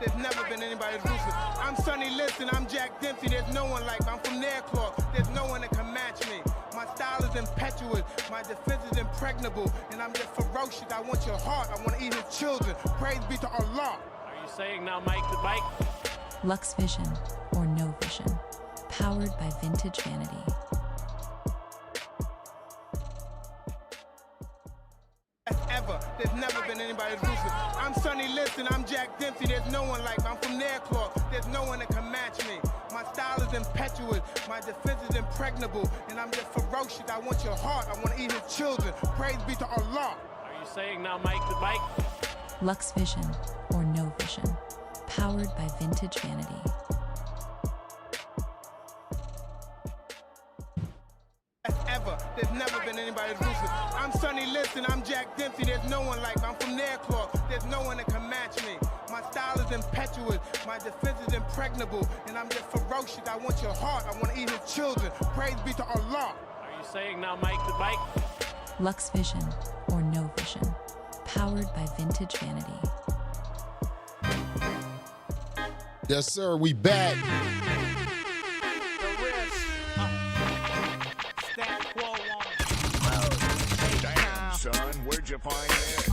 There's never been anybody as ruthless. I'm Sonny Liston, I'm Jack Dempsey. There's no one like me. I'm from Nairclaw. There's no one that can match me. My style is impetuous. My defense is impregnable. And I'm just ferocious. I want your heart. I want to eat his children. Praise be to Allah. Are you saying now, Mike, the Mike? Lux Vision or No Vision. Powered by Vintage Vanity. Ever. There's never been anybody as ruthless. I'm Sonny Liston, I'm Jack Dempsey. There's no one like me. I'm from Nairclaw. There's no one that can match me. My style is impetuous. My defense is impregnable. And I'm just ferocious. I want your heart. I want to eat his children. Praise be to Allah. Are you saying now, Mike, the Mike? Lux Vision or No Vision. Powered by Vintage Vanity. Ever. There's never been anybody as ruthless. I'm Sonny Liston, I'm Jack Dempsey. There's no one like me. I'm from Nairclaw. There's no one that can match me. My style is impetuous. My defense is impregnable. And I'm just ferocious. I want your heart. I want to eat his children. Praise be to Allah. Are you saying now, Mike, the Mike? Lux Vision or No Vision. Powered by Vintage Vanity. Yes, sir. We back. Damn, son, where'd you find this?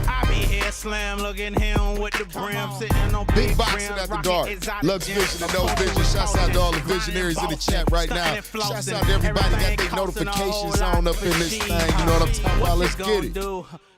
I be here, slam, looking him with the brim, sitting on Big boxing at the dark. Lux Vision and No Vision. Shouts out to all the visionaries in the chat right now. Shouts out to everybody got their notifications on up in this thing. You know what I'm talking about? Let's get it.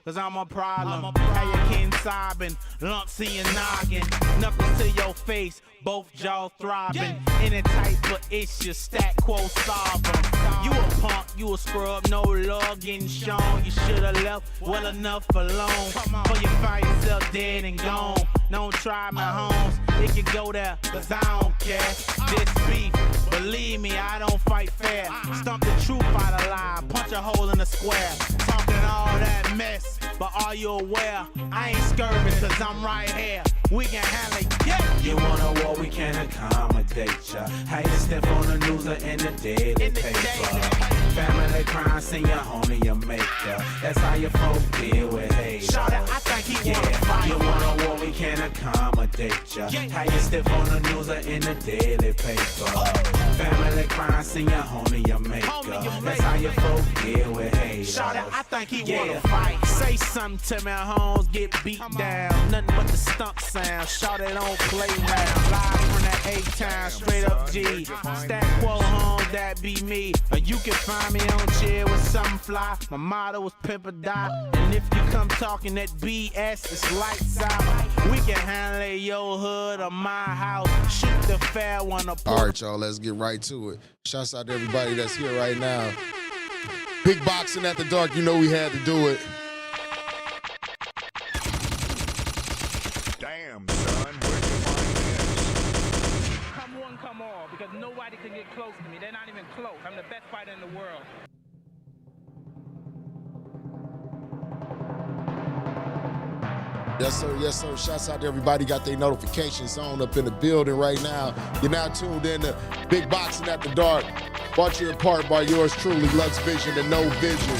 Cause I'm a problem. How you kin sobbing, lumps in your noggin, knuckles to your face, both jaws throbbing. Any type of issue, stat quo solving. You a punk, you a scrub, no love getting shown. You should've left well enough alone. Before you find yourself dead and gone. Don't try my homes, it can go there, cause I don't care. This beef, believe me, I don't fight fair. Stump the truth out of lie, punch a hole in the square. Talking all that mess, but are you aware? I ain't scurvy, cause I'm right here. We can handle it, yeah. You want a war, we can accommodate ya. How you step on the news or in the daily paper. Family crime, send your homie, your maker. That's how your folk deal with hate. Shout out, I think he wanna fight. You want a war, we can accommodate ya. How you step on the news or in the daily paper. Family crime, send your homie, your maker. That's how your folk deal with hate. Shout out, I think he wanna fight. Say something to me, homes get beat down. Nothing but the stump sound. Shout it on play round. Live from that A-Town, straight up G. Stack quo home, that be me. Or you can find me on chair with something fly. My motto is pimp or die. And if you come talking that BS, it's lights out. We can handle your hood or my house. Shoot the fair one up. All right, y'all, let's get right to it. Shouts out to everybody that's here right now. Big boxing at the dark, you know we had to do it. Damn, son, where'd you find this? Come one, come all. Because nobody can get close to me. They're not even close. I'm the best fighter in the world. Yes, sir. Yes, sir. Shouts out to everybody. Got their notifications on up in the building right now. You're now tuned in to Big Boxing at the Dark. Brought you in part by yours truly, Lux Vision and No Vision.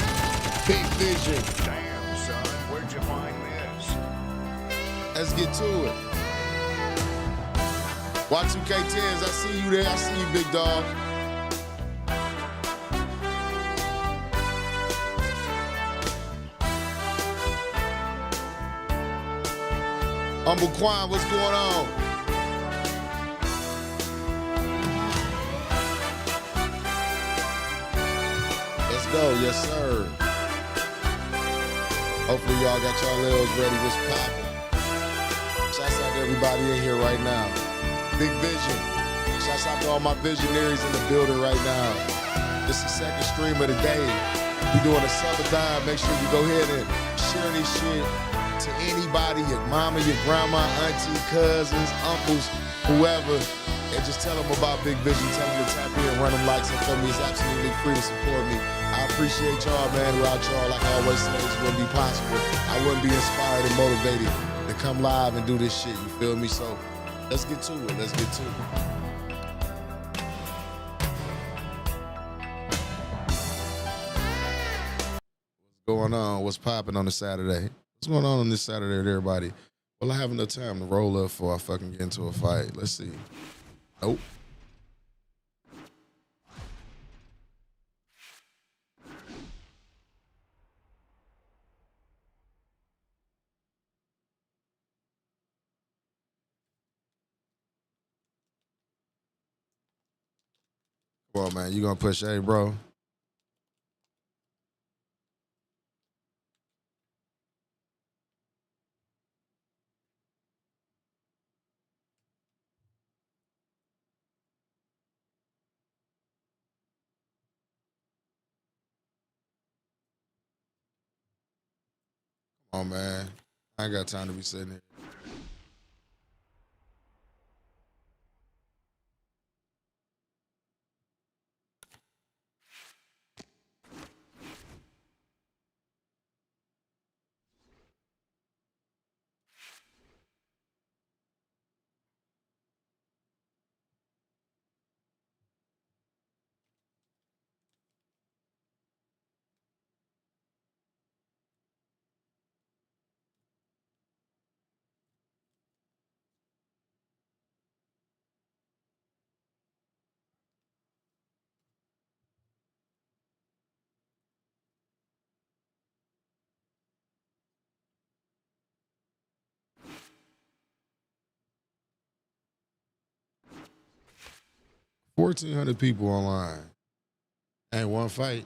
Big Vision. Damn, son, where'd you find this? Let's get to it. Y2K10s, I see you there. I see you, big dog. Humble Quan, what's going on? Let's go, yes sir. Hopefully y'all got y'all L's ready. What's poppin'? Shouts out to everybody in here right now. Big Vision. Shouts out to all my visionaries in the building right now. This is the second stream of the day. We doing a Subathon. Make sure you go ahead and share this shit to anybody, your mama, your grandma, auntie, cousins, uncles, whoever, and just tell them about Big Vision. Tell them to tap in, run them likes, and for me, it's absolutely free to support me. I appreciate y'all, man. Without y'all, like I always say, this wouldn't be possible. I wouldn't be inspired and motivated to come live and do this shit, you feel me? So let's get to it. Let's get to it. What's going on? What's popping on the Saturday? What's going on this Saturday with everybody? Will I have enough time to roll up before I fucking get into a fight? Let's see. Nope. Come on, man. You gonna push A, bro? Come on, man. I ain't got time to be sitting here. $1,400 people online. Ain't one fight.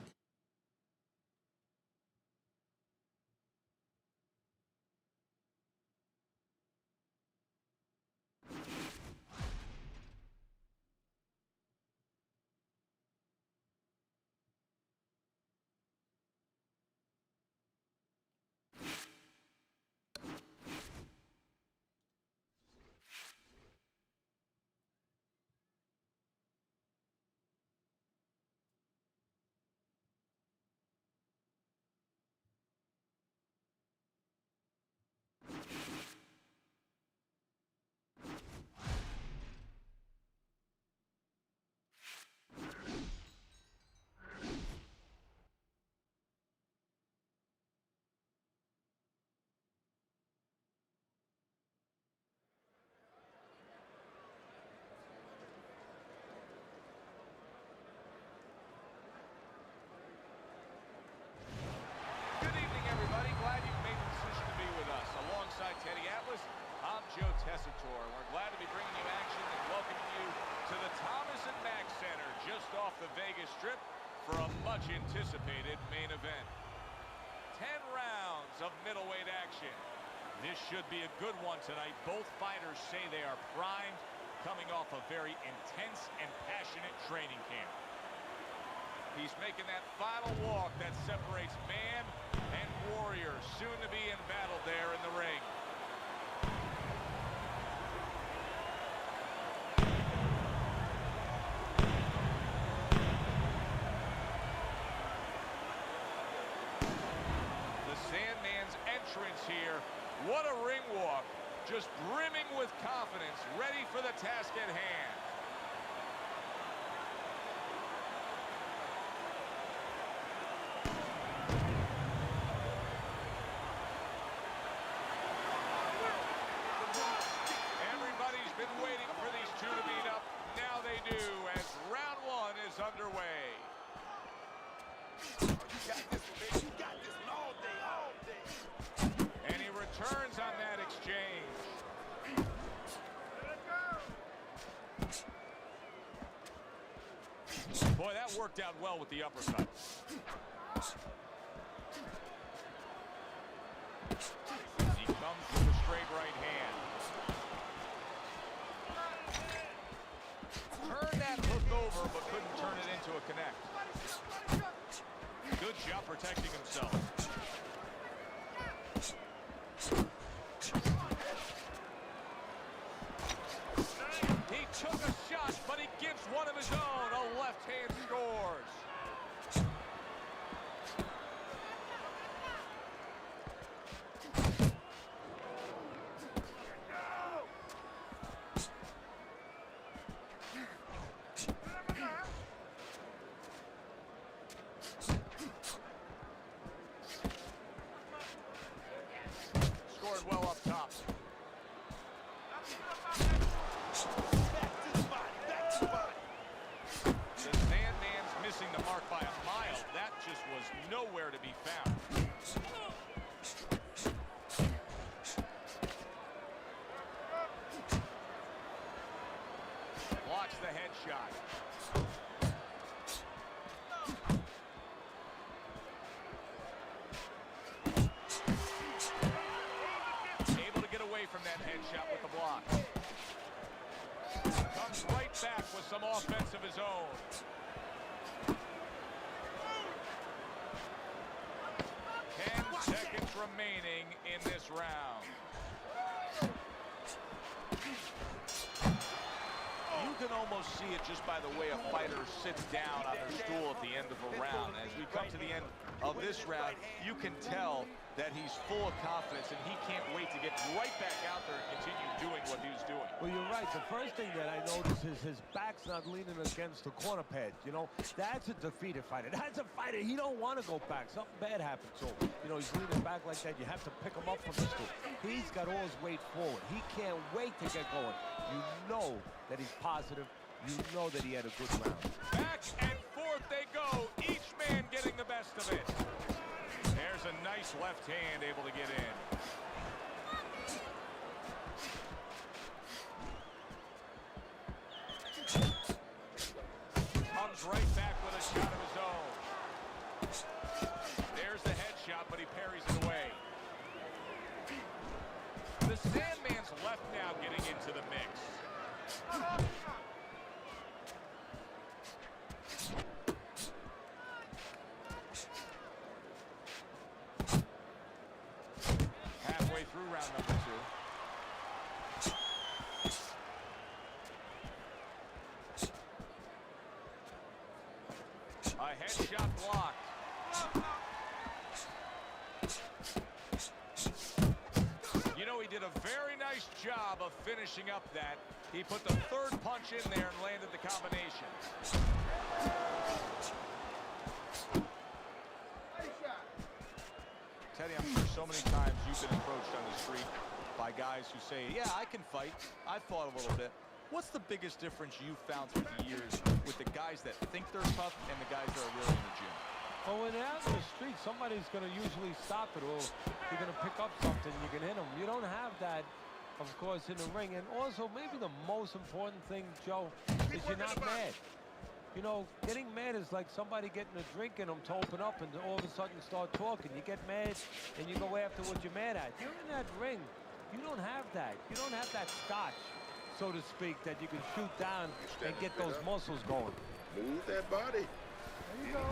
Good evening, everybody. Glad you've made the decision to be with us. Alongside Teddy Atlas, I'm Joe Tessitore. We're glad to be bringing you action and welcoming you to the Thomas and Mack Center just off the Vegas Strip for a much-anticipated main event. 10 rounds of middleweight action. This should be a good one tonight. Both fighters say they are primed, coming off a very intense and passionate training camp. He's making that final walk that separates man and warrior, soon to be in battle there in the ring. The Sandman's entrance here. What a ring walk. Just brimming with confidence, ready for the task at hand. Everybody's been waiting for these two to meet up. Now they do, as round one is underway. And he returns on that exchange. Boy, that worked out well with the uppercut. He comes with a straight right hand. Turned that hook over, but couldn't turn it into a connect. Good job protecting himself. He took a shot, but he gives one of his own. A left hand scores. nowhere to be found. Blocks the headshot. Able to get away from that headshot with the block. Comes right back with some offense of his own. 10 seconds remaining in this round. You can almost see it just by the way a fighter sits down on their stool at the end of a round. As we come to the end of this round, you can tell that he's full of confidence and he can't wait to get right back out there and continue doing what he was doing. Well, you're right. The first thing that I notice is his back's not leaning against the corner pad. You know, that's a defeated fighter. That's a fighter. He don't want to go back. Something bad happened to him. You know, he's leaning back like that. You have to pick him up from the stool. He's got all his weight forward. He can't wait to get going. You know that he's positive. You know that he had a good round. Back and forth they go. Each man getting the best of it. There's a nice left hand able to get in. Comes right back with a shot of his own. There's the headshot, but he parries it away. The Sandman's left now getting into the mix. Halfway through round number 2. A headshot blocked. You know, he did a very nice job of finishing up that. He put the third punch in there and landed the combination. Teddy, I'm sure so many times you've been approached on the street by guys who say, yeah, I can fight. I've fought a little bit. What's the biggest difference you've found through the years with the guys that think they're tough and the guys that are really in the gym? Well, when they're out in the street, somebody's going to usually stop it, or you're going to pick up something, you can hit them. You don't have that, of course, in the ring. And also, maybe the most important thing, Joe, is you're not mad. You know, getting mad is like somebody getting a drink in them to open up and all of a sudden start talking. You get mad and you go after what you're mad at. You're in that ring. You don't have that. You don't have that scotch, so to speak, that you can shoot down and get those muscles going. Move that body. There you go.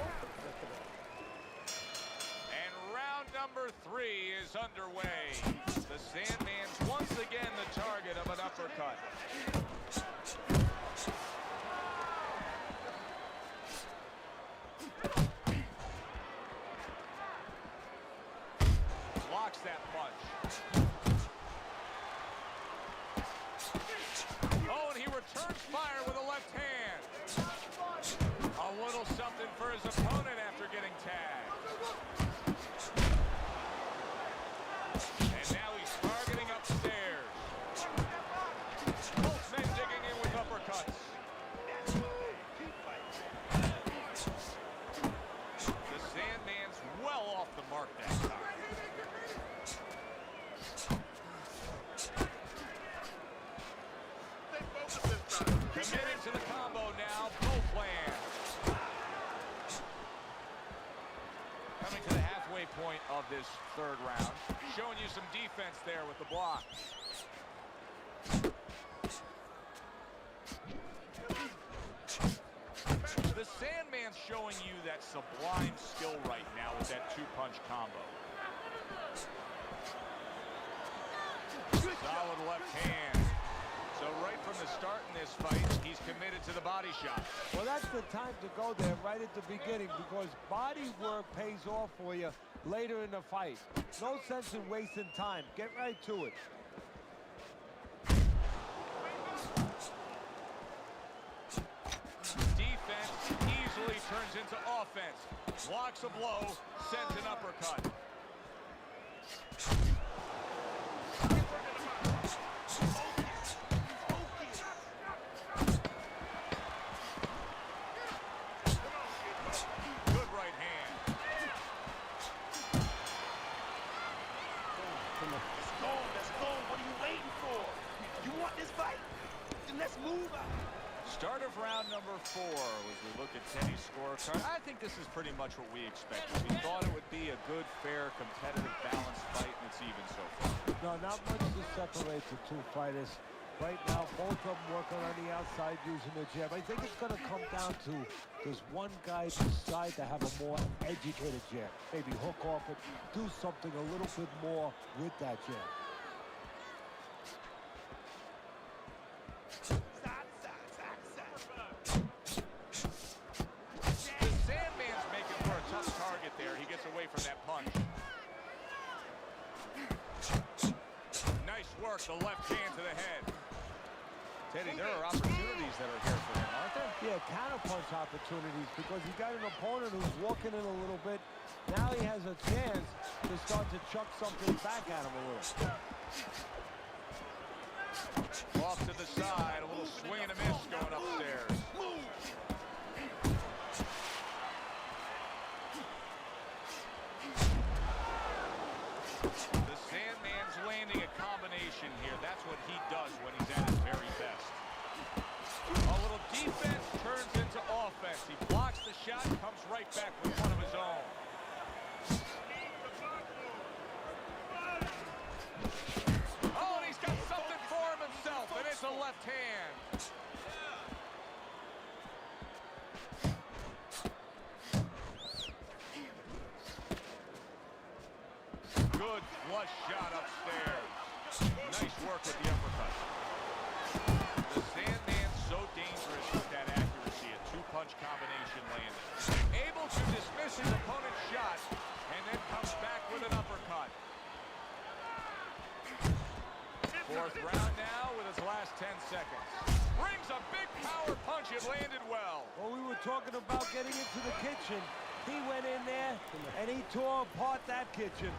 And round number 3 is underway. The Sandman's once again the target of an uppercut. Blocks that punch. Oh, and he returns fire with a left hand. A little something for his opponent after getting tagged. And now he's targeting upstairs. Both men digging in with uppercuts. The Sandman's well off the mark that time. Committing to the combo now, both land. Coming to the halfway point of this third round, showing you some defense there with the block. The Sandman's showing you that sublime skill right now with that two-punch combo. Solid left hand. So right from the start in this fight, he's committed to the body shot. Well, that's the time to go there right at the beginning, because body work pays off for you later in the fight. No sense in wasting time. Get right to it. Defense easily turns into offense. Blocks a blow, sends an uppercut. let's move out. Start of round number 4 as we look at Teddy's scorecard. I think this is pretty much what we expected. We thought it would be a good, fair, competitive, balanced fight, and it's even so far. No, not much to separate the two fighters. Right now, both of them working on the outside using the jab. I think it's going to come down to, does one guy decide to have a more educated jab? Maybe hook off it, do something a little bit more with that jab. The Sandman's making for a tough target there. He gets away from that punch. Nice work, the left hand to the head. Teddy, there are opportunities that are here for him, aren't there? Yeah, counterpunch opportunities, because he got an opponent who's walking in a little bit. Now he has a chance to start to chuck something back at him a little. Off to the side, a little swing and a miss going upstairs. The Sandman's landing a combination here. That's what he does when he's at his very best. A little defense turns into offense. He blocks the shot, comes right back with one of his own. Oh, and he's got something for him himself, and it's a left hand. Good flush shot upstairs. Nice work with the uppercut. The Sandman's so dangerous with that accuracy. A two-punch combination landed. Able to dismiss his opponent's shot and then comes back with an uppercut. Fourth round now with his last 10 seconds. Brings a big power punch. It landed well. Well, we were talking about getting into the kitchen. He went in there and he tore apart that kitchen.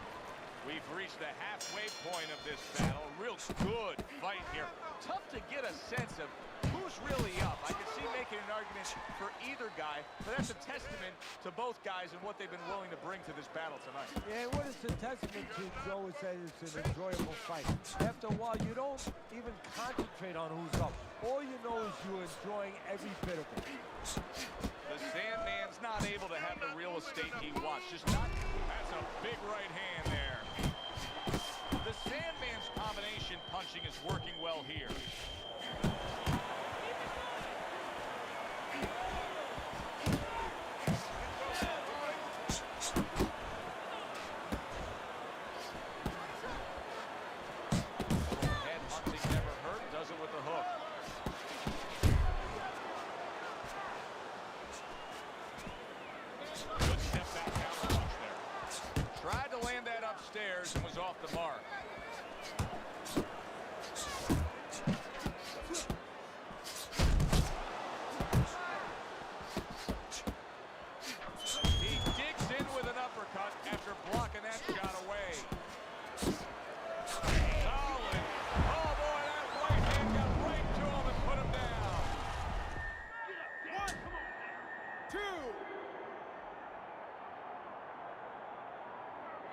We've reached the halfway point of this battle. Real good fight here. Tough to get a sense of who's really up. I can see making an argument for either guy, but that's a testament to both guys and what they've been willing to bring to this battle tonight. Yeah, what it's a testament to, Joe, is that it's an enjoyable fight. After a while, you don't even concentrate on who's up. All you know is you're enjoying every bit of it. The Sandman's not able to have the real estate he wants. Just not. That's a big right hand there. The Sandman's combination punching is working well here. Head hunting never hurt. Does it with the hook. Good step back counter punch there. Tried to land that upstairs and was off the mark. He digs in with an uppercut after blocking that shot away. Solid. Oh boy, that right hand got right to him and put him down. 1, 2.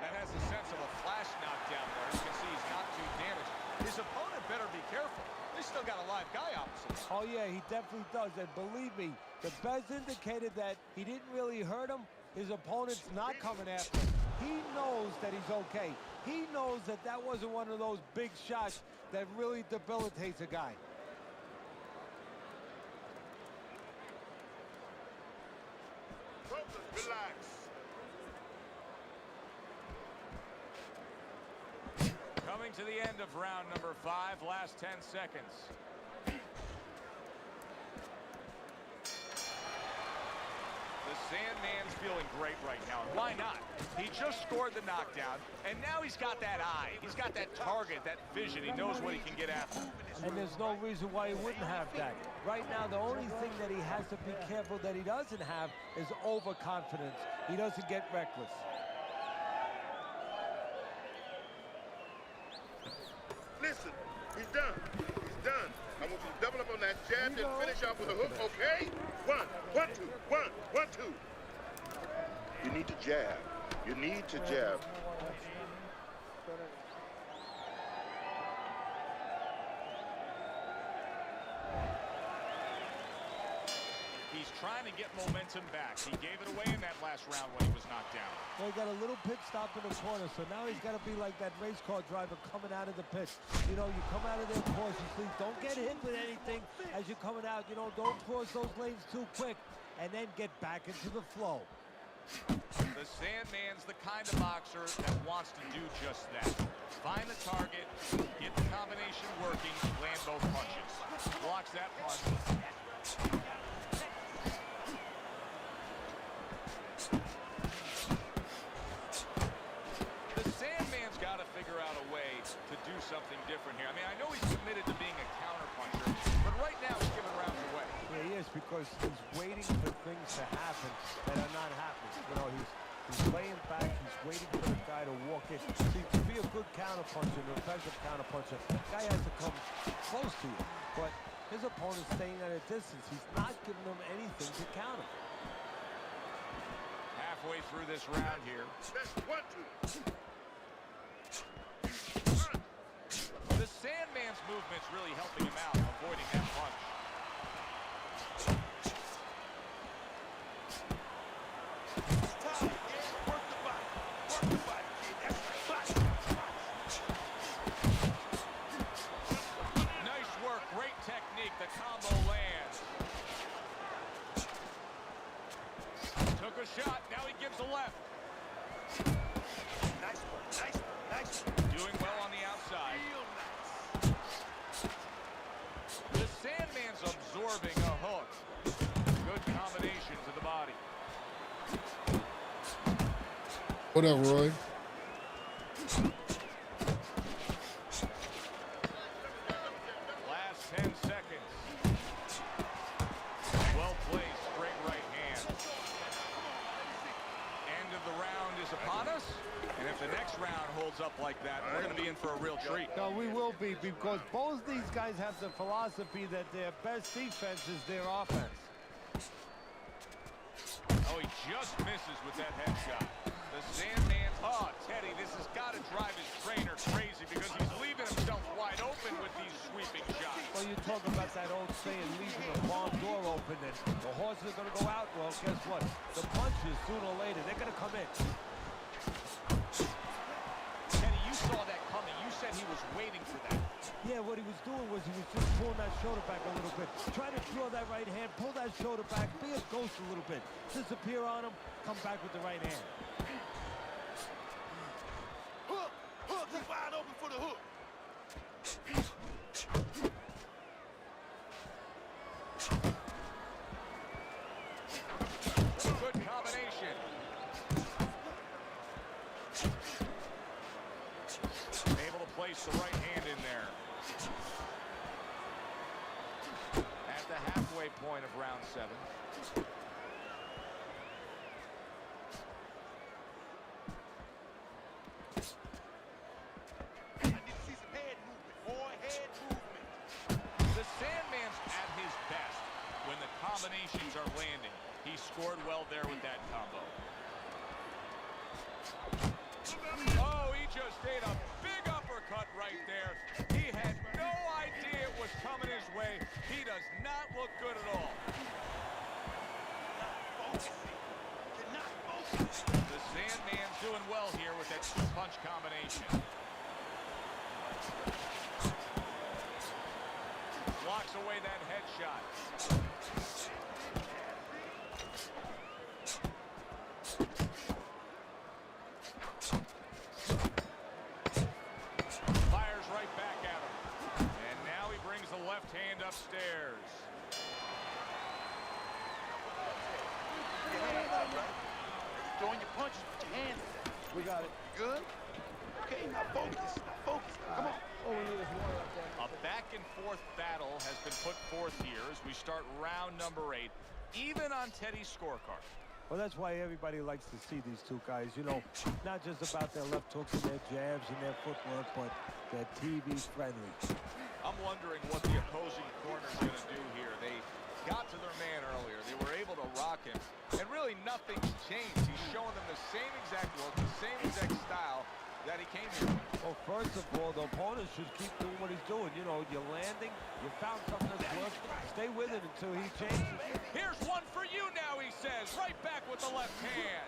That has a sense of a flash knockdown there. You can see he's not too damaged. His opponent better be careful. They still got a live guy opposite him. Oh, yeah, he definitely does. And believe me, the best indicated that he didn't really hurt him. His opponent's not coming after him. He knows that he's okay. He knows that that wasn't one of those big shots that really debilitates a guy. Relax. Coming to the end of round number 5, last 10 seconds. The Sandman's feeling great right now, and why not? He just scored the knockdown, and now he's got that eye. He's got that target, that vision. He knows what he can get after. And there's no reason why he wouldn't have that. Right now, the only thing that he has to be careful that he doesn't have is overconfidence. He doesn't get reckless. Listen, he's done. He's done. I want you to double up on that jab and finish off with a hook, okay? 1, 1, 2, 1, 1, 2. You need to jab. You need to jab. He's trying to get momentum back. He gave it away in that last round when he was knocked down. Well, he got a little pit stop in the corner, so now he's got to be like that race car driver coming out of the pit. You know, you come out of there cautiously. Don't get hit with anything as you're coming out. You know, don't cross those lanes too quick, and then get back into the flow. The Sandman's the kind of boxer that wants to do just that. Find the target, get the combination working, land both punches. Blocks that punch. The Sandman's got to figure out a way to do something different here. I mean, I know he's committed to being a counterpuncher, but right now he's giving rounds away. Yeah, he is, because he's waiting for things to happen that are not happening. You know, he's laying back, he's waiting for the guy to walk in. See, to be a good counterpuncher, an effective counterpuncher, the guy has to come close to you. But his opponent's staying at a distance. He's not giving him anything to counter. Halfway through this round here. The Sandman's movement's really helping him out, avoiding that punch. Nice work, great technique, the combo lands. Took a shot, now he gives a left. Nice one, nice. Doing well on the outside. The Sandman's absorbing a hook. Good combination to the body. What up, Roy? Last 10 seconds. Well played, straight right hand. End of the round is upon us. And if the next round holds up like that, we're going to be in for a real treat. No, we will be, because both these guys have the philosophy that their best defense is their offense. Oh, he just misses with that headshot. The Sandman's, oh, Teddy, this has got to drive his trainer crazy, because he's leaving himself wide open with these sweeping shots. Well, you talk about that old saying, leaving the barn door open, and the horses are going to go out. Well, guess what? The punches, sooner or later, they're going to come in. Teddy, you saw that coming. You said he was waiting for that. Yeah, what he was doing was he was just pulling that shoulder back a little bit. Try to throw that right hand, pull that shoulder back, be a ghost a little bit. Disappear on him, come back with the right hand. Hook, he's wide open for the hook. Good combination. Able to place the right hand in there. At the halfway point of round 7. I need to see some head movement, more head movement. The Sandman's at his best when the combinations are landing. He scored well there with that combo. Oh, he just ate a big uppercut right there. He had no idea it was coming his way. He does not look good at all. The Sandman's doing well here with that two-punch combination. Blocks away that headshot. Fires right back at him. And now he brings the left hand upstairs. Your hands up, right? Throwing your punches with your hands. We got it. Good? Okay, now focus. Come on. Oh, we need more up there. A back-and-forth battle has been put forth here as we start round number 8, even on Teddy's scorecard. Well, that's why everybody likes to see these two guys. You know, not just about their left hooks and their jabs and their footwork, but they're TV friendly. I'm wondering what the opposing corner's going to do here. They got to their man earlier. They were able to rock him, and really nothing's changed. He's showing them the same exact look, the same exact style that he came here with. Well, first of all, the opponent should keep doing what he's doing. You know, you're landing, you found something that's working, stay with it until he changes. Here's one for you now, he says. Right back with the left hand.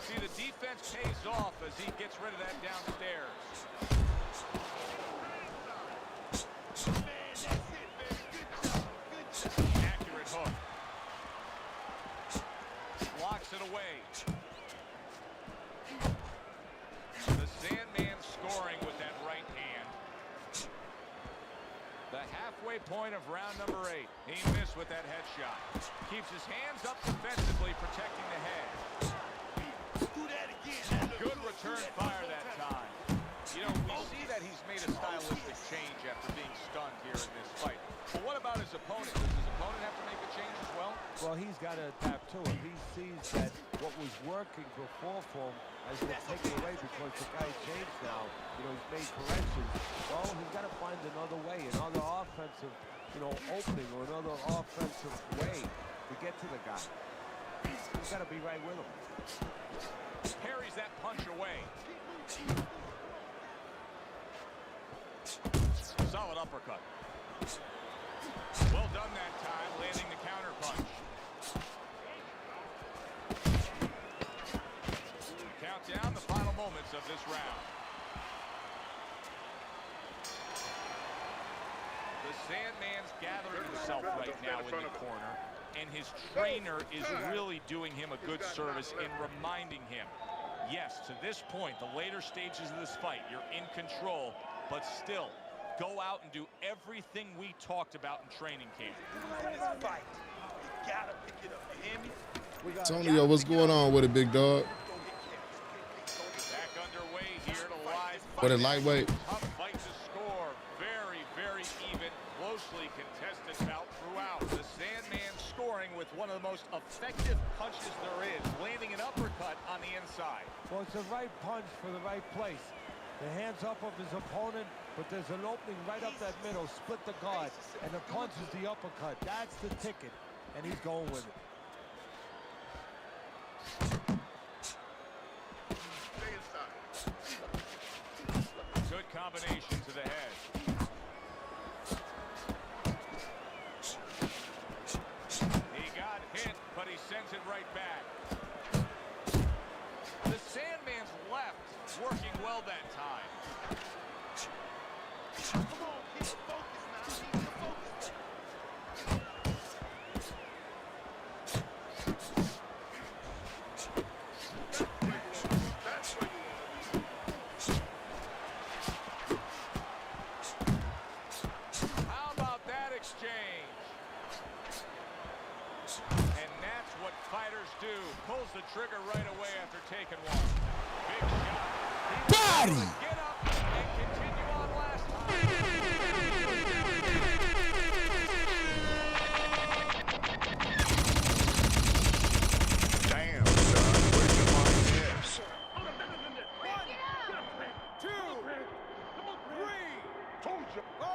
See, the defense pays off as he gets rid of that downstairs. Accurate hook. Blocks it away. The Sandman scoring with that right hand. The halfway point of round number 8. He missed with that headshot. Keeps his hands up defensively, protecting the head. Good return fire that time. You know, we see that he's made a stylistic change after being stunned here in this fight. But what about his opponent? Does his opponent have to make a change as well? Well, he's got to adapt to it. He sees that what was working before for him has been taken away because the guy changed now. You know, he's made corrections. Well, he's got to find another way, another offensive, you know, opening or another offensive way to get to the guy. He's got to be right with him. Parries that punch away. Solid uppercut. Well done that time, landing the counter punch. Count down the final moments of this round. The Sandman's gathering himself right now in the corner, and his trainer is really doing him a good service in reminding him, yes, to this point, the later stages of this fight, you're in control, but still, go out and do everything we talked about in training camp. Antonio, what's going on with it, big dog? Back underway here to live fight. What a lightweight. Tough fight to score. Very, very even, closely contested bout throughout. The Sandman scoring with one of the most effective punches there is, landing an uppercut on the inside. Well, it's the right punch for the right place. The hands up of his opponent, but there's an opening right up that middle, split the guard, and the punch is the uppercut. That's the ticket, and he's going with it. Good combination to the head. He got hit, but he sends it right back. The Sandman's left working well that time. Come on, keep it focused now. Keep it focused. That's where you want to be. How about that exchange? And that's what fighters do. Pulls the trigger right away after taking one. Big shot. Body! Get up and continue on last time. Damn, son, where'd you find this? 1, 2, 3, 4,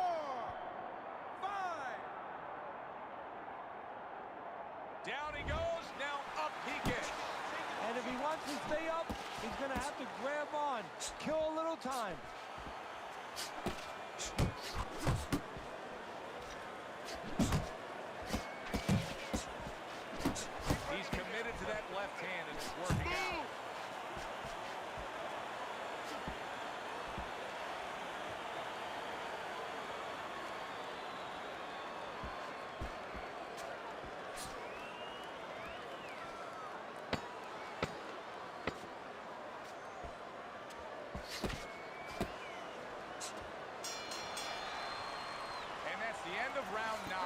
5. Down he goes, now up he gets. And if he wants to stay up, he's going to have to grab on, kill a little time. He's committed to that left hand and it's working out. And that's the end of round 9.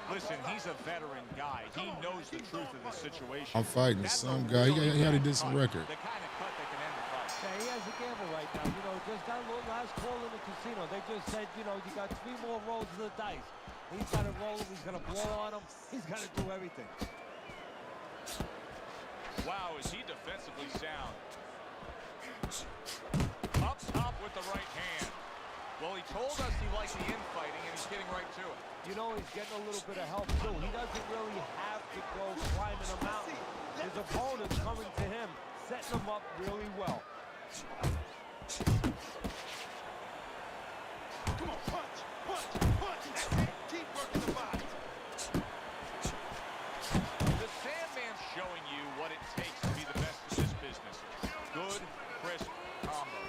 Listen, he's a veteran guy. He knows the truth of the situation. I'm fighting That's some a guy. really He already good did some cut. record. The kind of cut that can end the fight. Yeah, he has a gamble right now. You know, just that little last call in the casino. They just said, you know, you got 3 more rolls of the dice. He's got to roll him. He's going to blow on him. He's got to do everything. Wow, is he defensively sound. Up top with the right hand. Well, he told us he liked the infighting, and he's getting right to it. You know, he's getting a little bit of help, too. He doesn't really have to go climbing a mountain. His opponent's coming to him. setting them up really well. Come on, punch, punch, punch. That's it. Keep working the body. The Sandman's showing you what it takes to be the best in this business. Good, crisp combos.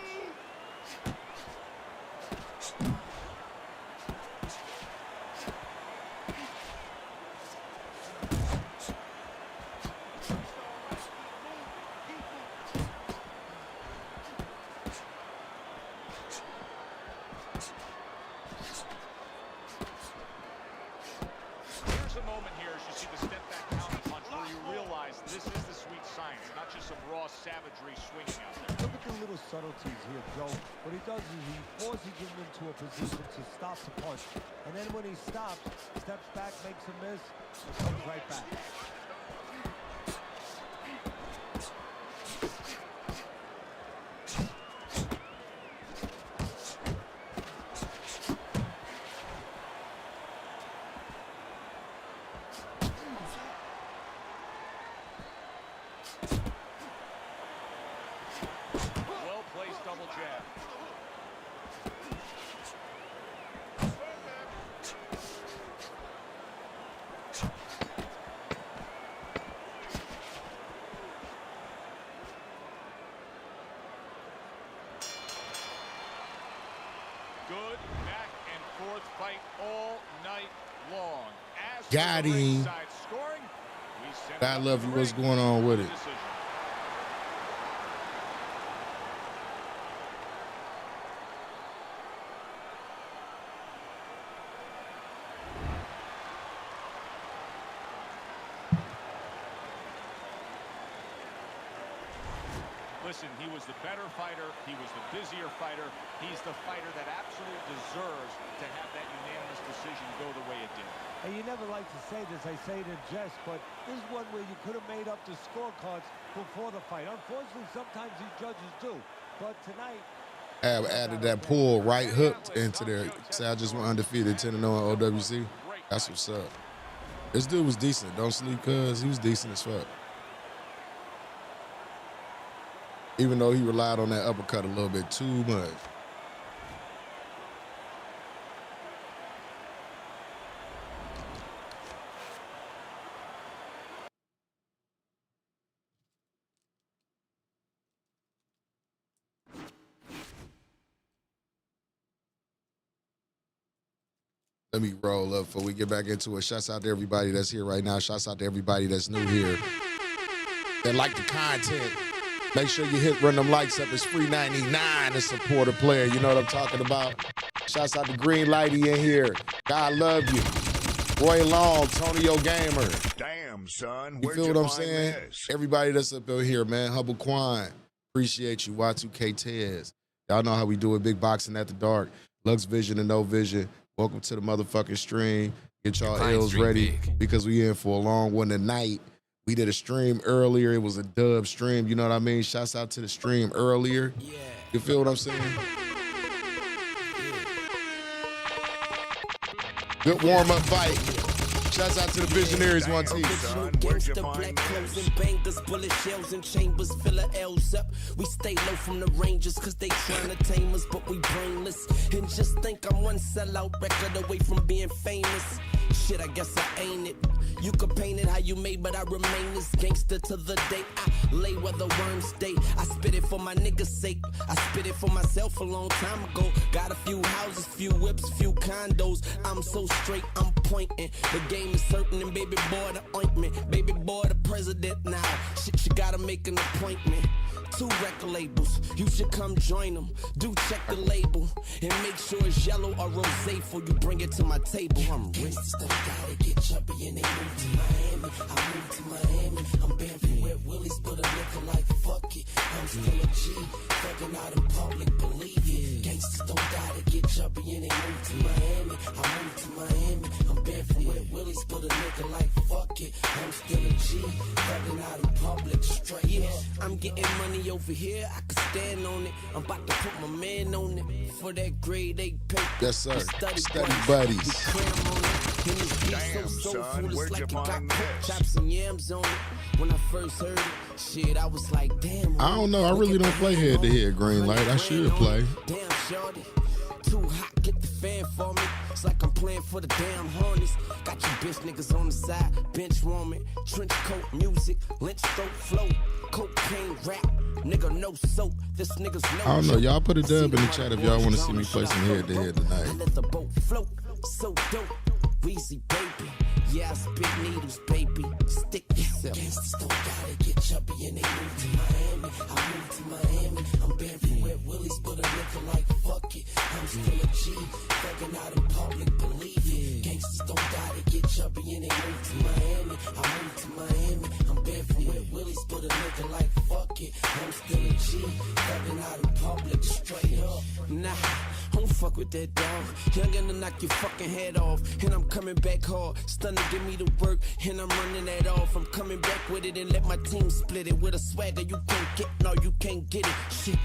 Here's a moment here as you see the step back counter punch where you realize this is the sweet science, not just some raw savagery swinging out there. Look at the little subtleties here, Joe. What he does is he forces him into a position to stop the punch. And then when he stops, steps back, makes a miss, and comes right back. Well-placed double jab. Good back and forth fight all night long. As for Got the him. ringside scoring, we send God it love up you. the What's ring going on with for it? decision. Listen, he was the better fighter. He was the busier fighter. He's the fighter that absolutely deserves to have that unanimous decision go the way it did. And you never like to say this, I say it in jest, but this is one where you could have made up the scorecards before the fight. Unfortunately, sometimes these judges do. But tonight, Have added that pull right hooked into there. Say I just went undefeated 10-0 on OWC. That's what's up. This dude was decent. Don't sleep, cuz he was decent as fuck. Even though he relied on that uppercut a little bit too much. Let me roll up before we get back into it. Shouts out to everybody that's here right now. Shouts out to everybody that's new here. That like the content. Make sure you run them likes up. It's free 99 to support a player. You know what I'm talking about? Shouts out to Green Lighty in here. God love you. Roy Long, Tonyo Gamer. Damn, son. You feel what I'm saying? Everybody that's up in here, man. Hubble Quan. Appreciate you. Y2K Tez. Y'all know how we do it. Big Boxing at the Dark. Lux Vision and No Vision. Welcome to the motherfucking stream. Get y'all L's ready because we in for a long one tonight. We did a stream earlier. It was a dub stream. You know what I mean? Shouts out to the stream earlier. Yeah. You feel what I'm saying? Good warm-up fight. Shouts out to the Visionaries one team. Gangsta black clothes and bangers, bullet shells and chambers, fill our L's up. We stay low from the Rangers, cause they trying to tame us, but we brainless. And just think I'm one sellout record away from being famous. Shit, I guess I ain't it. You could paint it how you may, but I remain this gangster to the day I lay where the worms stay. I spit it for my niggas' sake. I spit it for myself a long time ago. Got a few houses, few whips, few condos. I'm so straight, I'm pointing. The game is certain and baby boy the ointment. Baby boy the president now. Shit, you gotta make an appointment. 2 record labels, you should come join them. Do check the label and make sure it's yellow or rosé before you bring it to my table. I'm rich. Stuff gotta get chubby and they move to Miami. I move to Miami. I'm banned from Wet Willie's, but a nigga like fuck it. I'm still a G, fucking out in public, believe it. Gangsters don't gotta get chubby and they move to Miami. I move to Miami. I'm banned from Wet Willie's, but a nigga like fuck it. I'm still a G, fucking out in public, straight. Yeah, I'm getting money over here, I could stand on it. I'm about to put my man on it for that grade 8 paper. Yes, sir. Study Study buddies. We cram on it. And this beat Damn, so son, soulful, where'd it's like you it got find pork this? chops and yams on it. When I first heard it, shit, I was like, damn. I don't know. I really don't play head-to-head green light. I should play. Damn, shorty. Too hot, get the fan for me. It's like I'm playing for the damn Hornets. Got you bitch niggas on the side, bench warming. Trench coat music, lynch throat flow. Cocaine rap, nigga no soap. This nigga's no I don't know. joke. Y'all put a I see dub in the them chat if other y'all want to boys see me on play the some shit I head-to-head wrote. tonight. I let the boat float, so dope. Weezy baby, yeah I spit needles baby. Stick yourself. Gangsters don't gotta get chubby and they move to Miami. I move to Miami. I'm banned from Wet Willies, but a nigga like fuck it. I'm still a G, thugging out in public, believe it. Gangsters don't gotta get chubby and they move to Miami. I move to Miami. I'm banned from Wet Willies, but a nigga like fuck it. I'm still a G, thugging out in public, straight up. Nah, don't fuck with that dog. Young gonna knock your fucking head off, and I'm coming back hard. Stunning, give me the work, and I'm running that off. I'm coming back with it and let my team split it with a swagger you can't get. No, you can't get it. Shit,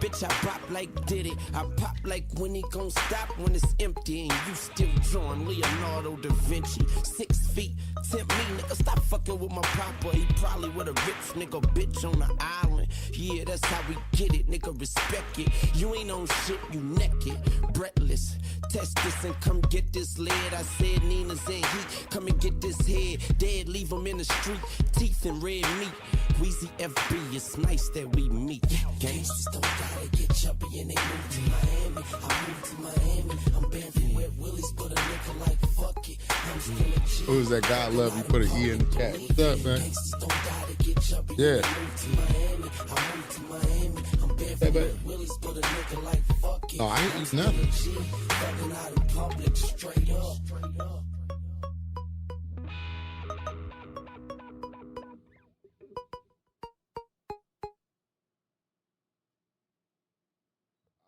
bitch, I pop like Diddy. I pop like when he gon' stop when it's empty and you still drawing Leonardo da Vinci. 6 feet, tempt me, nigga. Stop fucking with my papa. He probably with a rich nigga bitch on the island. Yeah, that's how we get it, nigga. Respect it. You ain't on shit, you naked, breathless. Test this and come get this lead. I said Nina's in heat. Come and get this head. Dead, leave him in the street. Teeth and red meat. Weezy FB, it's nice that we meet. Gangsters don't gotta get chubby and they move to Miami. I move to Miami. I'm banned from Wet Willies, but a nigga like fuck it. I'm still a G. Who's that God love you? Put an E in the chat. What's up, man? Gangsters don't gotta get chubby. Yeah. I move to Miami. I move to Miami. I'm banned from Wet Willies, but a nigga like fuck it. No, I ain't eating nothing. G, thugging out in public, straight up.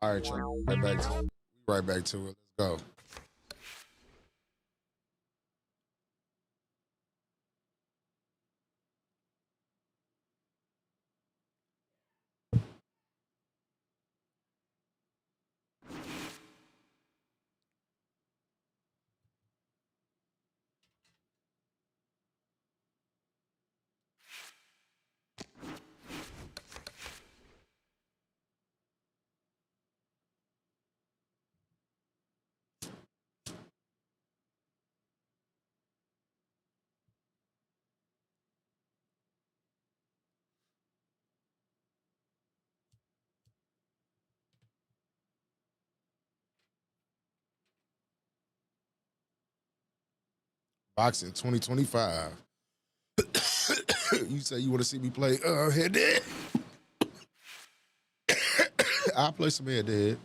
All right, y'all. Right back to it. Let's go. Boxing 2025. You say you want to see me play head-to-head? I'll play some head-to-head.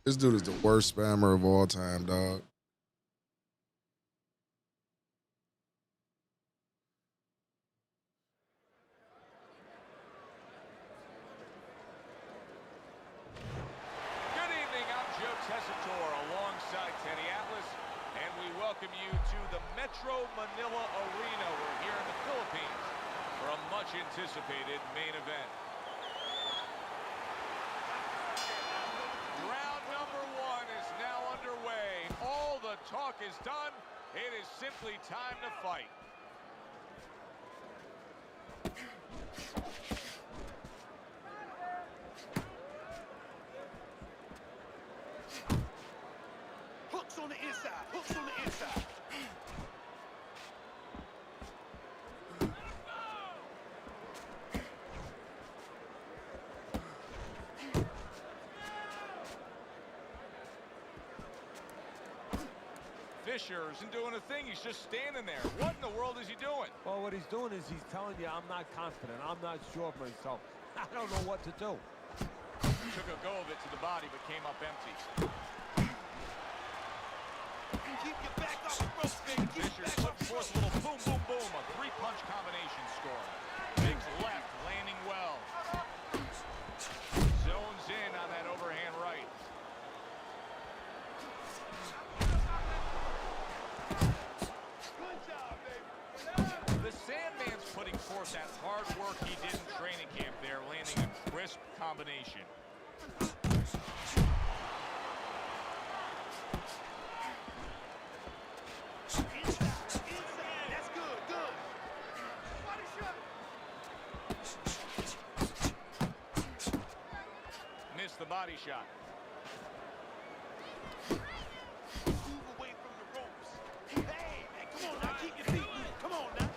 This dude is the worst spammer of all time, dog. Metro Manila Arena. We're here in the Philippines for a much-anticipated main event. Round number 1 is now underway. All the talk is done. It is simply time to fight. Hooks on the inside. Hooks on the inside. Fisher isn't doing a thing. He's just standing there. What in the world is he doing? Well, what he's doing is he's telling you, I'm not confident. I'm not sure of myself. I don't know what to do. Took a go of it to the body, but came up empty. Keep your back off the ropes, baby. Fisher's putting forth a little boom, boom, boom. A 3-punch combination score. Biggs left, landing well. Zones in on that overhand right. The Sandman's putting forth of that hard work he did in training camp there, landing a crisp combination. That's good, good. Body shot. Missed the body shot. Move away from the ropes. Hey, man, come on now, keep your feet moving. Come on now.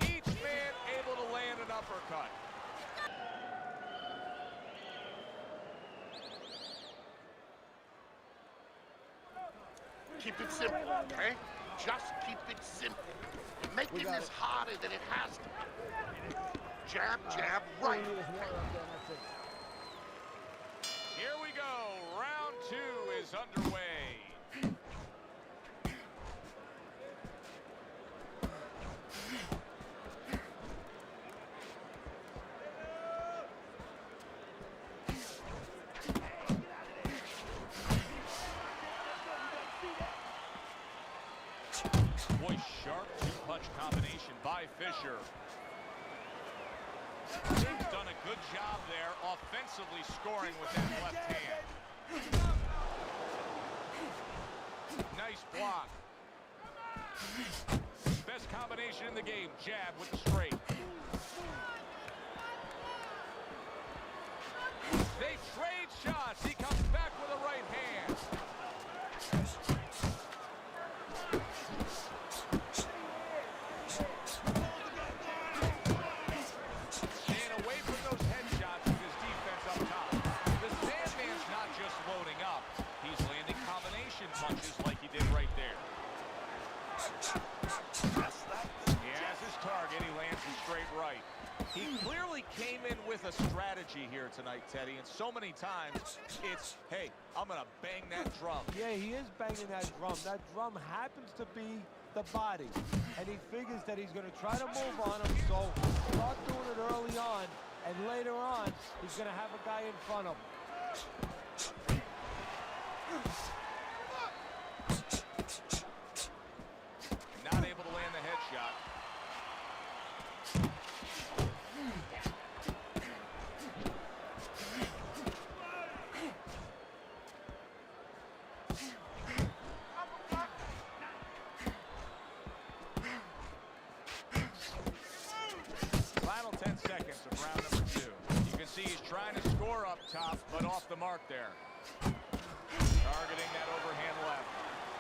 Each man able to land an uppercut. Keep it simple, okay? Just keep it simple. You're making this harder than it has to be. Jab, jab, right. Here we go. Round 2 is underway. Boy, sharp two-punch combination by Fisher. He's done a good job there, offensively scoring with that left hand. Nice block. Best combination in the game, jab with the straight. They trade shots. He comes back with a right hand. Staying away from those headshots with his defense up top. The Sandman's not just loading up. He's landing combination punches like he did right there. He has his target. He lands a straight right. He clearly came in with a strategy here tonight, Teddy, and so many times it's, hey, I'm going to bang that drum. Yeah, he is banging that drum. That drum happens to be the body, and he figures that he's going to try to move on him, so start doing it early on, and later on, he's going to have a guy in front of him. Not able to land the headshot. Final 10 seconds of round number 2. You can see he's trying to score up top, but off the mark there. Targeting that overhand left.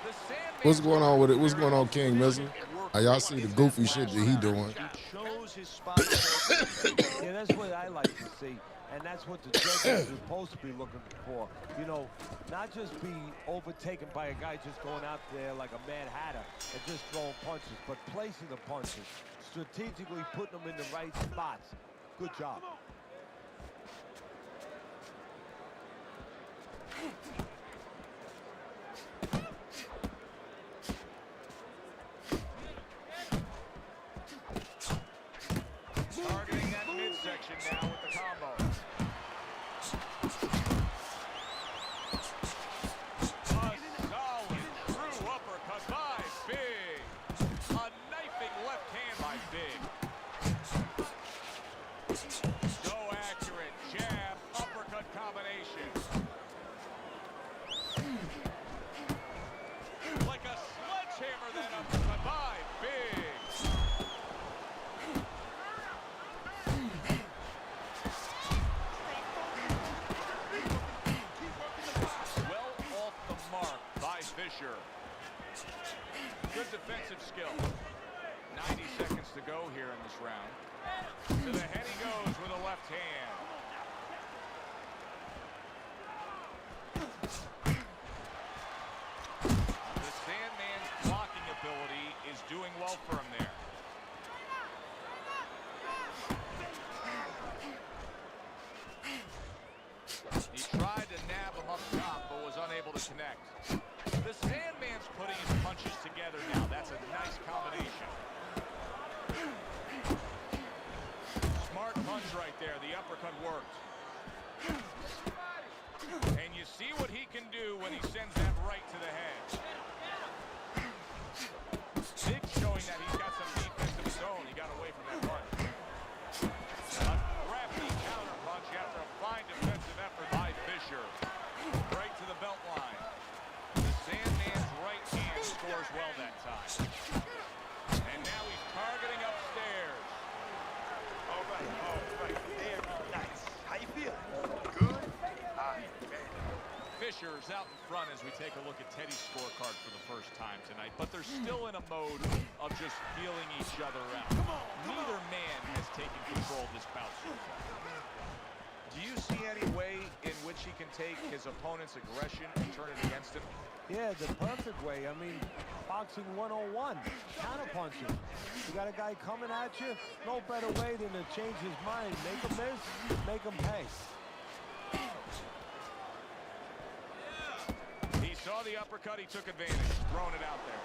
The Sandman. What's going on with it? What's going on, King Mizzle? Y'all see the goofy shit that he doing. Chose his spot. Yeah, that's what I like to see, and that's what the judges are supposed to be looking for. You know, not just be overtaken by a guy just going out there like a Mad Hatter and just throwing punches, but placing the punches, strategically putting them in the right spots. Good job. Targeting that midsection now with the combo. A solid true uppercut by Big. A knifing left hand by Big. So accurate. Jab, uppercut combination. Like a sledgehammer, that uppercut by Big. Well off the mark by Fisher. Good defensive skill. 90 seconds to go here in this round. To the head he goes with a left hand. The Sandman's blocking ability is doing well for him there. He tried to nab him up top, but was unable to connect. The Sandman's putting his punches together now. That's a nice combination. Smart punch right there. The uppercut worked. see what he can do when he sends that right to the head. Big showing that he's got some defense of his own. He got away from that punch. A crafty counter punch after a fine defensive effort by Fisher. Right to the belt line. The Sandman's right hand scores well that time. And now he's targeting upstairs. All right. There, nice. How you feeling? Good? All right, man. Fisher's out in front as we take a look at Teddy's scorecard for the first time tonight, but they're still in a mode of just feeling each other out. Neither man has taken control of this bout so far. Do you see any way in which he can take his opponent's aggression and turn it against him? Yeah, the perfect way. I mean, boxing 101, counterpunching. You got a guy coming at you, no better way than to change his mind. Make him miss, make him pay. He saw the uppercut, he took advantage, throwing it out there.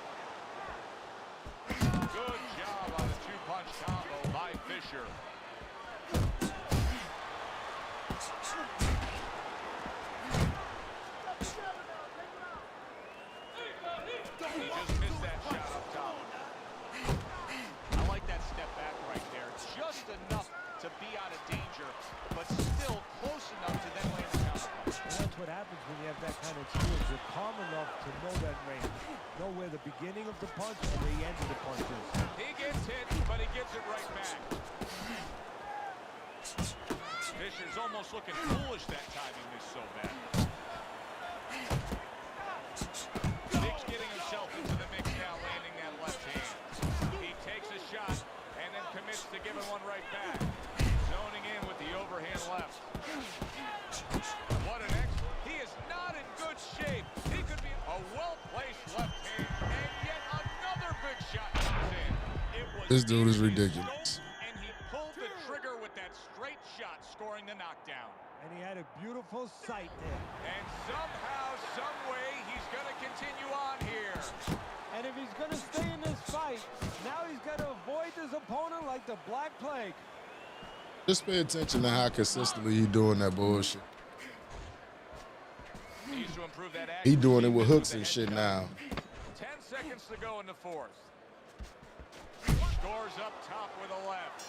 Good job on the two-punch combo by Fisher. He just missed that shot up top. I like that step back right there. Just enough to be out of danger, but still close enough to then land the counterpunch. And that's what happens when you have that kind of skills. You're calm enough to know that range. Know where the beginning of the punch and the end of the punch is. He gets hit, but he gets it right back. Fisher's almost looking foolish that time he missed so bad. Nick's getting himself into the mix now, landing that left hand. He takes a shot and then commits to giving one right back. Zoning in with the overhand left. What an he is not in good shape. He could be a well-placed left hand, and yet another big shot comes in. It was This dude is ridiculous. And he pulled the trigger with that straight shot, scoring the knockdown. And he had a beautiful sight there. And somehow, some way, he's going to continue on here. And if he's going to stay in this fight, now he's got to avoid his opponent like the Black Plague. Just pay attention to how consistently he doing that bullshit. Needs to improve that He doing it with accuracy hooks and shit now. 10 seconds to go in the fourth. Scores up top with a left.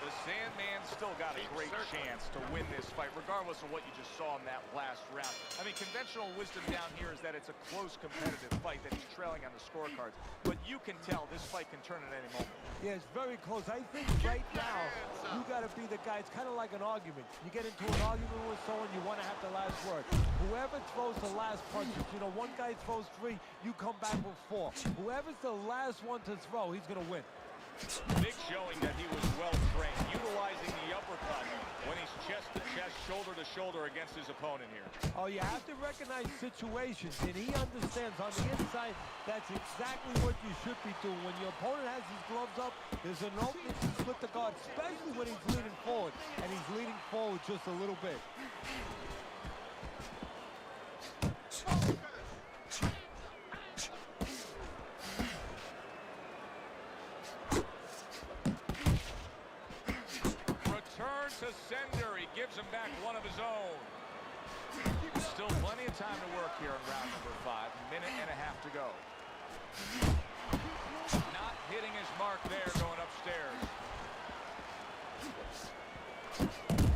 The Sandman still got a great chance to win this fight, regardless of what you just saw in that last round. I mean, conventional wisdom down here is that it's a close, competitive fight that he's trailing on the scorecards. But you can tell this fight can turn at any moment. Yeah, it's very close. I think right now, you got to be the guy. It's kind of like an argument. You get into an argument with someone, you want to have the last word. Whoever throws the last punches, you know, one guy throws 3, you come back with 4. Whoever's the last one to throw, he's going to win. Big showing that he was well-trained, utilizing the uppercut when he's chest-to-chest, shoulder-to-shoulder against his opponent here. Oh, you have to recognize situations, and he understands on the inside that's exactly what you should be doing. When your opponent has his gloves up, there's an opening to split the guard, especially when he's leaning forward, and he's leaning forward just a little bit. To sender, he gives him back one of his own. Still plenty of time to work here in round number 5. Minute and a half to go. Not hitting his mark there, going upstairs.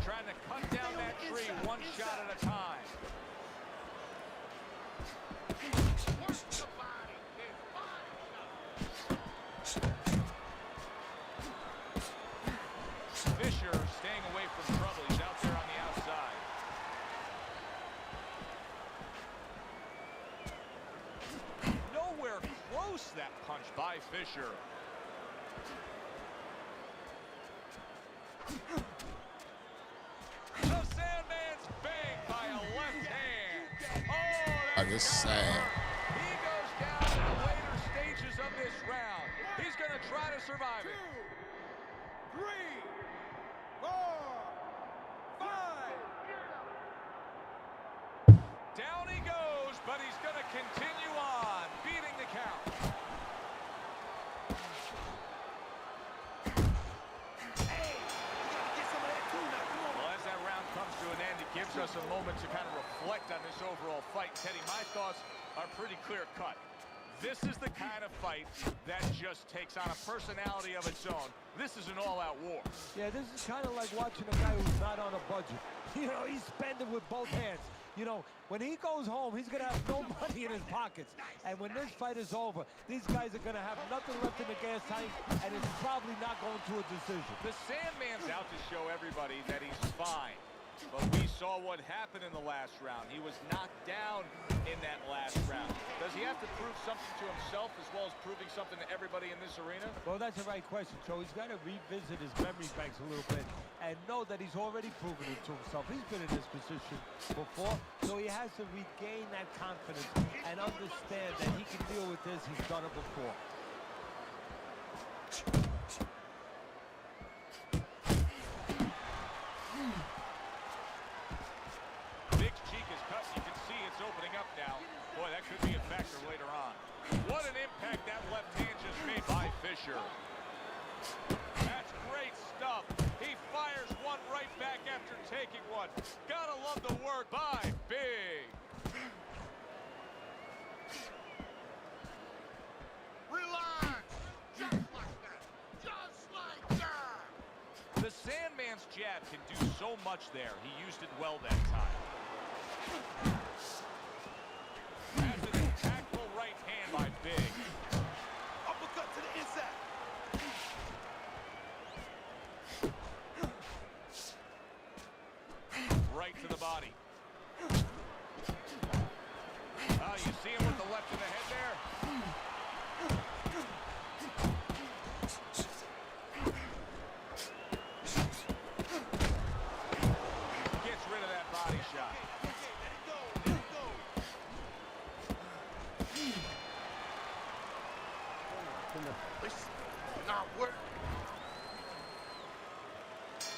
Trying to cut down that tree one shot at a time. Fisher staying away from trouble. He's out there on the outside. Nowhere close, that punch by Fisher. The Sandman's banged by a left hand. Oh, I just sad. he goes down in the later stages of this round. He's going to try to survive it. 3, 4, 5. Down he goes, but he's going to continue on, beating the count. Well, as that round comes to an end, it gives us us a moment to kind of reflect on this overall fight. Teddy, my thoughts are pretty clear-cut. This is the kind of fight that just takes on a personality of its own. This is an all-out war. Yeah, this is kind of like watching a guy who's not on a budget. You know, he's spending with both hands. You know, when he goes home, he's going to have no money in his pockets. And when this fight is over, these guys are going to have nothing left in the gas tank, and it's probably not going to a decision. The Sandman's out to show everybody that he's fine. But we saw what happened in the last round. He was knocked down in that last round. Does he have to prove something to himself as well as proving something to everybody in this arena? Well, that's the right question, Joe. He's got to revisit his memory banks a little bit and know that he's already proven it to himself. He's been in this position before, so he has to regain that confidence and understand that he can deal with this. He's done it before. Opening up now. Boy, that could be a factor later on. What an impact that left hand just made by Fisher. That's great stuff. He fires one right back after taking one. Gotta love the work by Big. Relax! Just like that! Just like that! The Sandman's jab can do so much there. He used it well that time. That's an impactful right hand by Big. Uppercut to the inside. Right to the body. Oh, you see him with the left to the head there? Gets rid of that body shot. Not work.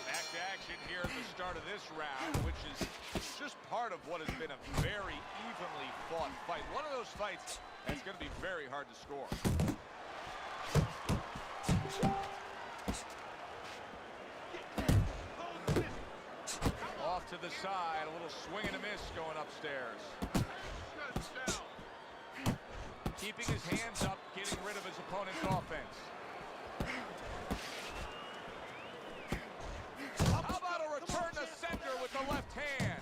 Back to action here at the start of this round, which is just part of what has been a very evenly fought fight. One of those fights that's going to be very hard to score. Off to the side, a little swing and a miss going upstairs. Keeping his hands up, getting rid of his opponent's offense. How about a return to center with the left hand?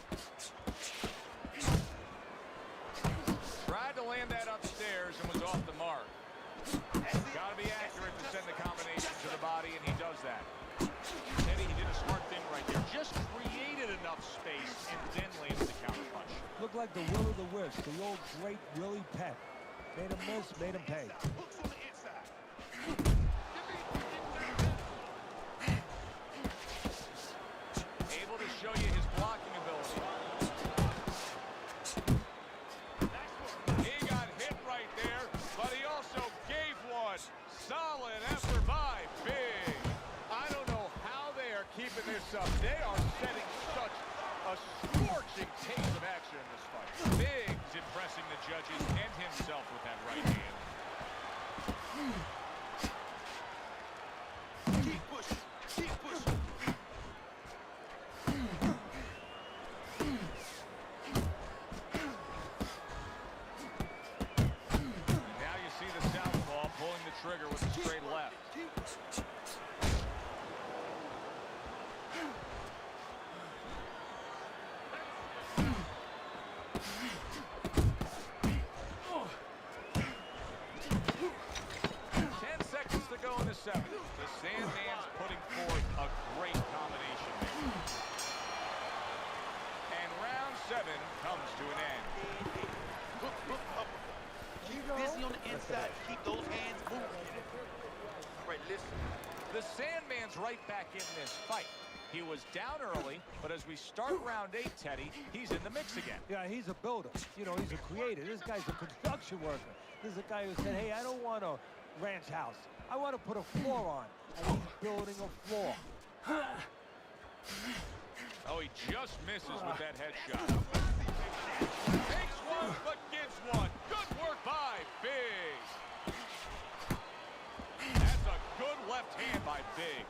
Tried to land that upstairs and was off the mark. Got to be accurate to send the combination to the body, and he does that. Teddy, he did a smart thing right there. Just created enough space and then landed the counterpunch. Looked like the will of the wisp, the old great Willie Pep. Made him miss, made him pay. Hooks on the inside. Able to show you his blocking ability. He got hit right there, but he also gave one. Solid effort by Big. I don't know how they are keeping this up. They are setting such a scorching pace of action in this fight. Big's impressing the judges and himself with that right hand. Keep pushing. Keep pushing. Now you see the southpaw pulling the trigger with a straight left. 10 seconds to go in the seventh. The Sandman's putting forth a great combination there. And round 7 comes to an end. Hook, hook, uppercut. Keep busy on the inside. Keep those hands moving. All right, listen. The Sandman's right back in this fight. He was down early, but as we start round 8, Teddy, he's in the mix again. Yeah, he's a builder. You know, he's a creator. This guy's a construction worker. This is a guy who said, hey, I don't want a ranch house. I want to put a floor on. And he's building a floor. Oh, he just misses with that headshot. Takes one, but gets one. Good work by Big. That's a good left hand by Big.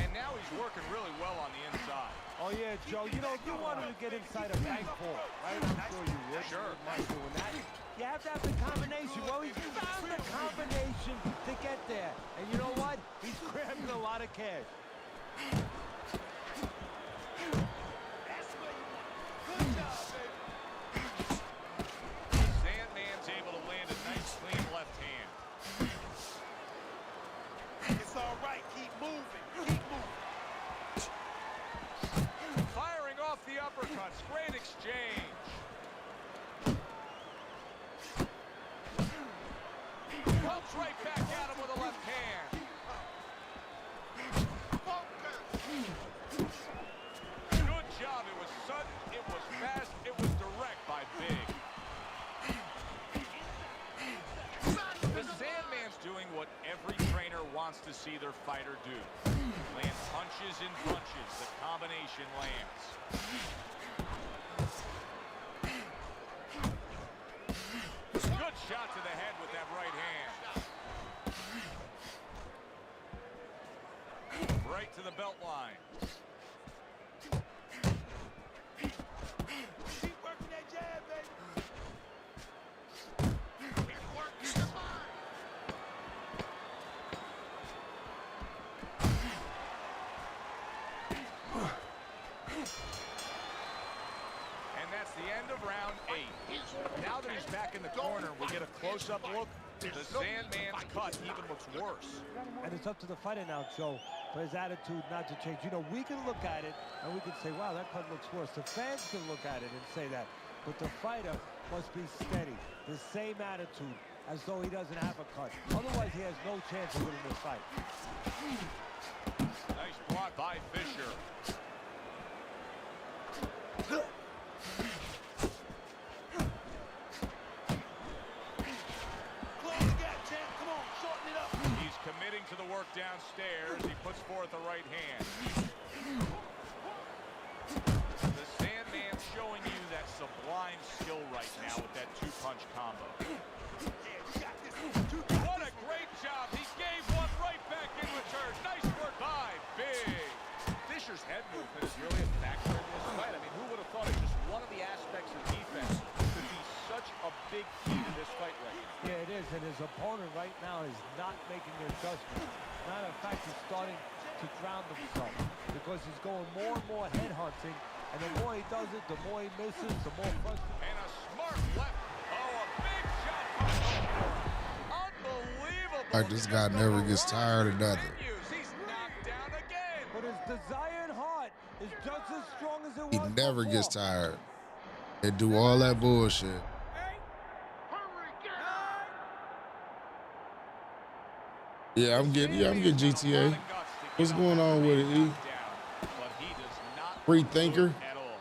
And now he's working really well on the inside. Oh, yeah, Joe. You know, if you wanted to get inside a bank vault, right? I'm sure you would. Sure. You mind doing that. You have to have the combination. Well, he's found the combination to get there. And you know what? He's grabbing a lot of cash. That's what you want. Good job, baby. Sandman's able to land a nice, clean left hand. It's all right. Keep moving. Keep moving. Firing off the uppercuts. Great exchange. Comes right back at him with a left hand. Good job. It was sudden. It was fast. It was direct by Big. The Sandman's doing what every trainer wants to see their fighter do. Land punches and punches. The combination lands. Good shot to the head with that right hand. Right to the belt line. Keep working that jab, baby. Keep working the line. And that's the end of round 8. Now that he's back in the corner, we get a close-up look. The Sandman's cut even looks worse. And it's up to the fighter now, Joe, for his attitude not to change. You know, we can look at it and we can say, wow, that cut looks worse. The fans can look at it and say that. But the fighter must be steady, the same attitude, as though he doesn't have a cut. Otherwise, he has no chance of winning this fight. Nice block by Fisher. Close the gap, champ. Come on, shorten it up. He's committing to the work downstairs. He puts forth the right hand. The Sandman's showing you that sublime skill right now with that two-punch combo. Yeah, you got this. What a great job. He gave one right back in return. Nice work by Big. Fisher's head movement is really a factor in this fight. I mean, who would have thought it? Just one of the aspects of defense could be such a big key to this fight right now. Yeah, it is, and his opponent right now is not making the adjustment. Matter of fact, he's starting to ground himself because he's going more and more head hunting, and the more he does it, the more he misses, the more frustrated. And a smart left. Oh, a big shot comes home for him. Unbelievable. Like this guy never gets tired of nothing. He's knocked down again. But his desired heart is just as strong as it was He never before. gets tired. They do all that bullshit. Yeah, I'm getting GTA. What's going on with it, E? Free thinker? At all.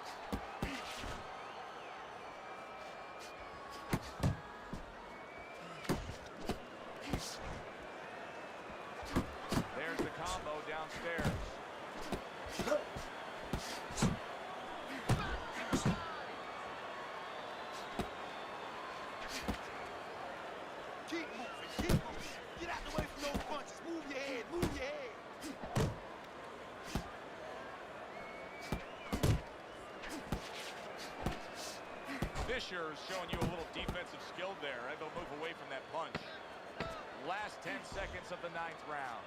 There's the combo downstairs. Keep moving. Keep moving. Get out the way from those punches. Move your head. Move your head. Fisher's showing you a little defensive skill there. Able to move away from that punch. Last 10 seconds of the 9th round.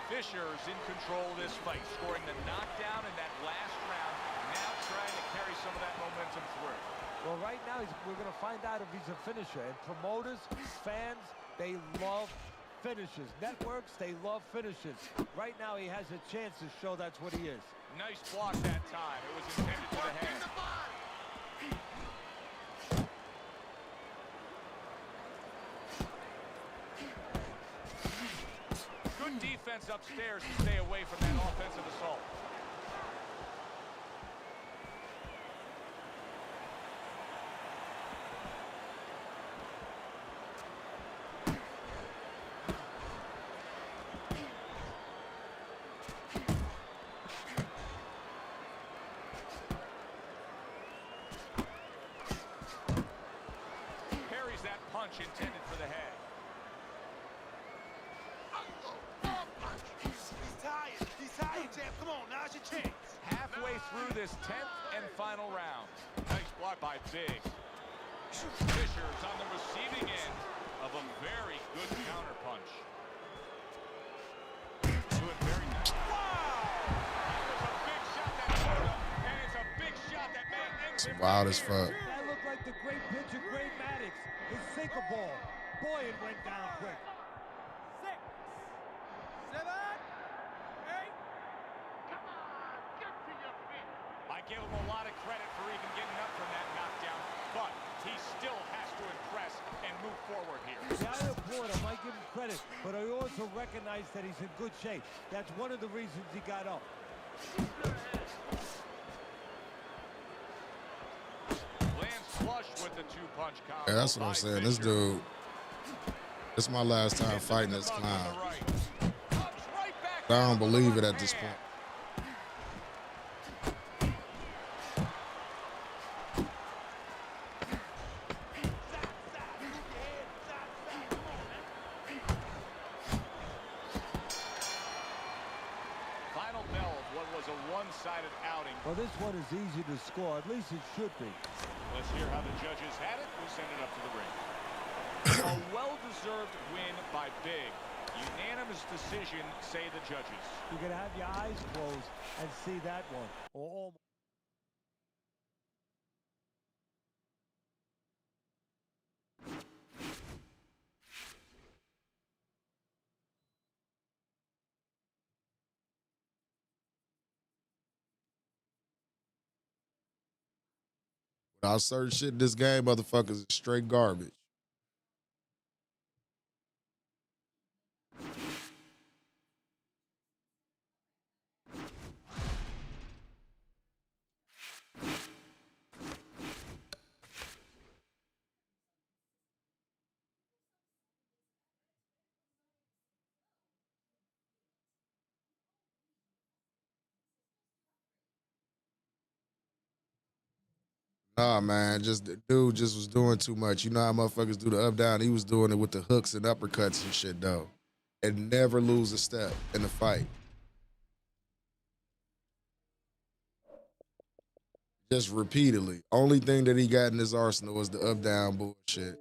Fisher's in control of this fight, scoring the knockdown in that last round, now trying to carry some of that momentum through. Well, right now, we're going to find out if he's a finisher. And promoters, fans, they love finishes. Networks, they love finishes. Right now, he has a chance to show that's what he is. Nice block that time. It was intended to the head. Good defense upstairs to stay away from that offensive assault. Parries that punch intended for the head. halfway through this 10th and final round. Nice block by Big. Fisher's on the receiving end of a very good counterpunch. Doing very nice. Wow! That was a big shot that put him, and it's a big shot that may end him. Wild as fuck. That looked like the great pitcher, Great Maddox. His sinker ball. Boy, it went down quick. 6, 7, 8. Come on, get to your feet. I give him a lot of credit for even getting up from that knockdown, but he still has to impress and move forward here. Yeah, I applaud him. I give him credit, but I also recognize that he's in good shape. That's one of the reasons he got up. Lands flush with the two-punch combo. Yeah, that's what I'm saying. This dude, this is my last time fighting this clown. I don't believe it at this point. Final bell of what was a one-sided outing. Well, this one is easy to score. At least it should be. Let's hear how the judges had it. We'll send it up to the ring. A well-deserved win by Big. Unanimous decision, say the judges. You can have your eyes closed and see that one. Or almost. Without certain shit in this game, motherfuckers is straight garbage. Nah, man, just the dude just was doing too much. You know how motherfuckers do the up down. He was doing it with the hooks and uppercuts and shit though, and never lose a step in the fight. Just repeatedly. Only thing that he got in his arsenal was the up down bullshit.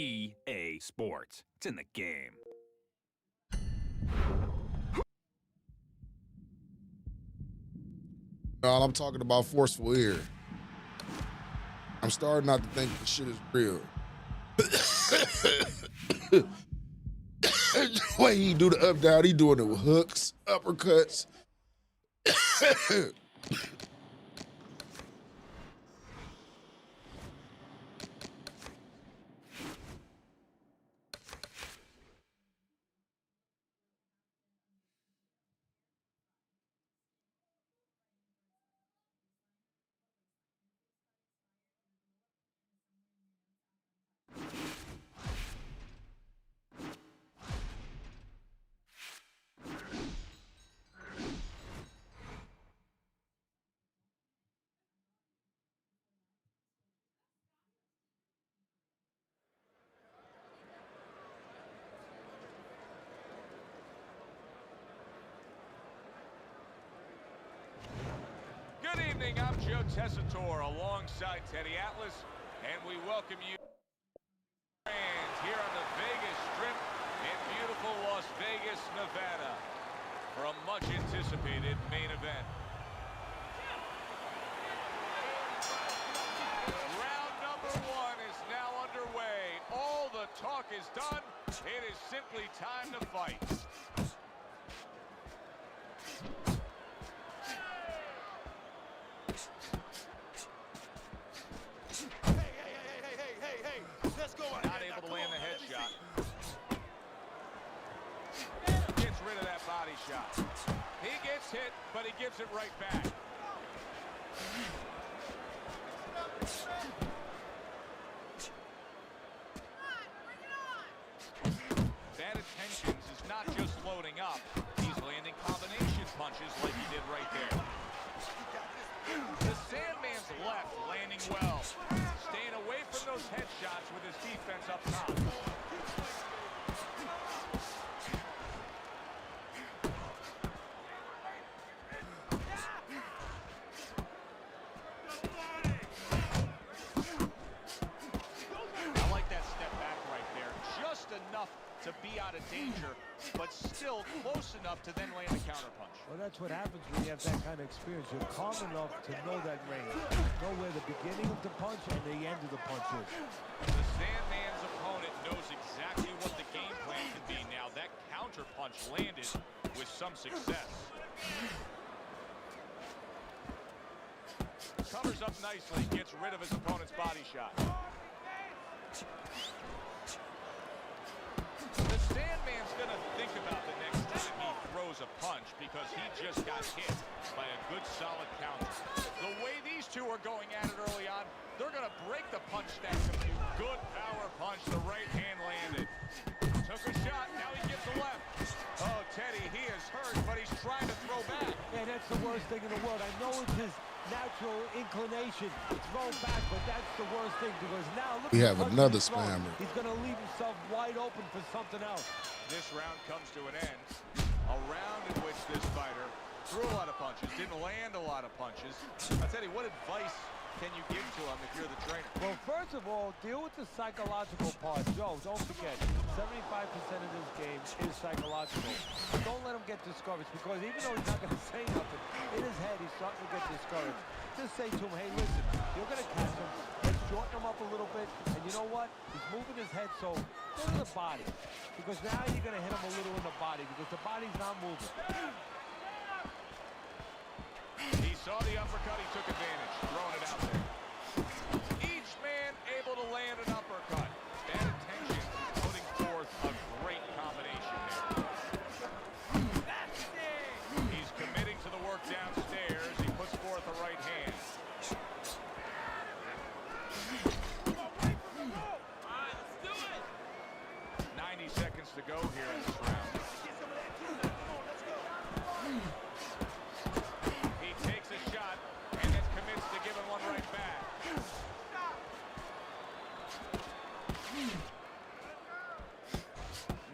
EA Sports. It's in the game. No, I'm talking about forceful ear. I'm starting not to think this shit is real. The way he do the up down, he doing it with hooks, uppercuts. Good evening, I'm Joe Tessitore alongside Teddy Atlas, and we welcome you here on the Vegas Strip in beautiful Las Vegas, Nevada, for a much-anticipated main event. Round number 1 is now underway. All the talk is done. It is simply time to fight. Not able to land the headshot. Gets rid of that body shot. He gets hit, but he gives it right back. Bad intentions is not just loading up. He's landing combination punches. punches like he did right there. The Sandman's left landing well. Staying away from those headshots with his defense up top. I like that step back right there. Just enough to be out of danger, but still close enough to then land a counterpunch. Well, that's what happens when you have that kind of experience. You're calm enough to know that range. Know where the beginning of the punch and the end of the punch is. The Sandman's opponent knows exactly what the game plan can be now. That counterpunch landed with some success. Covers up nicely, gets rid of his opponent's body shot. The Sandman's gonna think about the next time he throws a punch because he just got hit by a good solid counter. The way these two are going at it early on, they're gonna break the punch stack. Good power punch, the right hand landed. Took a shot, now he gives a left. Oh, Teddy, he is hurt, but he's trying to throw back. Yeah, that's the worst thing in the world. I know it's his natural inclination to throw back, but that's the worst thing because now look. We have another spammer. He's going to leave himself wide open for something else. This round comes to an end. A round in which this fighter threw a lot of punches, didn't land a lot of punches. I'll tell you, what advice can you give to him if you're the trainer? Well, first of all, deal with the psychological part. Joe, don't forget, 75% of this game is psychological. Don't let him get discouraged because even though he's not going to say nothing, in his head he's starting to get discouraged. Just say to him, hey, listen, you're going to catch him. Let's shorten him up a little bit. And you know what? He's moving his head, so go to the body. Because now you're going to hit him a little in the body because the body's not moving. He saw the uppercut, he took advantage, throwing it out there. Each man able to land an uppercut. Bad intentions is putting forth a great combination there. He's committing to the work downstairs. He puts forth a right hand. 90 seconds to go here in this round.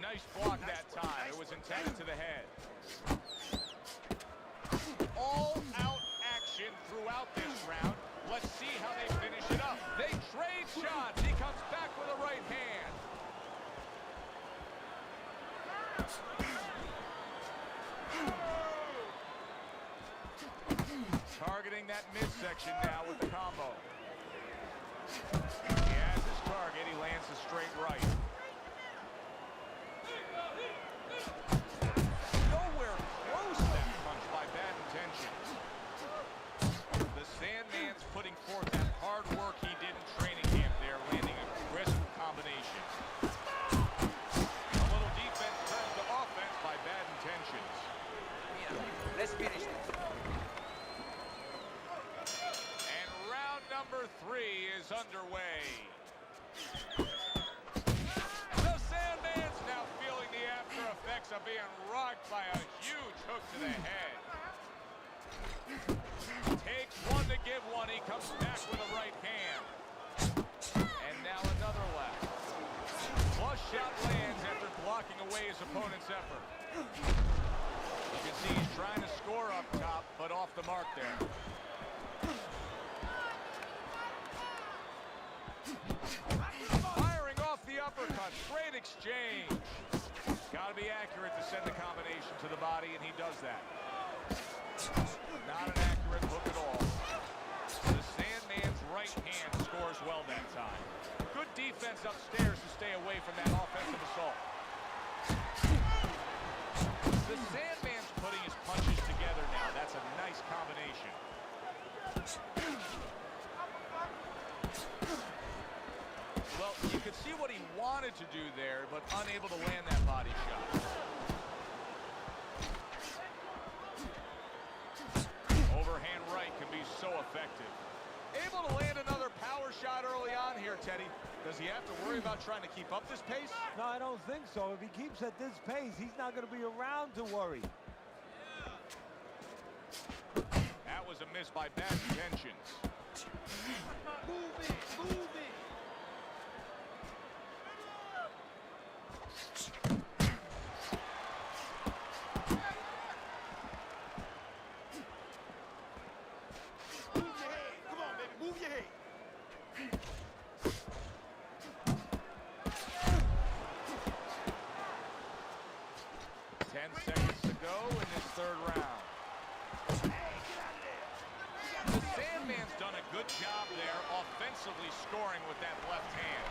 Nice block that time. It was intended to the head. All out action throughout this round. Let's see how they finish it up. They trade shots. He comes back with a right hand. Targeting that midsection now with the combo. He has his target. He lands a straight right. Nowhere close that punch by bad intentions. The Sandman's putting forth that hard work he did in training camp there, landing a crisp combination. A little defense turns to offense by bad intentions. Yeah, let's finish it. And round number 3 is underway. The Sandman's now feeling the after effects of being rocked by a huge hook to the head. Takes one to give one. He comes back with a right hand. And now another left. Flush shot lands after blocking away his opponent's effort. You can see he's trying to score up top, but off the mark there. Firing off the uppercut. Great exchange. Got to be accurate to send the combination to the body, and he does that. Not an accurate look at all. The Sandman's right hand scores well that time. Good defense upstairs to stay away from that offensive assault. The Sandman's putting his punches together now. That's a nice combination. Well, you could see what he wanted to do there, but unable to land that body shot. Overhand right can be so effective. Able to land another power shot early on here, Teddy. Does he have to worry about trying to keep up this pace? No, I don't think so. If he keeps at this pace, he's not going to be around to worry. that was a miss by bad intentions. Move it, move it. 10 seconds to go in this third round. The Sandman's done a good job there offensively scoring with that left hand.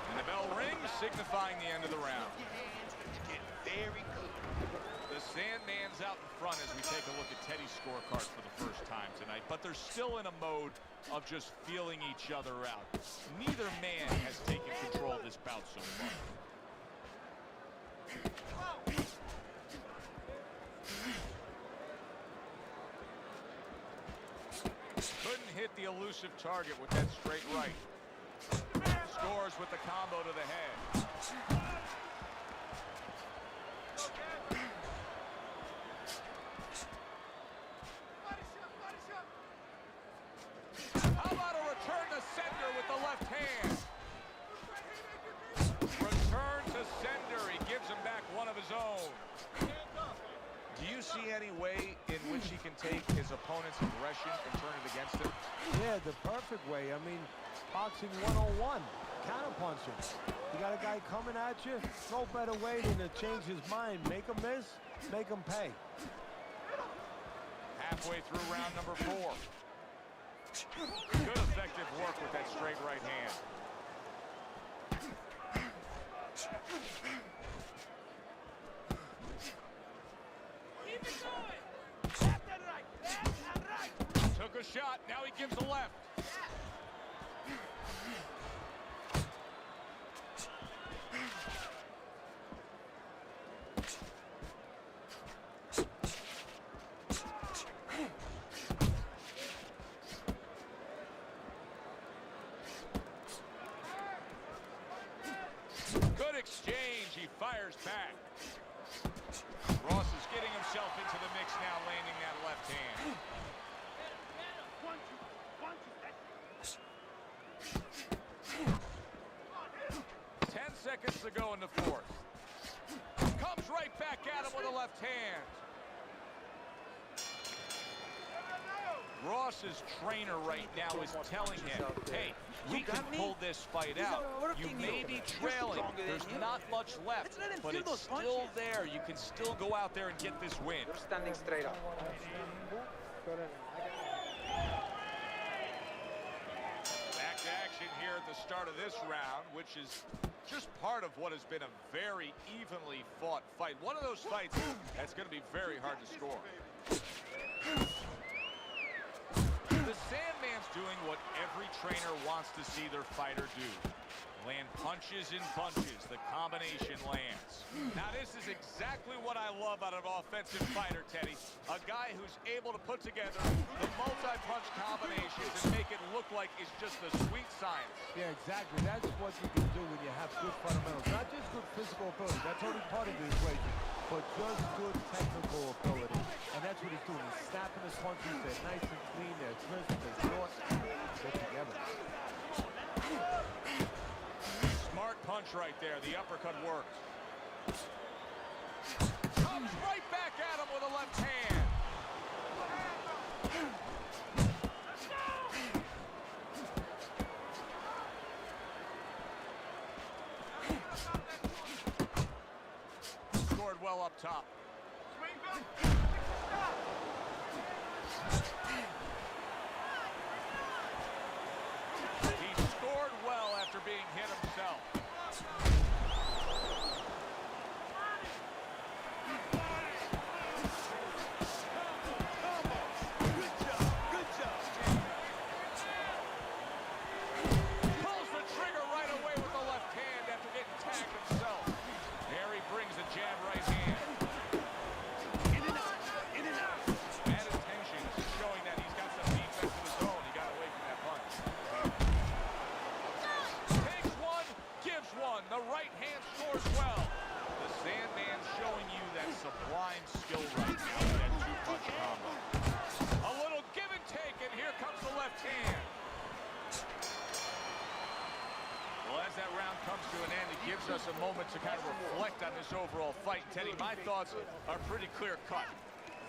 And the bell rings, signifying the end of the round. Very good. The Sandman's out in front as we take a look at Teddy's scorecard for the first time tonight. But they're still in a mode of just feeling each other out. Neither man has taken control of this bout so far. Couldn't hit the elusive target with that straight right. Scores with the combo to the head. How about a return to sender with the left hand? Return to sender. He gives him back one of his own. Do you see any way in which he can take his opponent's aggression and turn it against him? Yeah, the perfect way. I mean, boxing 101, counterpunching. You got a guy coming at you, no better way than to change his mind. Make him miss, make him pay. Halfway through round number 4. Good effective work with that straight right hand. Took a shot, now he gives a left. Good exchange, he fires back. Ross is getting himself into the mix now, landing that left hand. 10 seconds to go in the fourth. Comes right back at him with a left hand. Ross's trainer right now is telling him, hey, we can pull this fight out. You may be trailing. There's not much left, but it's still there. You can still go out there and get this win. You're standing straight up. Back to action here at the start of this round, which is just part of what has been a very evenly fought fight. One of those fights that's going to be very hard to score. The Sandman's doing what every trainer wants to see their fighter do. Land punches and bunches. The combination lands. Now this is exactly what I love out of an offensive fighter, Teddy. A guy who's able to put together the multi-punch combinations and make it look like it's just a sweet science. Yeah, exactly. That's what you can do when you have good fundamentals. Not just good physical ability. That's only part of the equation. But just good technical ability. And that's what he's doing. He's snapping his punches. They're nice and clean. They're crisp. They're short. They're together. Smart punch right there. The uppercut worked. Comes right back at him with a left hand. Scored well up top. He scored well after being hit himself. Good job. Pulls the trigger right away with the left hand after getting tagged himself. There he brings a jab right hand. In and out. In and out. Bad intentions, showing that he's got some defense of his own. He got away from that punch. Takes one, gives one. The right hand scores well. The Sandman's showing you that sublime skill right now with that two-punch combo. A little give and the left hand. Well, as that round comes to an end, it gives us a moment to kind of reflect on this overall fight. Teddy, my thoughts are pretty clear-cut.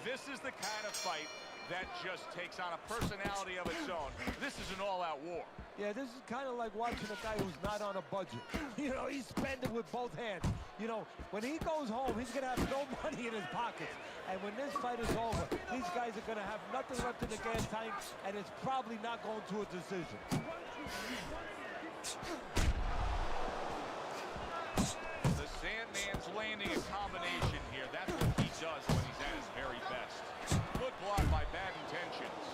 This is the kind of fight that just takes on a personality of its own. This is an all-out war. Yeah, this is kind of like watching a guy who's not on a budget. You know, he's spending with both hands. You know, when he goes home, he's going to have no money in his pockets. And when this fight is over, these guys are going to have nothing left in the gas tank, and it's probably not going to a decision. The Sandman's landing a combination here. That's what he does when he's at his very best. Good block by Bad Intentions.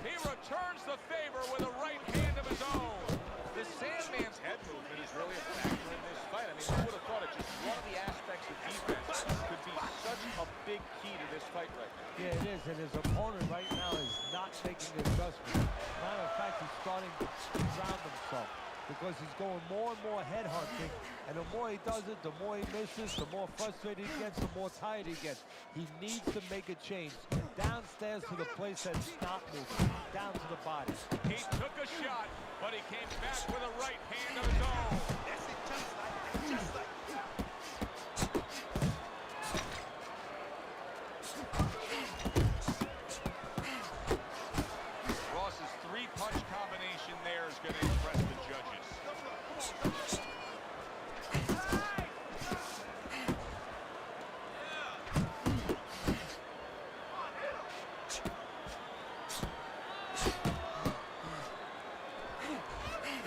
He returns the favor with a right hand of his own. The Sandman's head movement is really a factor in this fight. I mean, who would have thought it? Just one of the aspects of defense could be such a big key to this fight right now. Yeah, it is, and his opponent right now is not making the adjustment. Matter of fact, he's starting to ground himself because he's going more and more head hunting, and the more he does it, the more he misses, the more frustrated he gets, the more tired he gets. He needs to make a change. Downstairs to the place that's not moving, down to the body. He took a shot, but he came back with a right hand of his own. That's it, just like that, just like that. Ross's three-punch combination there is going to impress the judges.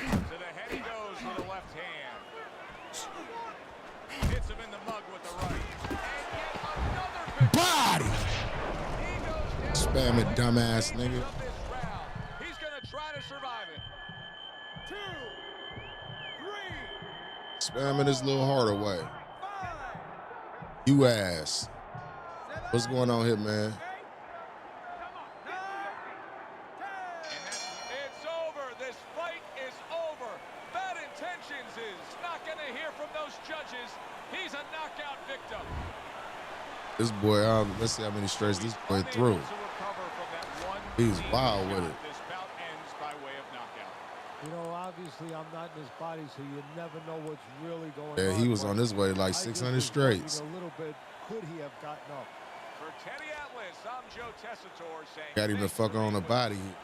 To the head he goes with a left hand. Hits him in the mug with the right. And yet another victory. Body! He goes down. Spam it, dumbass nigga. Of this round. He's going to try to survive it. 2, 3. Spamming his little heart away. You ass. What's going on here, man? It's over. This fight is over. Bad Intentions is not going to hear from those judges. He's a knockout victim. This boy, let's see how many straights this boy threw. Unable to recover from that one He's clean wild with shot. it. This bout ends by way of knockout. You know, obviously I'm not in his body, so you never know what's really going on. Yeah, he was on his way like I just 600 was straights. wondering a little bit, could he have gotten up? For Teddy Atlas, I'm Joe Tessitore saying Got him the thanks fuck for on the being with us. body.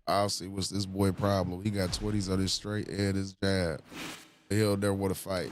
I'll see what's this boy problem. He got 20s on his straight and his jab. He'll never want to fight.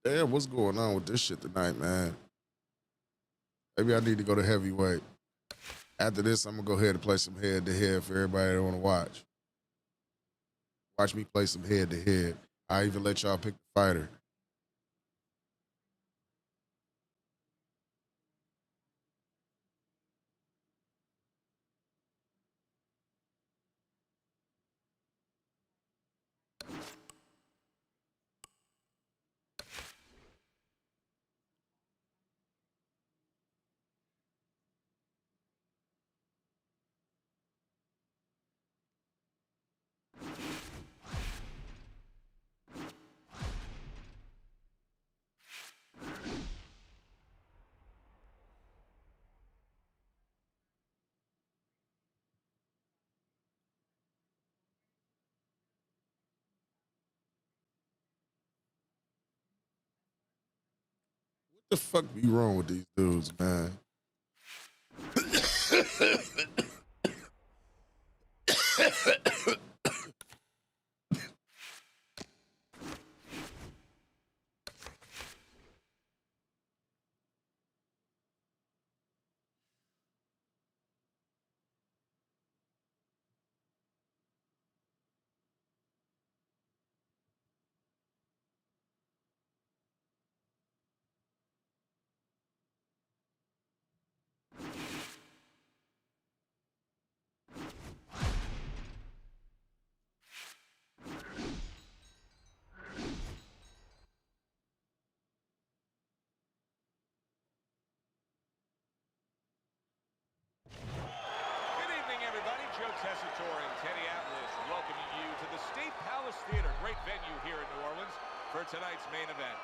Damn, what's going on with this shit tonight, man? Maybe I need to go to heavyweight. After this, I'm going to go ahead and play some head-to-head for everybody that want to watch. Watch me play some head-to-head. I even let y'all pick the fighter. What the fuck be wrong with these dudes, man? Joe Tessitore and Teddy Atlas welcoming you to the State Palace Theater, great venue here in New Orleans, for tonight's main event.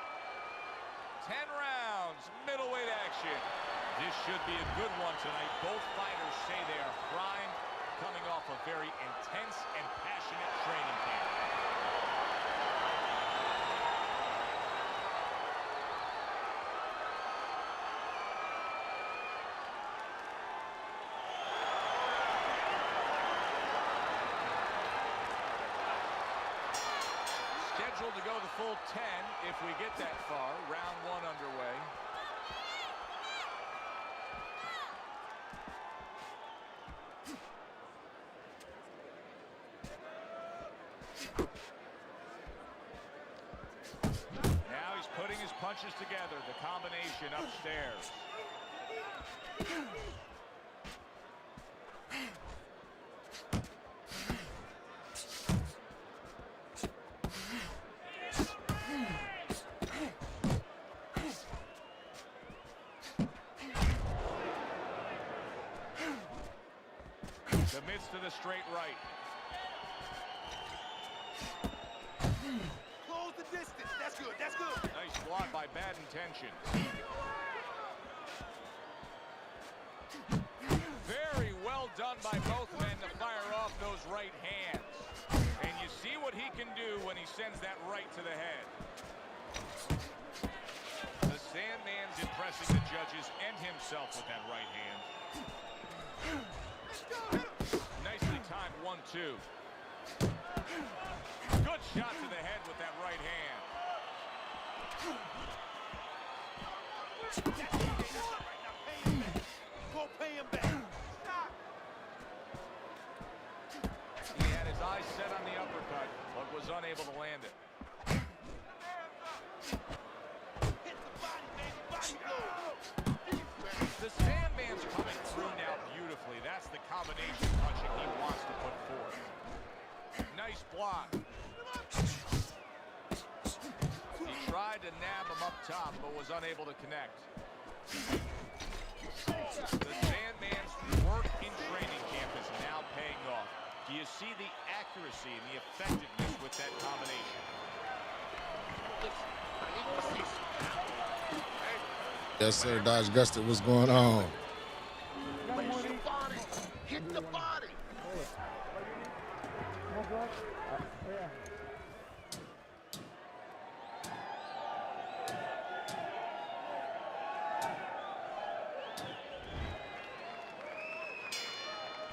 10 rounds, middleweight action. This should be a good one tonight. Both fighters say they are primed, coming off a very intense and passionate training camp. Scheduled to go the full 10 if we get that far. Round one underway. Now he's putting his punches together. The combination upstairs. Commits to the straight right. Close the distance. That's good. That's good. Nice block by Bad Intentions. Very well done by both men to fire off those right hands. And you see what he can do when he sends that right to the head. The Sandman's impressing the judges and himself with that right hand. Nicely timed 1-2. Good shot to the head with that right hand. Go pay him back. He had his eyes set on the uppercut, but was unable to land it. Hit the body, baby. Body blow. The Sandman's coming through now beautifully. That's the combination punching he wants to put forth. Nice block. He tried to nab him up top, but was unable to connect. The Sandman's work in training camp is now paying off. Do you see the accuracy and the effectiveness with that combination? Yes, sir. Dodge Gustin, what's going on? Raise your body. Hit the body.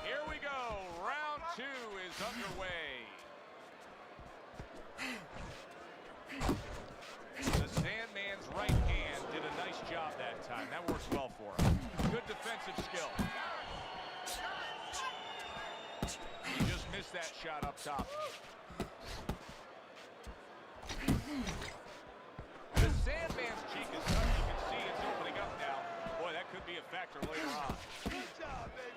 Here we go. Round two is underway. The Sandman shot up top. The Sandman's cheek is cut. You can see it's opening up now. Boy, that could be a factor later on. Good job, baby.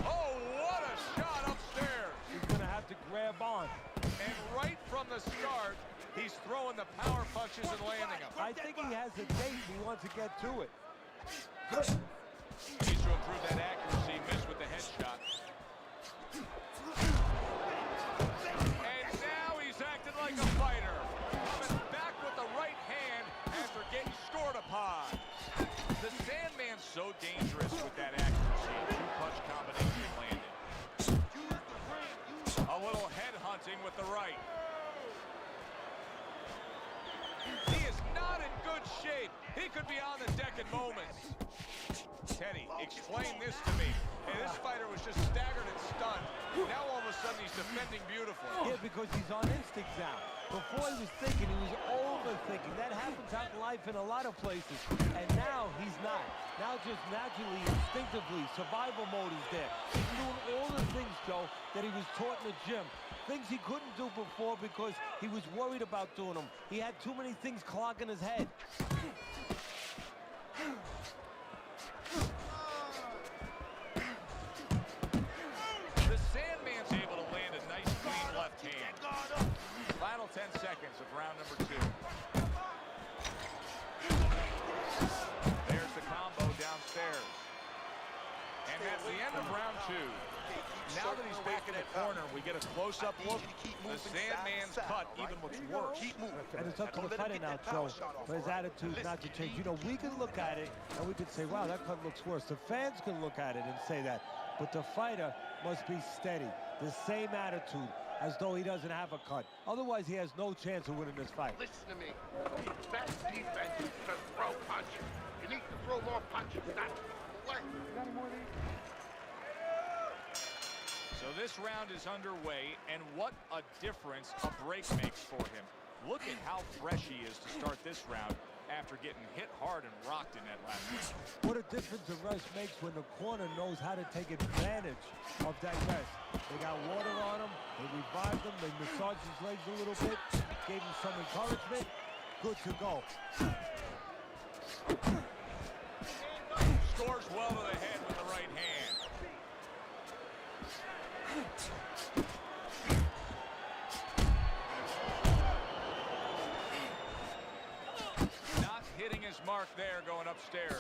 Oh, what a shot upstairs. He's going to have to grab on. And right from the start, he's throwing the power punches and landing them. I think he has a date. He wants to get to it. Needs to improve that accuracy. Missed with the headshot. And now he's acting like a fighter. Coming back with the right hand after getting scored upon. The Sandman's so dangerous with that accuracy. Two-punch combination landed. A little head hunting with the right. He is not in good shape. He could be on the deck in moments. Teddy, explain this to me. Hey, this fighter was just staggered and stunned. Now all of a sudden he's defending beautifully. Yeah, because he's on instinct now. Before he was thinking, he was overthinking. That happens out in life in a lot of places. And now he's not. Now just naturally, instinctively, survival mode is there. He's doing all the things, Joe, that he was taught in the gym. Things he couldn't do before because he was worried about doing them. He had too many things clogging his head. The Sandman's able to land a nice clean left hand. Final 10 seconds of round number 2. There's the combo downstairs. And that's the end of round 2. Now that he's back in the corner, we get a close-up look. The Sandman's cut even looks worse. And it's up to the fighter now, Joe, for his attitude not to change. You know, we can look at it and we can say, wow, that cut looks worse. The fans can look at it and say that. But the fighter must be steady, the same attitude, as though he doesn't have a cut. Otherwise, he has no chance of winning this fight. Listen to me. Best defense is to throw punches. You need to throw more punches. That's the way. So this round is underway, and what a difference a break makes for him. Look at how fresh he is to start this round after getting hit hard and rocked in that last round. What a difference a rest makes when the corner knows how to take advantage of that rest. They got water on him, they revived him, they massaged his legs a little bit, gave him some encouragement. Good to go. Scores well to the head with the right hand. Not hitting his mark there going upstairs.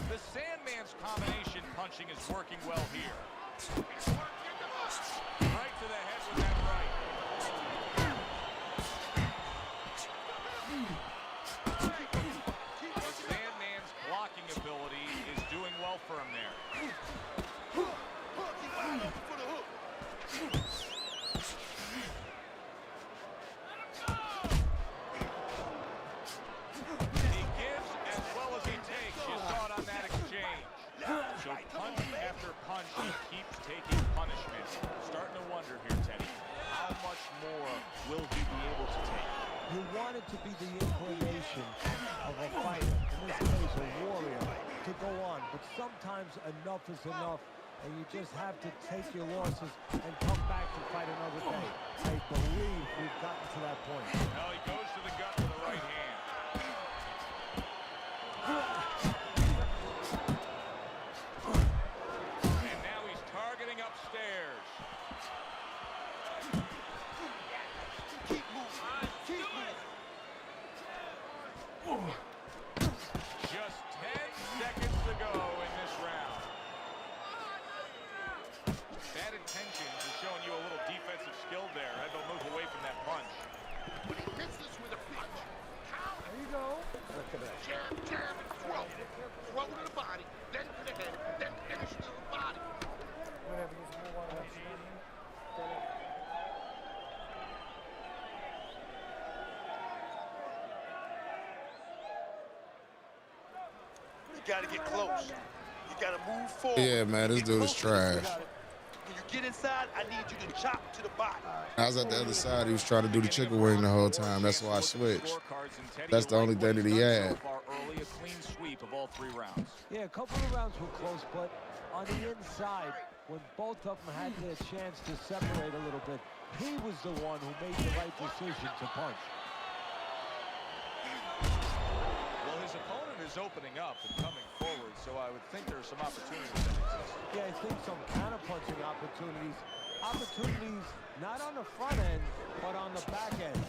The Sandman's combination punching is working well here. Right to the head with that right. The Sandman's blocking ability is doing well for him there. He gives as well as he takes. You saw it on that exchange. So punch after punch, he keeps taking punishment. Starting to wonder here, Teddy, how much more will he be able to take? You want it to be the inclination of a fighter, in this case a warrior, to go on. But sometimes enough is enough, and you just have to take your losses and come back to fight another day. I believe we've gotten to that point. Well, he goes to the gut with the right hand. And now he's targeting upstairs. Keep moving. Keep moving. Just 10 seconds to go in this round. Bad intentions are showing you a little defensive skill there. Had to move away from that punch. When he misses with a punch, counter. There you go. Jab, jab, and throw. Throw to the body, then to the head, then finish to the body. You gotta get close. You gotta move forward. Yeah, man, this Get dude is closer. trash. When you get inside, I need you to chop to the body. I was at the other side. He was trying to do the chicken wing the whole time. That's why I switched. That's the only thing that he had. Early, a clean sweep of all 3 rounds. Yeah, a couple of rounds were close, but on the inside, when both of them had their chance to separate a little bit, he was the one who made the right decision to punch. Well, his opponent is opening up and coming forward, so I would think there's some opportunities that exist. Yeah, I think some counter-punching opportunities. Opportunities not on the front end, but on the back end.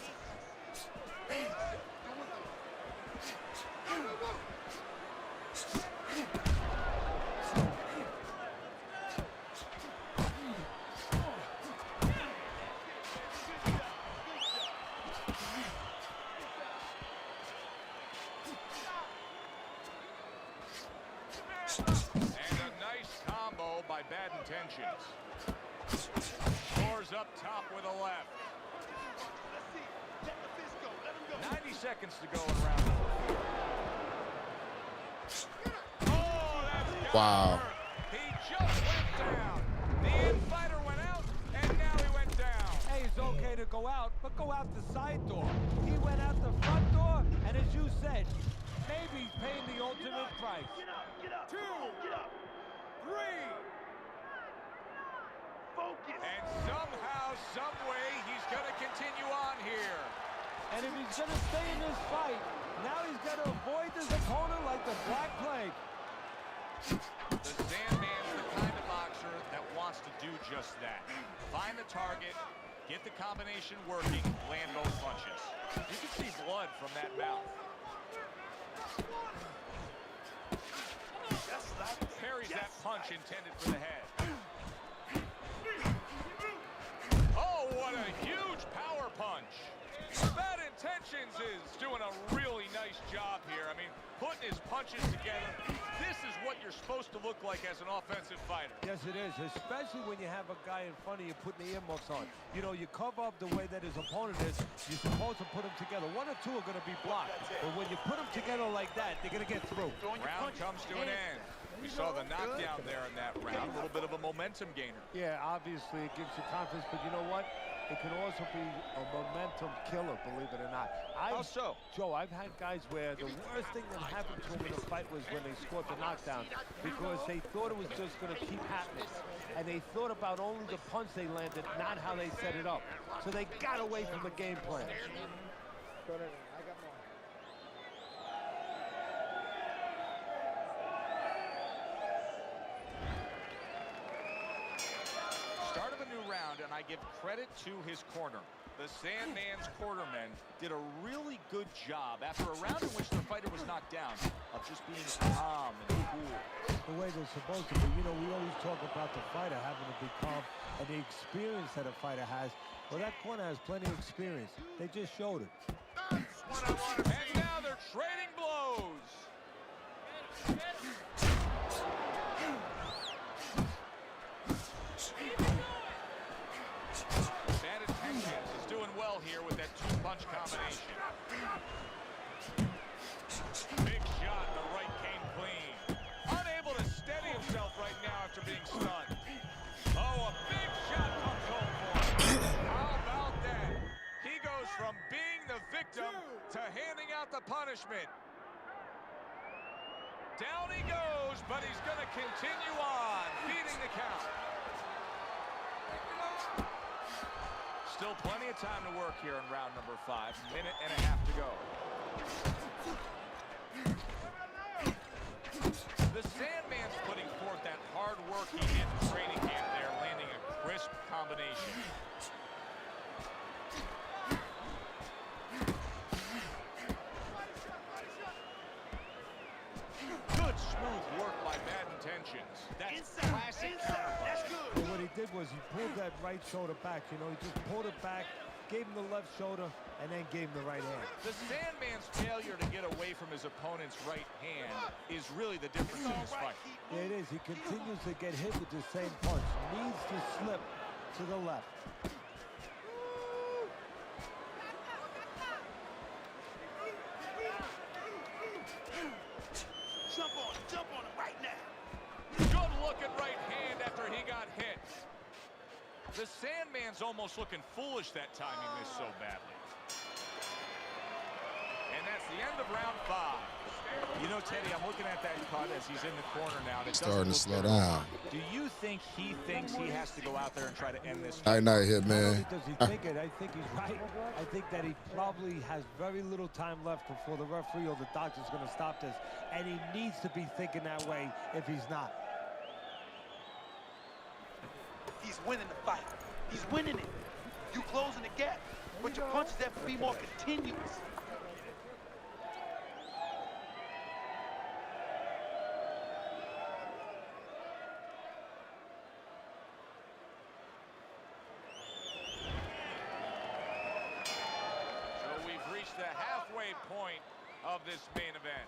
And a nice combo by Bad Intentions. Scores up top with a left. 90 seconds to go in round number 4. Oh, that's got Wow. hurt. He just went down. The in-fighter went out, and now he went down. Hey, it's okay to go out, but go out the side door. He went out the front door, and as you said, maybe he's paying the ultimate price. Get up, get up. 2, Get up. 3. Focus. And somehow, some way, he's going to continue on here. And if he's going to stay in this fight, now he's got to avoid his opponent like the Black Plague. The Sandman's the kind of boxer that wants to do just that. Find the target, get the combination working, land both punches. You can see blood from that mouth. Parries that punch intended for the head. Oh, what a huge power punch. Bad Intentions is doing a really nice job here. I mean, putting his punches together. This is what you're supposed to look like as an offensive fighter. Yes, it is, especially when you have a guy in front of you putting the earmuffs on. You know, you cover up the way that his opponent is. You're supposed to put them together. One or two are going to be blocked. But when you put them together like that, they're going to get through. Round comes to an end. We saw the knockdown there in that round. A little bit of a momentum gainer. Yeah, obviously it gives you confidence, but you know what? It can also be a momentum killer, believe it or not. How so? Joe, I've had guys where the worst thing that happened to them in a fight was when they scored the knockdown because they thought it was just going to keep happening. And they thought about only the punch they landed, not how they set it up. So they got away from the game plan. Start of a new round, and I give credit to his corner. The Sandman's cornermen did a really good job after a round in which their fighter was knocked down of just being calm and cool. The way they're supposed to be. You know, we always talk about the fighter having to be calm and the experience that a fighter has. Well, that corner has plenty of experience. They just showed it. That's what I want to see. And now they're trading blows. Bad Intentions is doing well here with that two-punch combination. Big shot, the right came clean. Unable to steady himself right now after being stunned. Oh, a big shot comes home for him. How about that? He goes from being the victim to handing out the punishment. Down he goes, but he's going to continue on, beating the count. Still plenty of time to work here in round number 5. Minute and a half to go. The Sandman's putting forth that hard work he did in training camp there, landing a crisp combination. Good smooth work by Bad Intentions. That's classic counterpunch. That's good. And what he did was he pulled that right shoulder back. You know, he just pulled it back, gave him the left shoulder, and then gave him the right hand. The Sandman's failure to get away from his opponent's right hand is really the difference in this fight. Yeah, it is. He continues to get hit with the same punch. Needs to slip to the left. Jump on him right now. Good looking right hand after he got hit. The Sandman's almost looking foolish that time he missed so badly. And that's the end of round 5. You know, Teddy, I'm looking at that cut as he's in the corner now. And it Starting to slow good. down. Do you think he thinks he has to go out there and try to end this? Night, hit, man. Does he think it? I think he's right. I think that he probably has very little time left before the referee or the doctor's going to stop this. And he needs to be thinking that way if he's not. He's winning the fight. He's winning it. You closing the gap, but your punches have to be more continuous. So we've reached the halfway point of this main event.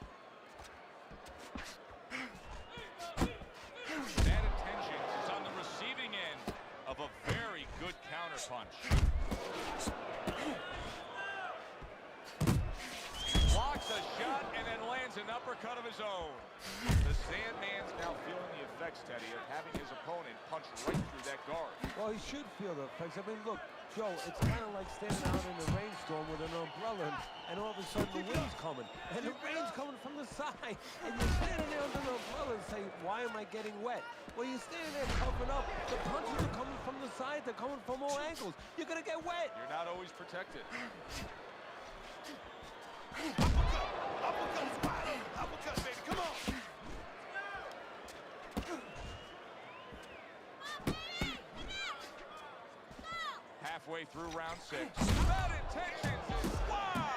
Bad Intentions is on the receiving end of a very good counterpunch. Blocks a shot and then lands an uppercut of his own. The Sandman's now feeling the effects, Teddy, of having his opponent punch right through that guard. Well, he should feel the effects. I mean, look, Joe, it's kind of like standing out in a rainstorm with an umbrella, and all of a sudden the wind's coming, and the rain's coming from the side, and you're standing there under the umbrella and say, why am I getting wet? Well, you're standing there covering up. The punches are coming from the side. They're coming from all angles. You're going to get wet. You're not always protected. Uppercut, baby, come on. Halfway through round 6. Bad Intentions is wow!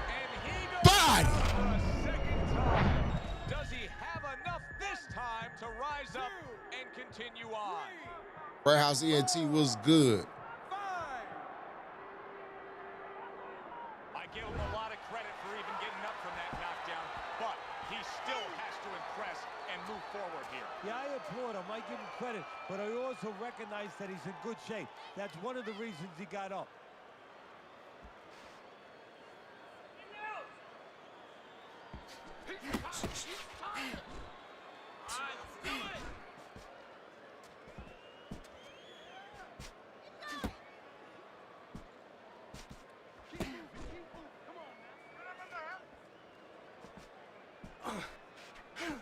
And he goes Body. for a second time. Does he have enough this time to rise up and continue on? Warehouse ENT was good. I give him a lot of credit for even getting up from that knockdown, but he still has to impress and move forward here. Yeah, I applaud him. I give him credit, but I also recognize that he's in good shape. That's one of the reasons he got up.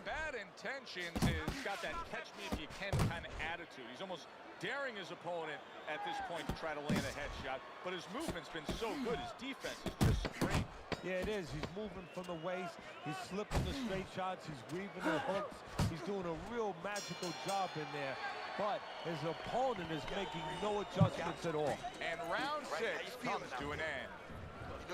Bad Intentions has got that catch me if you can kind of attitude. He's almost daring his opponent at this point to try to land a headshot, but his movement's been so good. His defense is just supreme. Yeah, it is. He's moving from the waist. He's slipping the straight shots. He's weaving the hooks. He's doing a real magical job in there. But his opponent is making no adjustments at all. And round 6 comes to an end.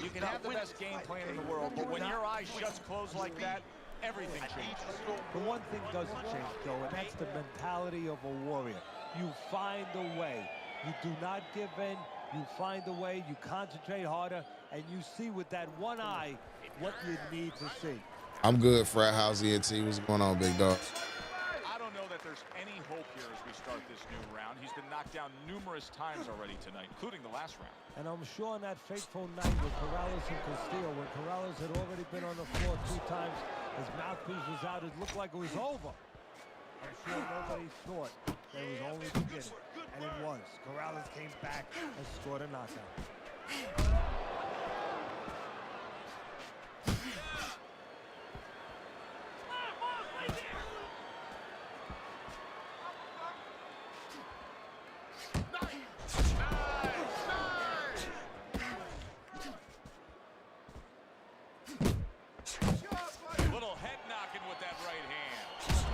You can have the best game plan in the world, but when your eyes just close like that, everything changes. But one thing doesn't change, Joe, and that's the mentality of a warrior. You find a way. You do not give in. You find a way. You concentrate harder, and you see with that one eye what you need to see. I'm good, Frat House ENT. What's going on, big dog? I don't know that there's any hope here as we start this new round. He's been knocked down numerous times already tonight, including the last round. And I'm sure on that fateful night with Corrales and Castillo, when Corrales had already been on the floor 2 times, his mouthpiece was out, it looked like it was over. I'm sure nobody thought that it was only beginning. And it was. Corrales came back and scored a knockout. Little head knocking with that right hand.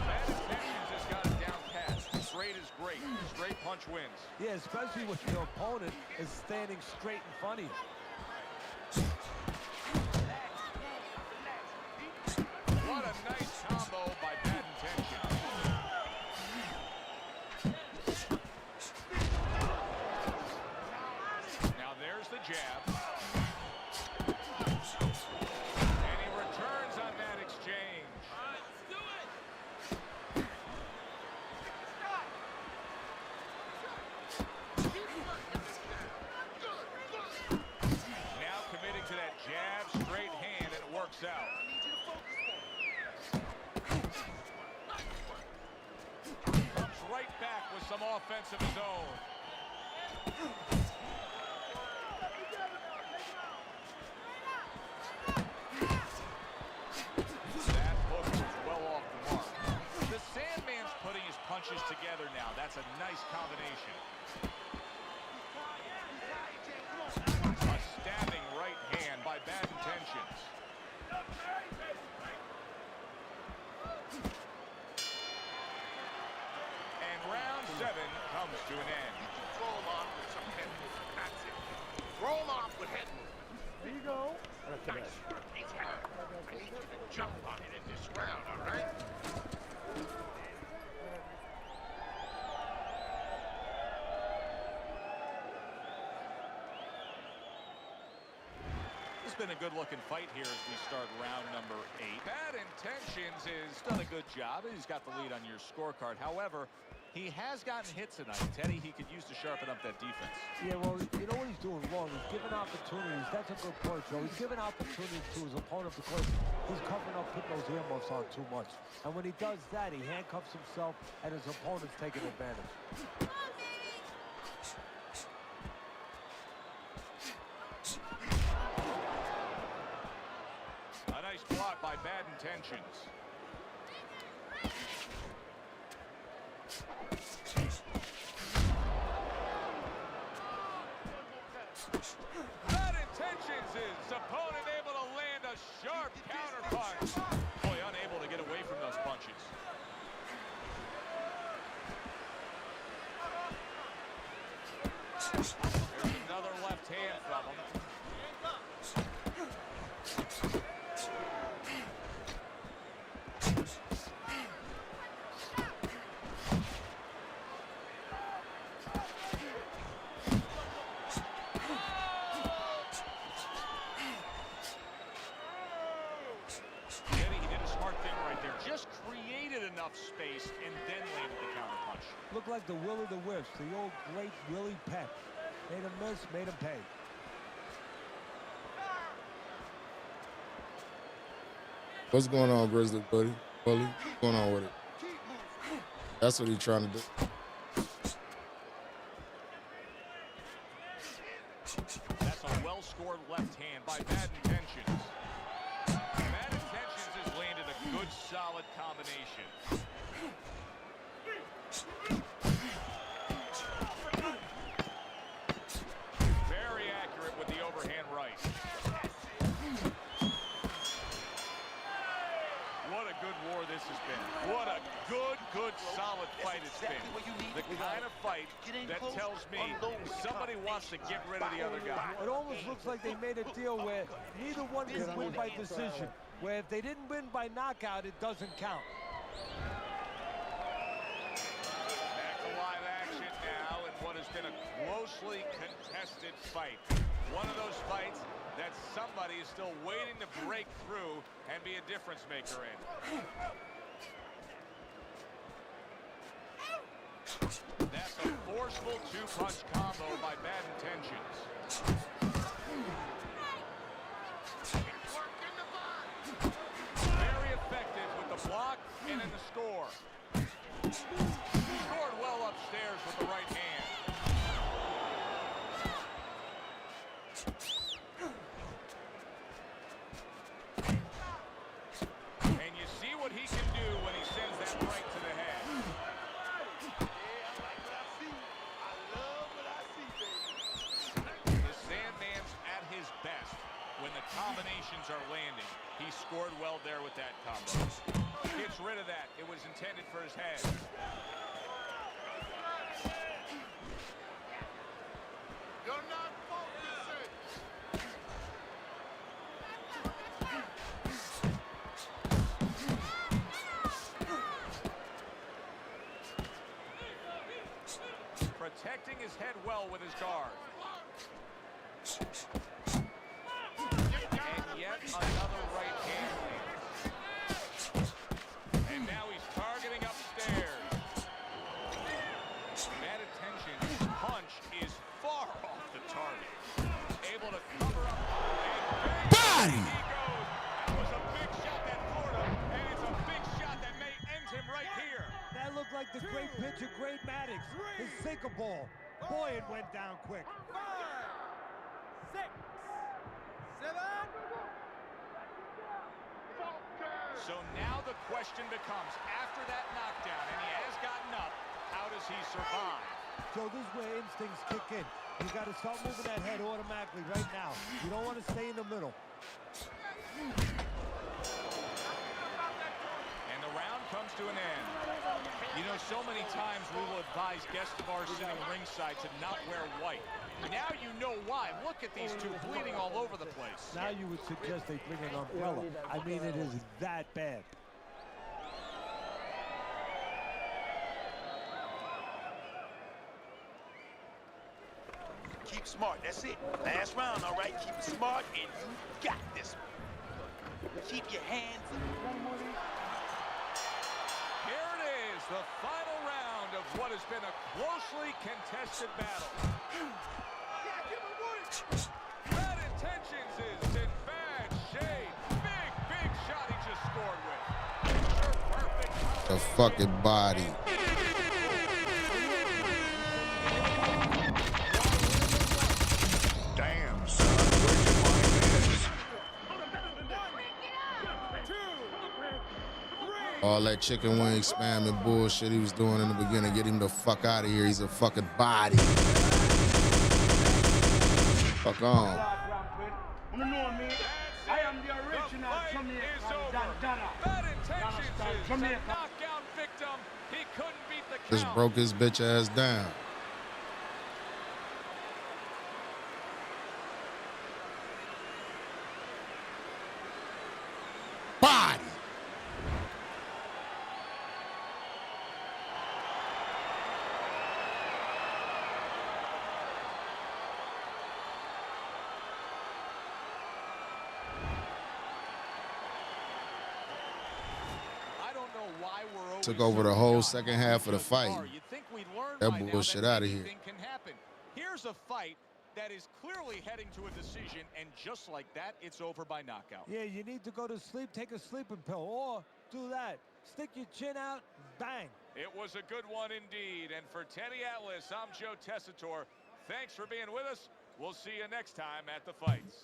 Bad Intentions has got it down pat. Straight is great. Straight punch wins. Yeah, especially when your opponent is standing straight in front of you. What a nice combo by Bad Intentions. Now there's the jab. And he returns on that exchange. Now committing to that jab, straight hand, and it works out. Comes right back with some offense of his own. That's a nice combination. A stabbing right hand by Bad Intentions. And round 7 comes to an end. Throw him off with some head movement. That's it. Throw him off with head movement. There you go. Nice. He's hurt. I need you to jump on it in this round, all right? It's been a good-looking fight here as we start round number 8. Bad Intentions has done a good job. He's got the lead on your scorecard. However, he has gotten hits tonight. Teddy, he could use to sharpen up that defense. Yeah, well, you know what he's doing wrong? He's giving opportunities. That's a good point, Joe. He's giving opportunities to his opponent because he's covering up, putting those earmuffs on too much. And when he does that, he handcuffs himself, and his opponent's taking advantage. A nice block by Bad Intentions. Bad Intentions is opponent able to land a sharp counter punch. Boy, unable to get away from those punches. There's another left hand from him. Just created enough space and then landed the counter punch. Looked like the will of the wisps, the old great Willie Peck. Made him miss, made him pay. What's going on, Grizzly buddy? Bully? What's going on with it? That's what he's trying to do. That's a well-scored left hand by Bad Intentions. Bad Intentions has landed a good, solid combination. Very accurate with the overhand right. What a good war this has been. What a good, solid fight it's been. The kind of fight that tells me somebody wants to get rid of the other guy. It almost looks like they made a deal where neither one can win by decision. Where if they didn't win by knockout, it doesn't count. Back to live action now in what has been a closely contested fight. One of those fights that somebody is still waiting to break through and be a difference maker in. That's a forceful two-punch combo by Bad Intentions. Very effective with the block and in the score. Scored well upstairs with the right hand. And you see what he can do when he sends that right to the head. The Sandman's at his best when the combinations are landing. He scored well there with that combo. Gets rid of that. It was intended for his head. You're not focusing. Protecting his head well with his guard. And yet another right hand lands. And now he's targeting upstairs. Bad Intentions' punch is far off the target. Able to cover up. And bang! He goes. That was a big shot that floored him. And it's a big shot that may end him right here. That looked like the great pitcher, Great Maddox. His sinker ball. Boy, it went down quick. 5, 6, 7. So now the question becomes, after that knockdown, and he has gotten up, How does he survive? Joe, this is where instincts kick in. You got to start moving that head automatically right now. You don't want to stay in the middle. And the round comes to an end. You know, so many times we will advise guests of ours sitting ringside to not wear white. Now you know why. Look at these two bleeding all over the place. Now you would suggest they bring an umbrella. I mean, it is that bad. Keep smart, that's it. Last round, all right? Keep it smart, and you got this one. Keep your hands in Here it is, the final round of what has been a closely contested battle. Bad Intentions is in bad shape. Big shot he just scored with. Perfect. The fucking body. Damn, son, where'd you find this? All that chicken wing spam and bullshit he was doing in the beginning, get him the fuck out of here. He's a fucking body. Fuck on. I am the original Bad Intentions is a knockout victim. He couldn't beat the count. Just broke his bitch ass down. Body. Took over the whole second half of the fight. That bullshit out of here. Here's a fight that is clearly heading to a decision, and just like that, it's over by knockout. Yeah, you need to go to sleep, take a sleeping pill, or do that. Stick your chin out, bang. It was a good one indeed, and for Teddy Atlas, I'm Joe Tessitore. Thanks for being with us. We'll see you next time at the fights.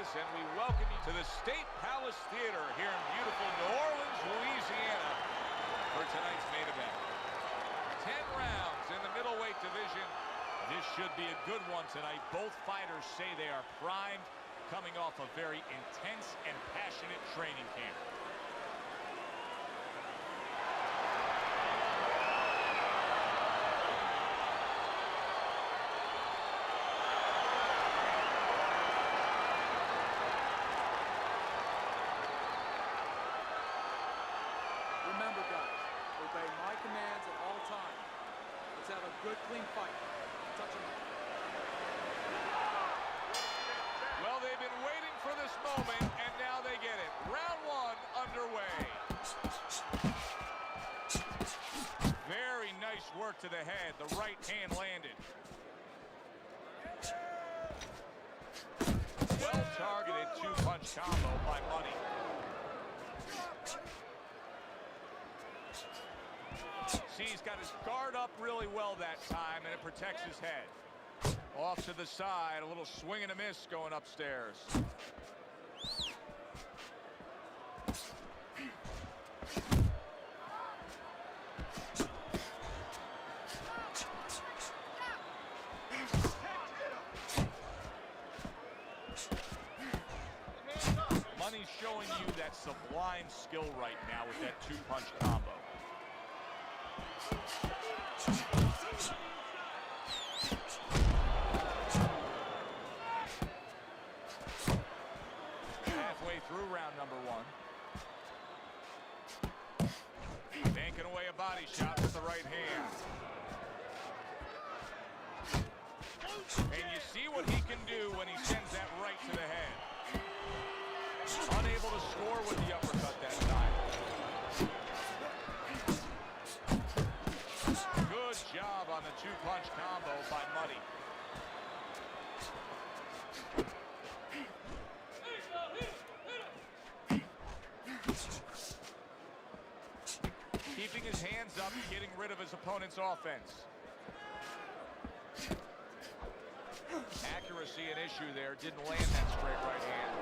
And we welcome you to the State Palace Theater here in beautiful New Orleans, Louisiana for tonight's main event. 10 rounds in the middleweight division. This should be a good one tonight. Both fighters say they are primed, coming off a very intense and passionate training camp. Remember, guys, obey my commands at all times. Let's have a good, clean fight. Touch him up. Well, they've been waiting for this moment, and now they get it. Round one underway. Very nice work to the head. The right hand landed. Well-targeted two-punch combo by Money. See, he's got his guard up really well that time, and it protects his head. Off to the side, a little swing and a miss going upstairs. Money's showing you that sublime skill right now with that two-punch combo. Halfway through round number one. Banking away a body shot with the right hand. And you see what he can do when he sends that right to the head. Unable to score with the uppercut that time. Good job on the two-punch combo by Muddy. Keeping his hands up, getting rid of his opponent's offense. Accuracy an issue there. Didn't land that straight right hand.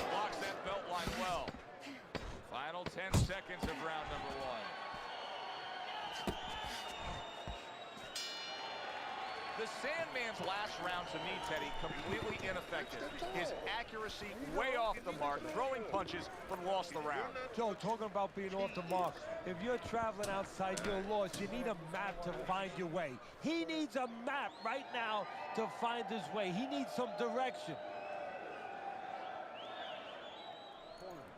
Blocks that belt line well. Final 10 seconds of round number one. The Sandman's last round, to me, Teddy, completely ineffective. His accuracy way off the mark, throwing punches, but lost the round. Joe, talking about being off the mark, if you're traveling outside your laws, you need a map to find your way. He needs a map right now to find his way. He needs some direction.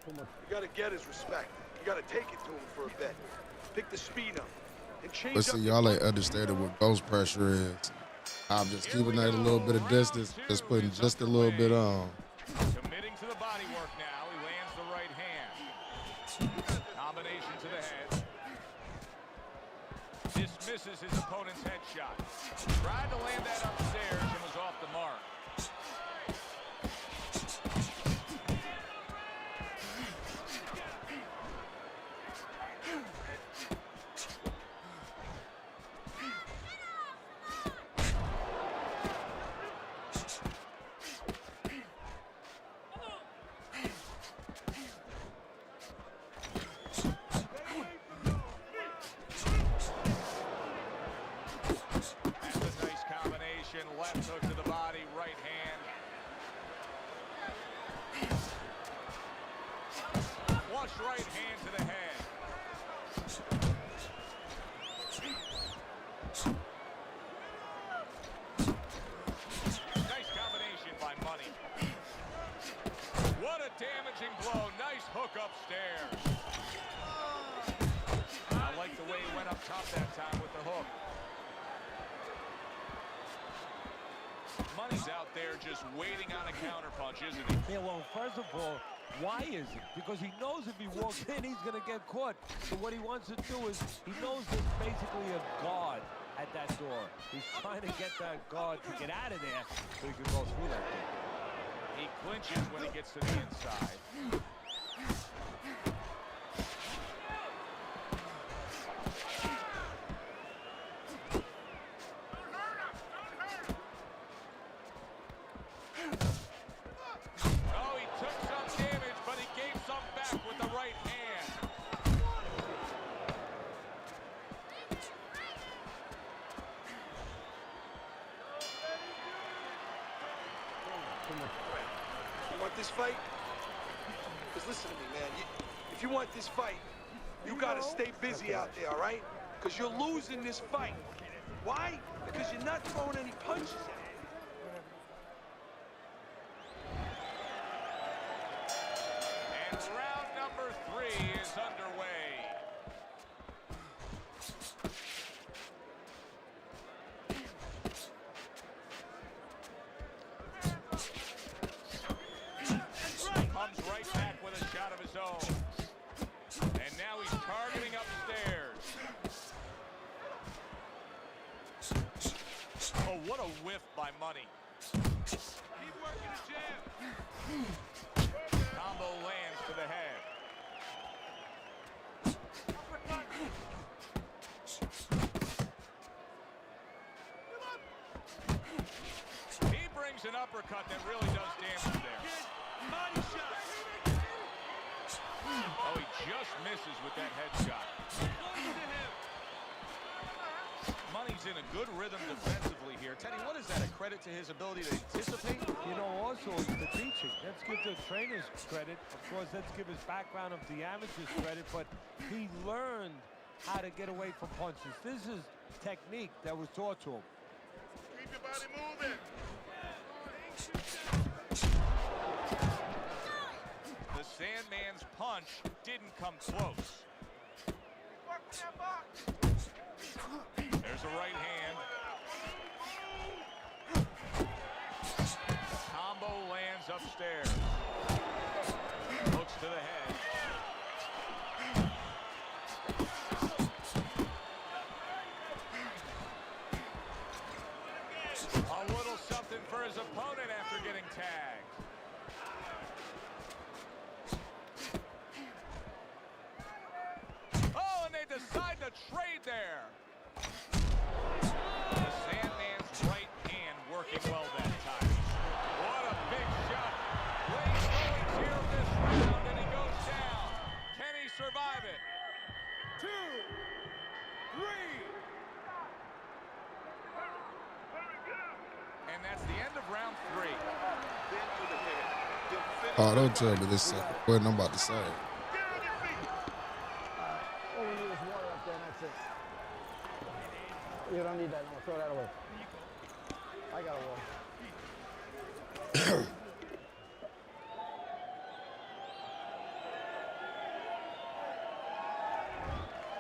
You gotta get his respect. You gotta take it to him for a bit. Pick the speed up and change But see, y'all ain't understanding what ghost pressure is. I'm just keeping that a little bit of distance, just putting just a little bit on. Committing to the body work now. He lands the right hand. Combination to the head. Dismisses his opponent's headshot. Tried to land that upstairs and was off the mark. Left hook to the body, right hand. Flush right hand to the head. Nice combination by Money. What a damaging blow. Nice hook upstairs. I like the way he went up top that time with the hook. Money's out there just waiting on a counterpunch, isn't he? Yeah, well, first of all, why is it? Because he knows if he walks in, he's going to get caught. So what he wants to do is, he knows there's basically a guard at that door. He's trying to get that guard to get out of there so he can go through that door. He clinches when he gets to the inside. You want this fight? Because listen to me, man. If you want this fight, you got to stay busy out there, all right? Because you're losing this fight. Why? Because you're not throwing any punches at it. And round number 3 is underway. Comes right back with a shot of his own. And now he's targeting upstairs. Oh, what a whiff by Money. Keep working the jab. Combo lands to the head. He brings an uppercut that really does damage there. Body shot. Oh, he just misses with that headshot. Money's in a good rhythm defensively here. Teddy, what is that, a credit to his ability to anticipate? You know, also it's the teaching. Let's give the trainers credit. Of course, let's give his background of the amateurs credit, but he learned how to get away from punches. This is technique that was taught to him. Keep your body moving. The Sandman's punch didn't come close. There's a right hand. Combo lands upstairs. Hooks to the head. A little something for his opponent after getting tagged. Oh, and they decide to trade there. The Sandman's right hand working well that time. What a big shot. Late goings here this round, and he goes down. Can he survive it? 2, 3. And that's the end of round 3. Oh, don't tell me this what I'm about to say. All we need is water up there, and that's it. You don't need that. No, throw that away. I got a water.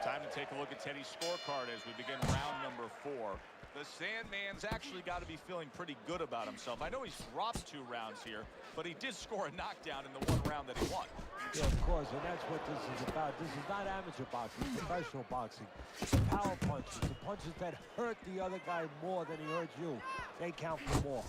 Time to take a look at Teddy's scorecard as we begin round number 4. The Sandman's actually got to be feeling pretty good about himself. I know he's dropped 2 rounds here, but he did score a knockdown in the 1 round that he won. Yeah, of course, and that's what this is about. This is not amateur boxing, it's professional boxing. The power punches, the punches that hurt the other guy more than he hurt you, they count for more.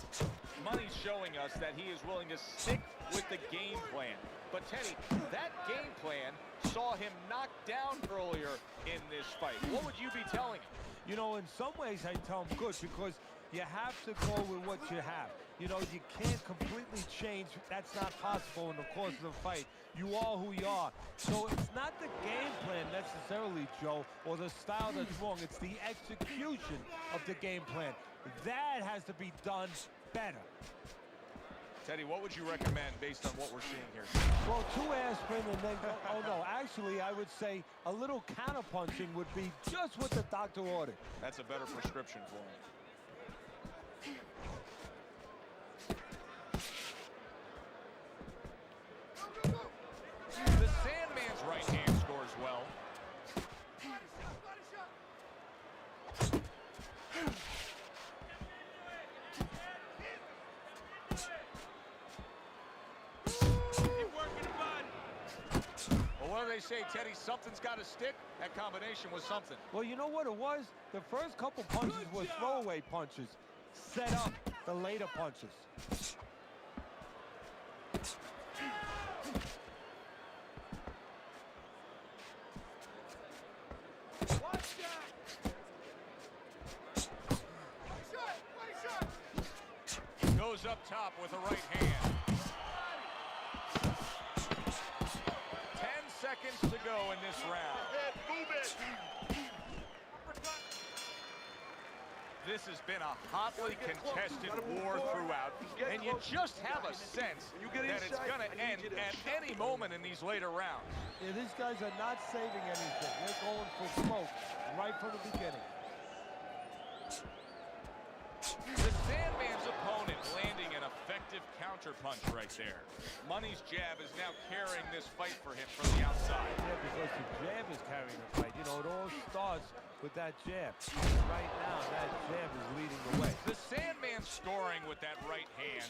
Money's showing us that he is willing to stick with the game plan. But Teddy, that game plan saw him knocked down earlier in this fight. What would you be telling him? You know, in some ways I tell him good, because you have to go with what you have. You know, you can't completely change. That's not possible in the course of the fight. You are who you are. So it's not the game plan necessarily, Joe, or the style that's wrong. It's the execution of the game plan. That has to be done better. Teddy, what would you recommend based on what we're seeing here? Well, 2 aspirin and then go, oh no, actually I would say a little counter-punching would be just what the doctor ordered. That's a better prescription for him. The Sandman's right hand scores well. Well, what do they say, Teddy? Something's got to stick. That combination was something. Well, you know what it was? The first couple punches were throwaway punches. Set up the later punches. Goes up top with a right hand. 10 seconds to go in this round. This has been a hotly contested war throughout, and you just have a sense that it's going to end at any moment in these later rounds. Yeah, these guys are not saving anything. They're going for smoke right from the beginning. The Sandman's opponent landing an effective counterpunch right there. Money's jab is now carrying this fight for him from the outside. Yeah, because the jab is carrying the fight. You know, it all starts with that jab. Right now, that jab is leading the way. The Sandman scoring with that right hand.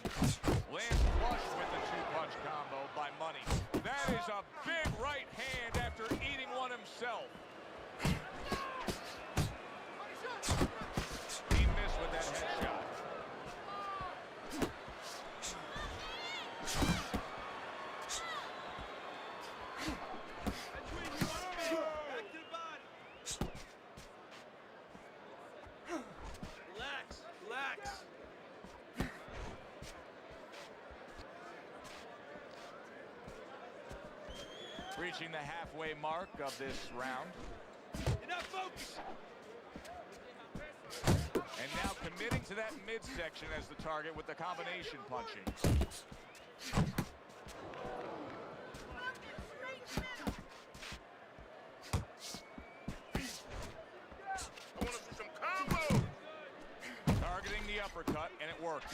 Lands flush with the 2-punch combo by Money. That is a big right hand after eating one himself. He missed with that headshot. reaching the halfway mark of this round. Enough, folks. And now committing to that midsection as the target with the combination punching. I want to see some combos. Targeting the uppercut, and it worked.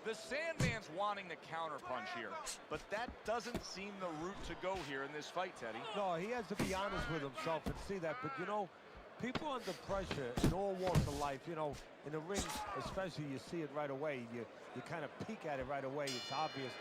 The Sandman's wanting the counterpunch here, but that doesn't seem the route to go here in this fight, Teddy. No, he has to be honest with himself and see that. But, you know, people under pressure in all walks of life, you know, in the ring especially, you see it right away. You kind of peek at it right away. It's obvious.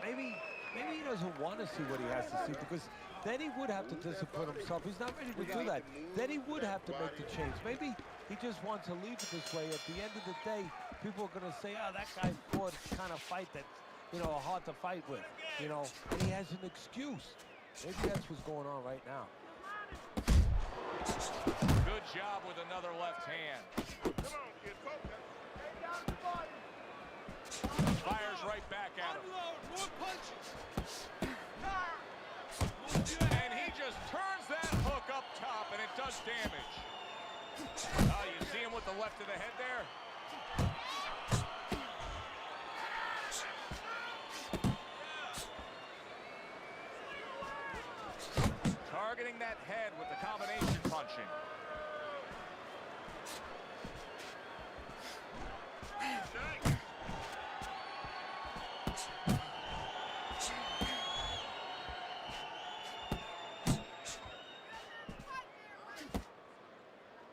Maybe he doesn't want to see what he has to see, because then he would have to discipline himself. He's not ready to do that. Then he would have to make the change. Maybe he just wants to leave it this way. At the end of the day, people are going to say, oh, that guy fought kind of fight that, you know, hard to fight with, you know, and he has an excuse. Maybe that's what's going on right now. Good job with another left hand. Come on, kid, focus. Fires right back at him. Unload, more punches. And he just turns that hook up top, and it does damage. Oh, you see him with the left of the head there? Targeting that head with the combination punching.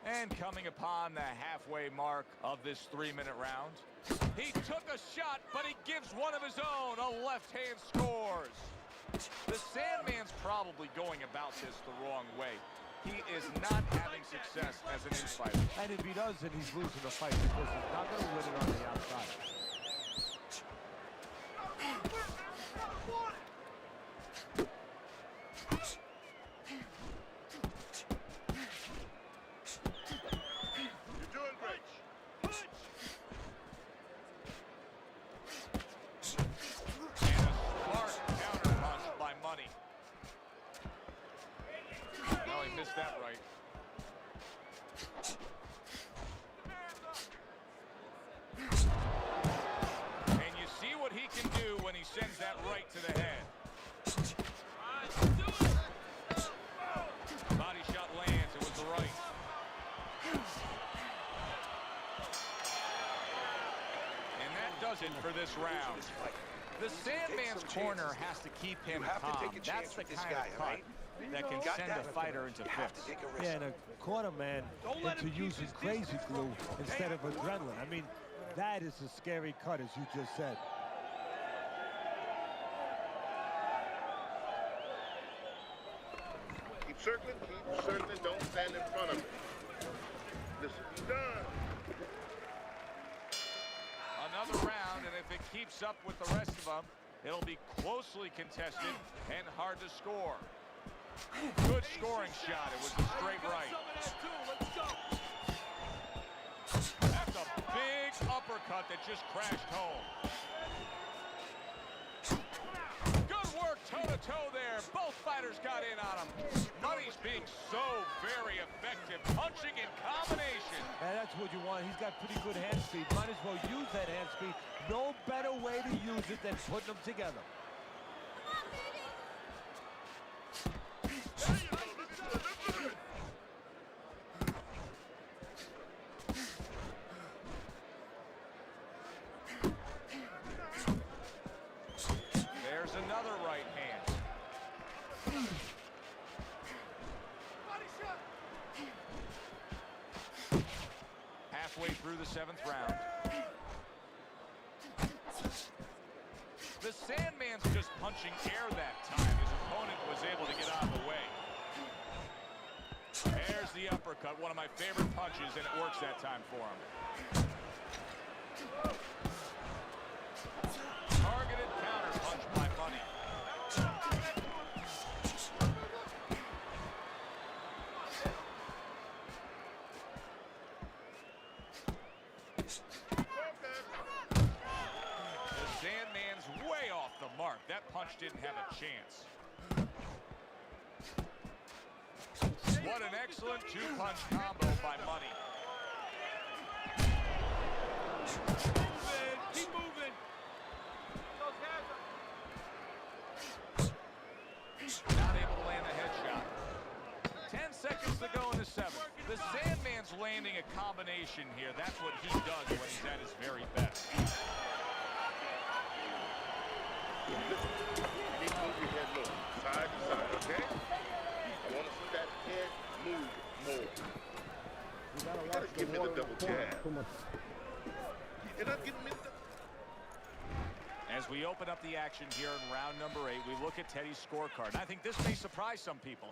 And coming upon the halfway mark of this 3-minute round, he took a shot, but he gives one of his own. A left hand scores. The Sandman's probably going about this the wrong way. He is not having success as an in-fighter. And if he does, then he's losing the fight, because he's not going to win it on the outside. You're doing great. And a smart counter punch by Money. No, he missed that right. And you see what he can do when he sends that right to the head. Body shot lands. It was the right. And that does it for this round. The Sandman's corner has to keep him calm. That's the kind of cut that can send a fighter into fits. Yeah, and a corner man into using crazy glue instead of adrenaline. I mean, that is a scary cut, as you just said. Keep circling, don't stand in front of me. Listen, he's done. Another round, and if it keeps up with the rest of them, it'll be closely contested and hard to score. Good scoring shot. It was a straight right. That's a big uppercut that just crashed home. Good work toe-to-toe there. Both fighters got in on him. Money's being so very effective, punching in combination. And that's what you want. He's got pretty good hand speed. Might as well use that hand speed. No better way to use it than putting them together. There's another right hand. Halfway through the 7th round. The Sandman's just punching air that time. His opponent was able to get out of the way. There's the uppercut, one of my favorite punches, and it works that time for him. Targeted counter punch by Money. The Sandman's way off the mark. That punch didn't have a chance. What an excellent two-punch combo by Money. Keep moving. Not able to land the headshot. 10 seconds to go in the 7th. The Sandman's landing a combination here. That's what he does when he's at his very best. You need to move your head look, side to side, okay? I want to see that head move more. You gotta You gotta watch give me the water in double corner jab. too much. You're not giving me the... As we open up the action here in round number 8, we look at Teddy's scorecard. And I think this may surprise some people.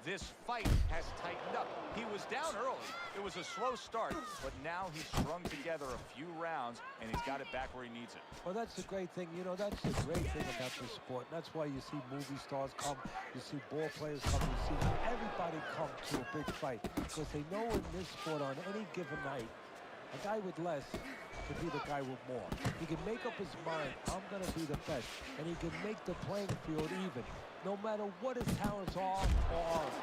This fight has tightened up. He was down early. It was a slow start, but now he's strung together a few rounds, and he's got it back where he needs it. Well, that's the great thing. You know, that's the great thing about this sport. And that's why you see movie stars come, you see ball players come, you see everybody come to a big fight. Because they know in this sport on any given night, a guy with less could be the guy with more. He can make up his mind, I'm going to be the best. And he can make the playing field even, no matter what his talents are or aren't.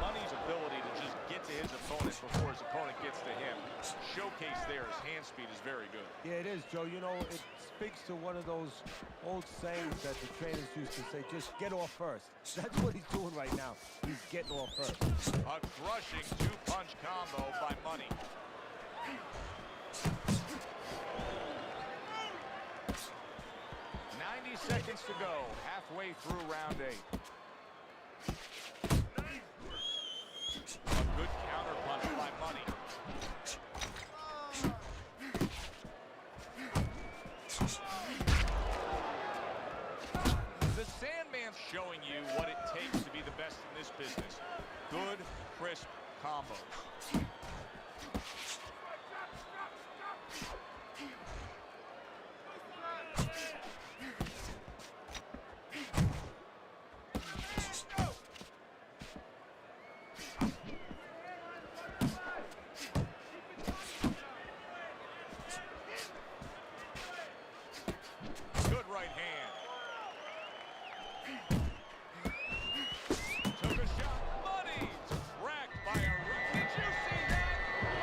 Money's ability to just get to his opponent before his opponent gets to him, showcase there, his hand speed is very good. Yeah, it is, Joe. You know, it speaks to one of those old sayings that the trainers used to say, just get off first. That's what he's doing right now. He's getting off first. A crushing two-punch combo by Money. 90 seconds to go, halfway through round 8. A good counter punch by Money. The Sandman's showing you what it takes to be the best in this business. Good, crisp combos. Good right hand. Took a shot. Money racked by a rip. Did you see that?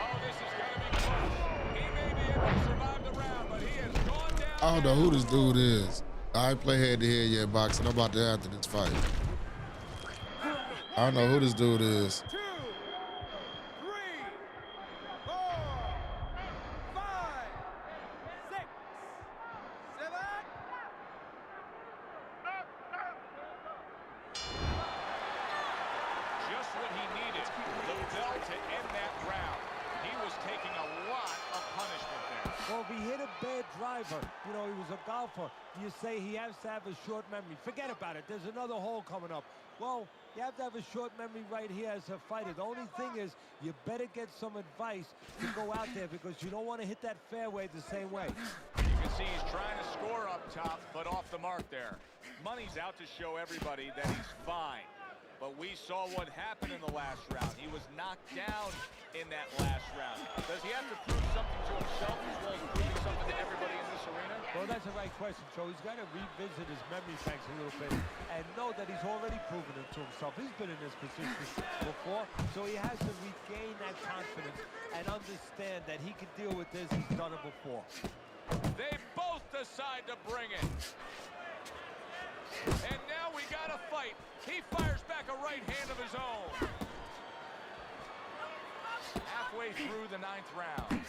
Oh, this is going to be close. He may be able to survive the round, but he has gone down. I don't know who this dude is. I ain't play head-to-head yet boxing. I'm about to after this fight. I don't know who this dude is. 2, 3, 4, 5, 6, 7. Just what he needed. The bell to end that round. He was taking a lot of punishment there. Well, if he hit a bad driver, you know, he was a golfer, you say he has to have a short memory. Forget about it. There's another hole coming up. Well, you have to have a short memory right here as a fighter. The only thing is you better get some advice to go out there because you don't want to hit that fairway the same way. You can see he's trying to score up top, but off the mark there. Money's out to show everybody that he's fine. But we saw what happened in the last round. He was knocked down in that last round. Does he have to prove something to himself as well as proving something to everybody in this arena? Well, that's the right question, Joe. He's got to revisit his memory banks a little bit and know that he's already proven it to himself. He's been in this position before, so he has to regain that confidence and understand that he can deal with this. He's done it before. They both decide to bring it. And now we got a fight. He fires back a right hand of his own. Halfway through the 9th round. Get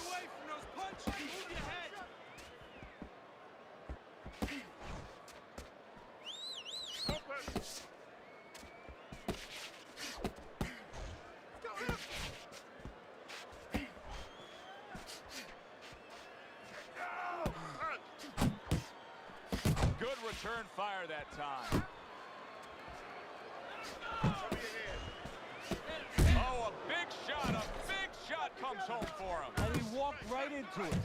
away from those punches. Move your head. Good return fire that time. Oh, a big shot comes home for him. And he walked right into it.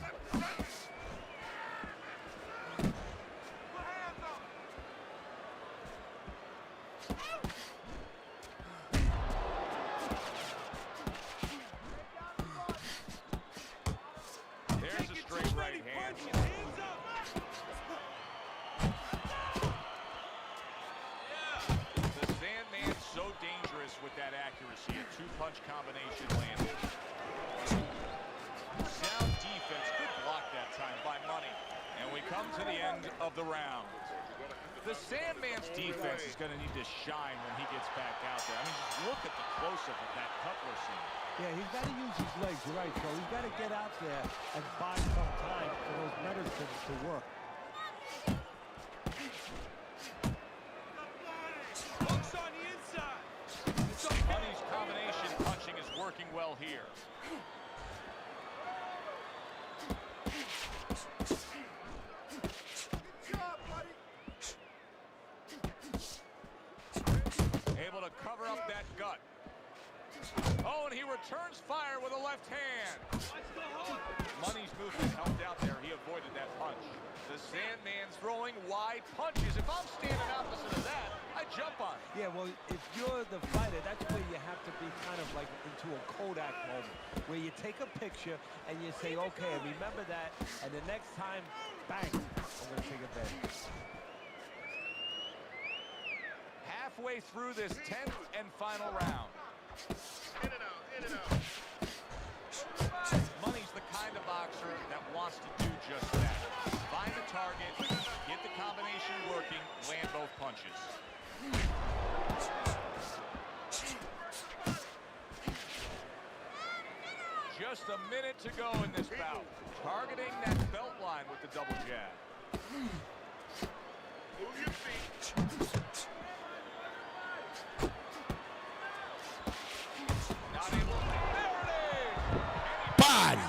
There's a straight right hand. The Sandman's so dangerous with that accuracy. A two-punch combination landed. Sound defense. Good block that time by Money. And we come to the end of the round. The Sandman's defense is going to need to shine when he gets back out there. I mean, just look at the close-up of that Cutler scene. Yeah, he's got to use his legs. You're right, Joe. He's got to get out there and buy some time for those medicines to work. Hooks on the inside. Money's combination punching is working well here. Able to cover up that gut. Oh, and he returns fire with a left hand. Money's movement helped out there. He avoided that punch. The Sandman's throwing wide punches. If I'm standing opposite of that, I jump on it. Yeah, well, if you're the fighter, that's where you have to be kind of like into a Kodak moment, where you take a picture and you say, okay, remember that, and the next time, bang, I'm going to take advantage. Halfway through this 10th and final round. In and out, in and out. Money's the kind of boxer that wants to do just that. Find the target, get the combination working, land both punches. Just a minute to go in this bout. Targeting that belt line with the double jab. Move your feet. Not able to. There it is! Body.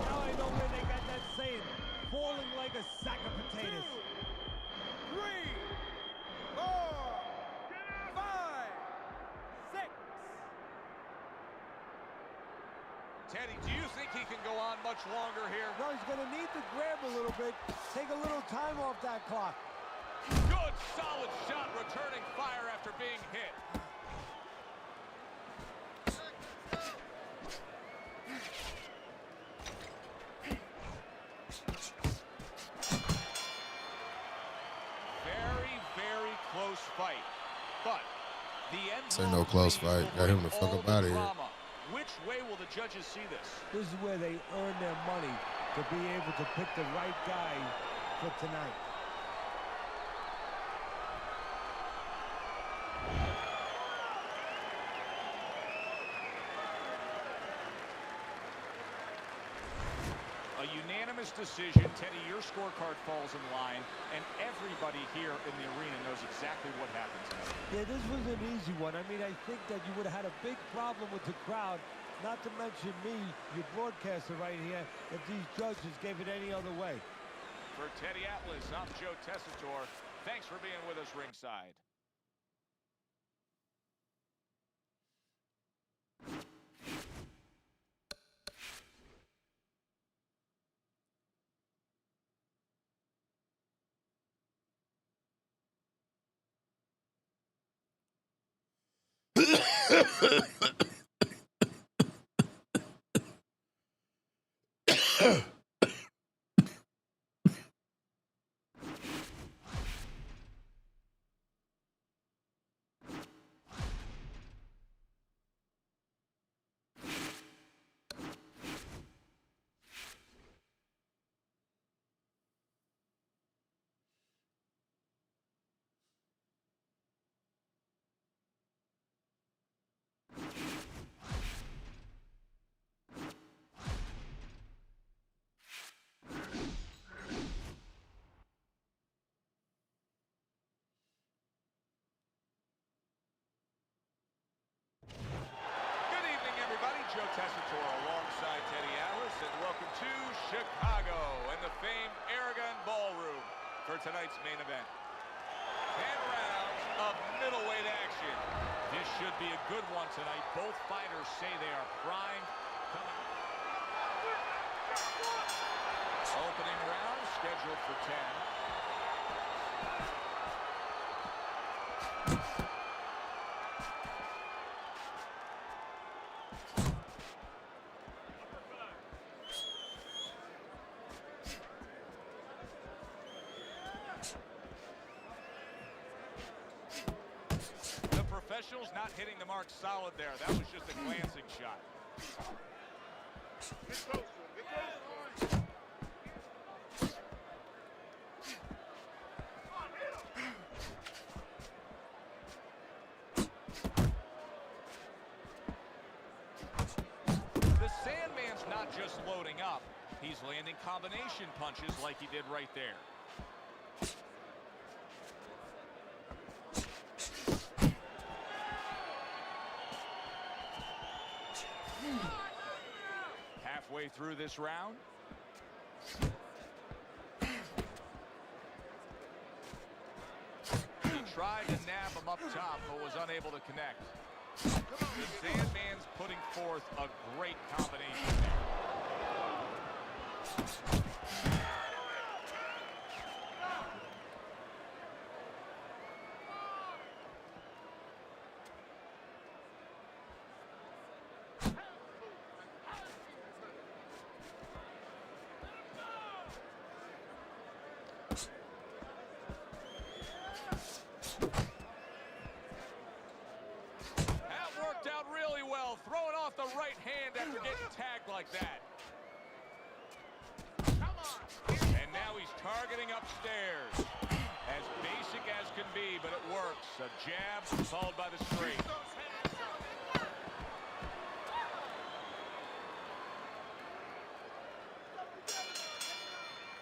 Now I know where they got that saying, falling like a sack of potatoes. 3, 4, 5, 6. Teddy, do you think he can go on much longer here? No, he's going to need to grab a little bit, take a little time off that clock. Good, solid shot, returning fire after being hit. Very, very close fight. But the end. This ain't no close fight. Got him the fuck up out of here. Which way will the judges see this? This is where they earn their money to be able to pick the right guy for tonight. A unanimous decision. Teddy, your scorecard falls in line, and everybody here in the arena knows exactly what happened tonight. Yeah, this was an easy one. I mean, I think that you would have had a big problem with the crowd, not to mention me, your broadcaster right here, if these judges gave it any other way. For Teddy Atlas, I'm Joe Tessitore. Thanks for being with us ringside. Joe Tessitore alongside Teddy Atlas, and welcome to Chicago and the famed Aragon Ballroom for tonight's main event. 10 rounds of middleweight action. This should be a good one tonight. Both fighters say they are primed. Opening round scheduled for 10. Professionals not hitting the mark solid there. That was just a glancing shot. Get close to him. Get close to him. The Sandman's not just loading up. He's landing combination punches like he did right there. Halfway through this round. He tried to nab him up top, but was unable to connect. The Sandman's putting forth a great combination there. Throwing off the right hand after getting tagged like that. And now he's targeting upstairs. As basic as can be, but it works. A jab followed by the straight.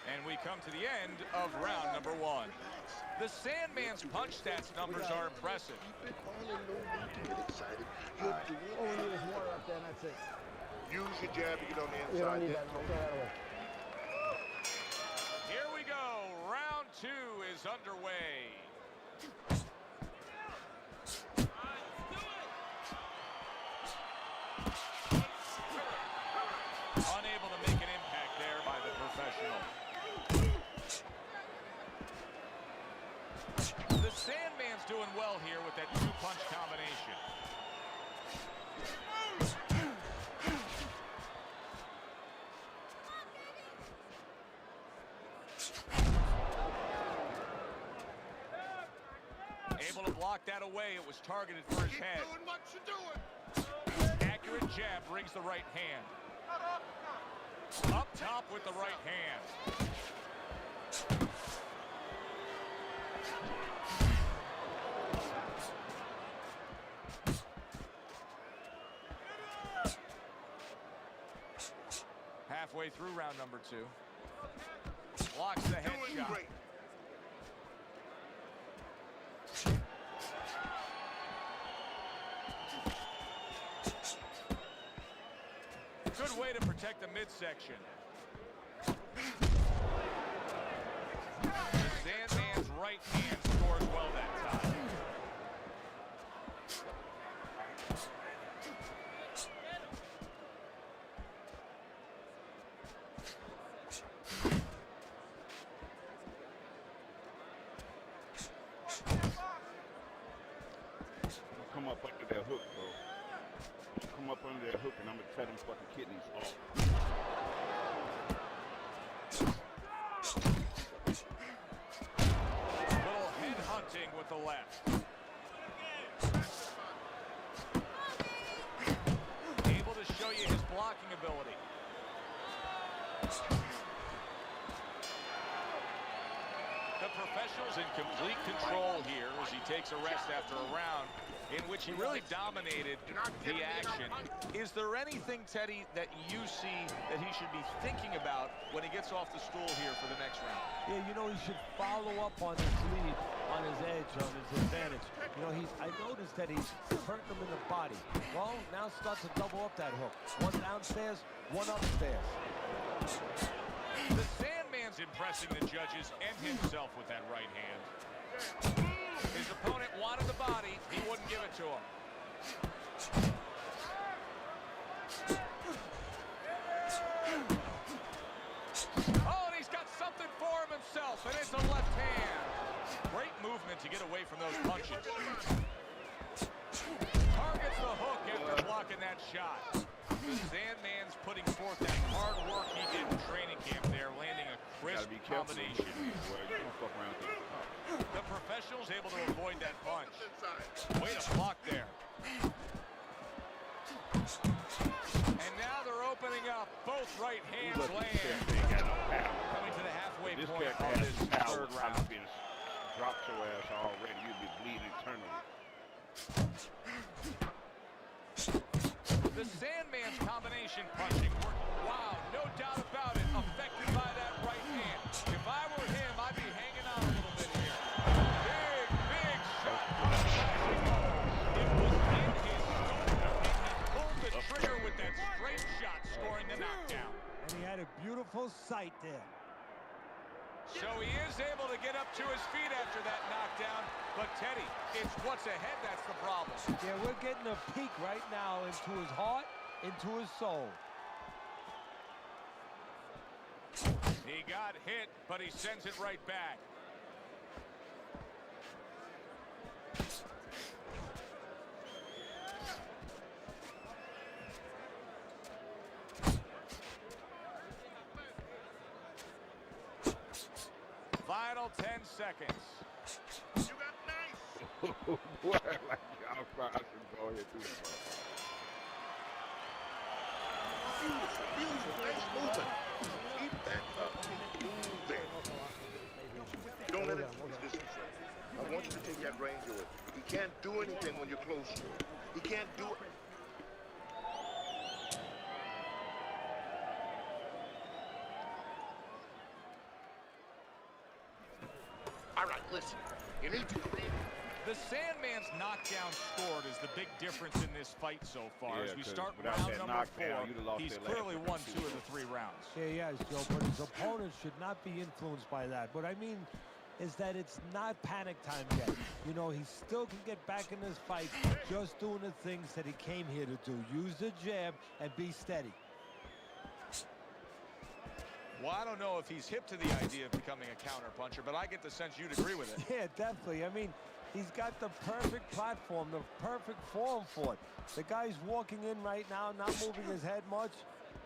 And we come to the end of round number 1. The Sandman's punch stats numbers are impressive. All we need is water up there, and that's it. Use your jab to get on the inside. You don't need that. No, throw that away. Here we go. Round 2 is underway. Unable to make an impact there by the professional. The Sandman's doing well here with that 2-punch combination. Able to block that away. It was targeted for his head. Doing what you're doing. Accurate jab brings the right hand. Up top with the right hand. Halfway through round number 2. Blocks the head shot. Great. Good way to protect the midsection. The Sandman's right hand scores well that time. Come up under that hook, bro. Come up under that hook and I'm gonna tear them fucking kidneys off. Little head hunting with the left. Able to show you his blocking ability. The professional's in complete control here as he takes a rest after a round in which he really dominated the action. Is there anything, Teddy, that you see that he should be thinking about when he gets off the stool here for the next round? Yeah, you know, he should follow up on his lead, on his edge, on his advantage. You know, I noticed that he's hurting him in the body. Well, now starts to double up that hook. One downstairs, one upstairs. The Sandman's impressing the judges and himself with that right hand. His opponent wanted the body. He wouldn't give it to him. and it's a left hand. Great movement to get away from those punches. Targets the hook after blocking that shot. The Sandman's putting forth that hard work he did in training camp there, landing a crisp combination. The professional's able to avoid that punch. Way to block there. And now they're opening up. Both right hands land. Coming to the halfway point of this third round. Dropped your ass already. You'd be bleeding eternally. The Sandman's combination punching worked. Wow, no doubt about it. Affected by that right hand. If I were him, I'd be hanging on a little bit here. Big shot. It was in his shoulder, and he pulled the trigger with that straight shot, scoring the knockdown. And he had a beautiful sight there. So he is able to get up to his feet after that knockdown. But Teddy, it's what's ahead that's the problem. Yeah, we're getting a peek right now into his heart, into his soul. He got hit, but he sends it right back. Final 10 seconds. You got nice. Boy, like y'all probably should go ahead and do that. Beautiful, nice movement. Keep that up. Keep moving. Don't let it listen. I want you to take that range away. He can't do anything when you're close to him. He can't do it. All right, listen. You need to. The Sandman's knockdown scored is the big difference in this fight so far. Yeah, As we start without round that number knockdown, 4, you'd have lost he's that clearly last won 2 2 of the 3 rounds. Yeah, he has, Joe, but his opponent should not be influenced by that. What I mean is that it's not panic time yet. You know, he still can get back in this fight just doing the things that he came here to do. Use the jab and be steady. Well, I don't know if he's hip to the idea of becoming a counterpuncher, but I get the sense you'd agree with it. Yeah, definitely. I mean, he's got the perfect platform, the perfect form for it. The guy's walking in right now, not moving his head much.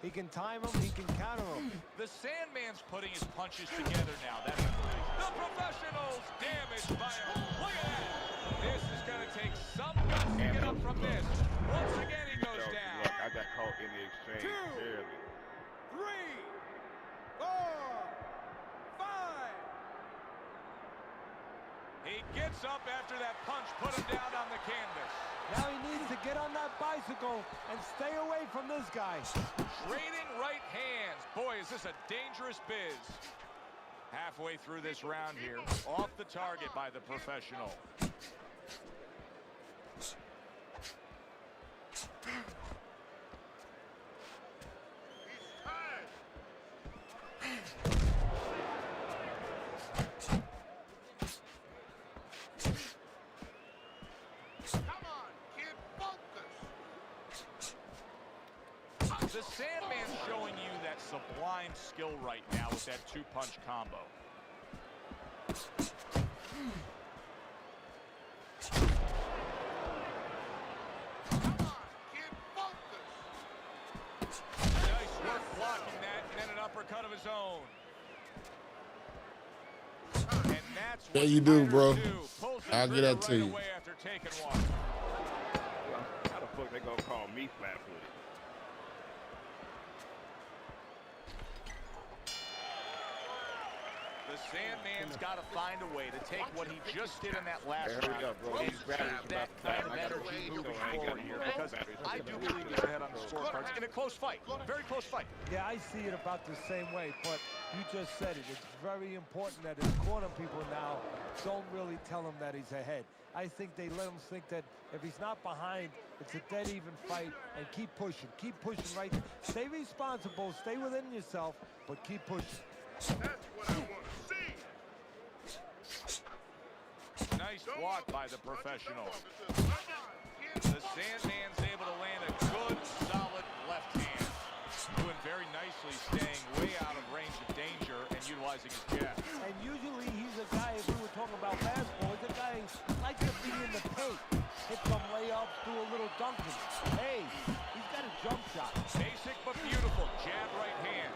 He can time him, he can counter him. The Sandman's putting his punches together now. That's the professional's damaged by him. Look at that. This is going to take some guts to get up from this. Once again, he goes down. Look, I got caught in the exchange. 2, 3, 4, 5. He gets up after that punch, put him down on the canvas. Now he needs to get on that bicycle and stay away from this guy. Trading right hands. Boy, is this a dangerous biz. Halfway through this round here, off the target by the professional. The Sandman's showing you that sublime skill right now with that 2-punch combo. Nice work blocking that, and then an uppercut of his own. And that's what Yeah, you do, bro. I'll get that to you. away after taking one. How the fuck they gonna call me flat-footed? The Sandman's got to find a way to take what he just did in that last round and have that kind of energy moving forward here, because I do believe he's ahead on the scorecards in a close fight, very close fight. Yeah, I see it about the same way, but you just said it. It's very important that his corner people now don't really tell him that he's ahead. I think they let him think that if he's not behind, it's a dead even fight, and keep pushing right there. Stay responsible, stay within yourself, but keep pushing. That's what I want to see. Nice block by the professional. The Sandman's able to land a good, solid left hand. Doing very nicely, staying way out of range of danger, and utilizing his jab. And usually he's a guy, if we were talking about basketball, he's a guy who likes to be in the paint. Hit some layups, do a little dunking. Hey, he's got a jump shot. Basic but beautiful. Jab right hand.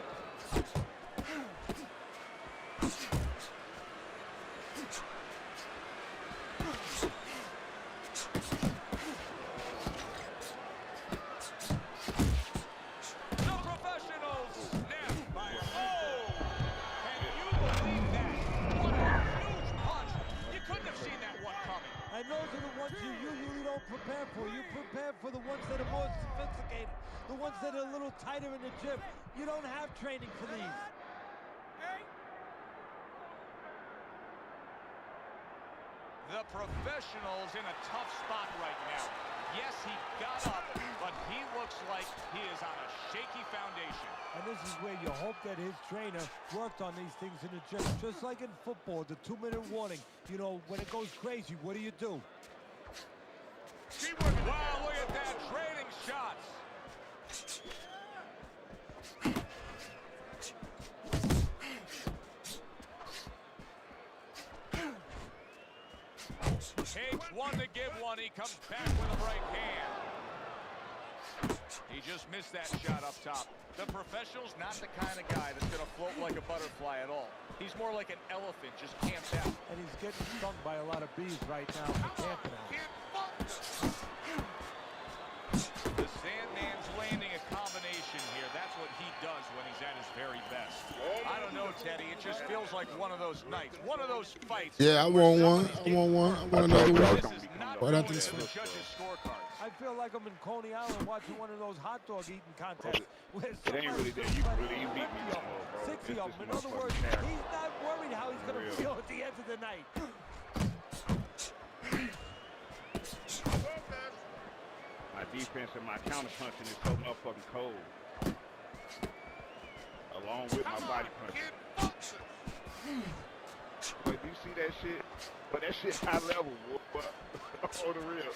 Prepare for. You prepare for the ones that are more sophisticated, the ones that are a little tighter in the gym. You don't have training for these. The professional's in a tough spot right now. Yes, he got up, but he looks like he is on a shaky foundation. And this is where you hope that his trainer worked on these things in the gym. Just like in football, the 2-minute warning. You know, when it goes crazy, what do? Wow, look at that, trading shots. Takes one to give one, he comes back with a right hand. He just missed that shot up top. The professional's not the kind of guy that's gonna float like a butterfly at all. He's more like an elephant, just camped out. And he's getting stung by a lot of bees right now for camping out. The Sandman's landing a combination here. That's what he does when he's at his very best. I don't know, Teddy. It just feels like one of those nights, one of those fights. Yeah, I want one. I want another one. Right after this one. I feel like I'm in Coney Island watching one of those hot dog eating contests. It ain't really that. You beat me no more, bro. 60 of them. In other words, he's not worried how he's going to feel at the end of the night. My defense and my counterpunching is so motherfucking cold. Along with my body punching. But do you see that shit? But that shit high level, boy. On the real.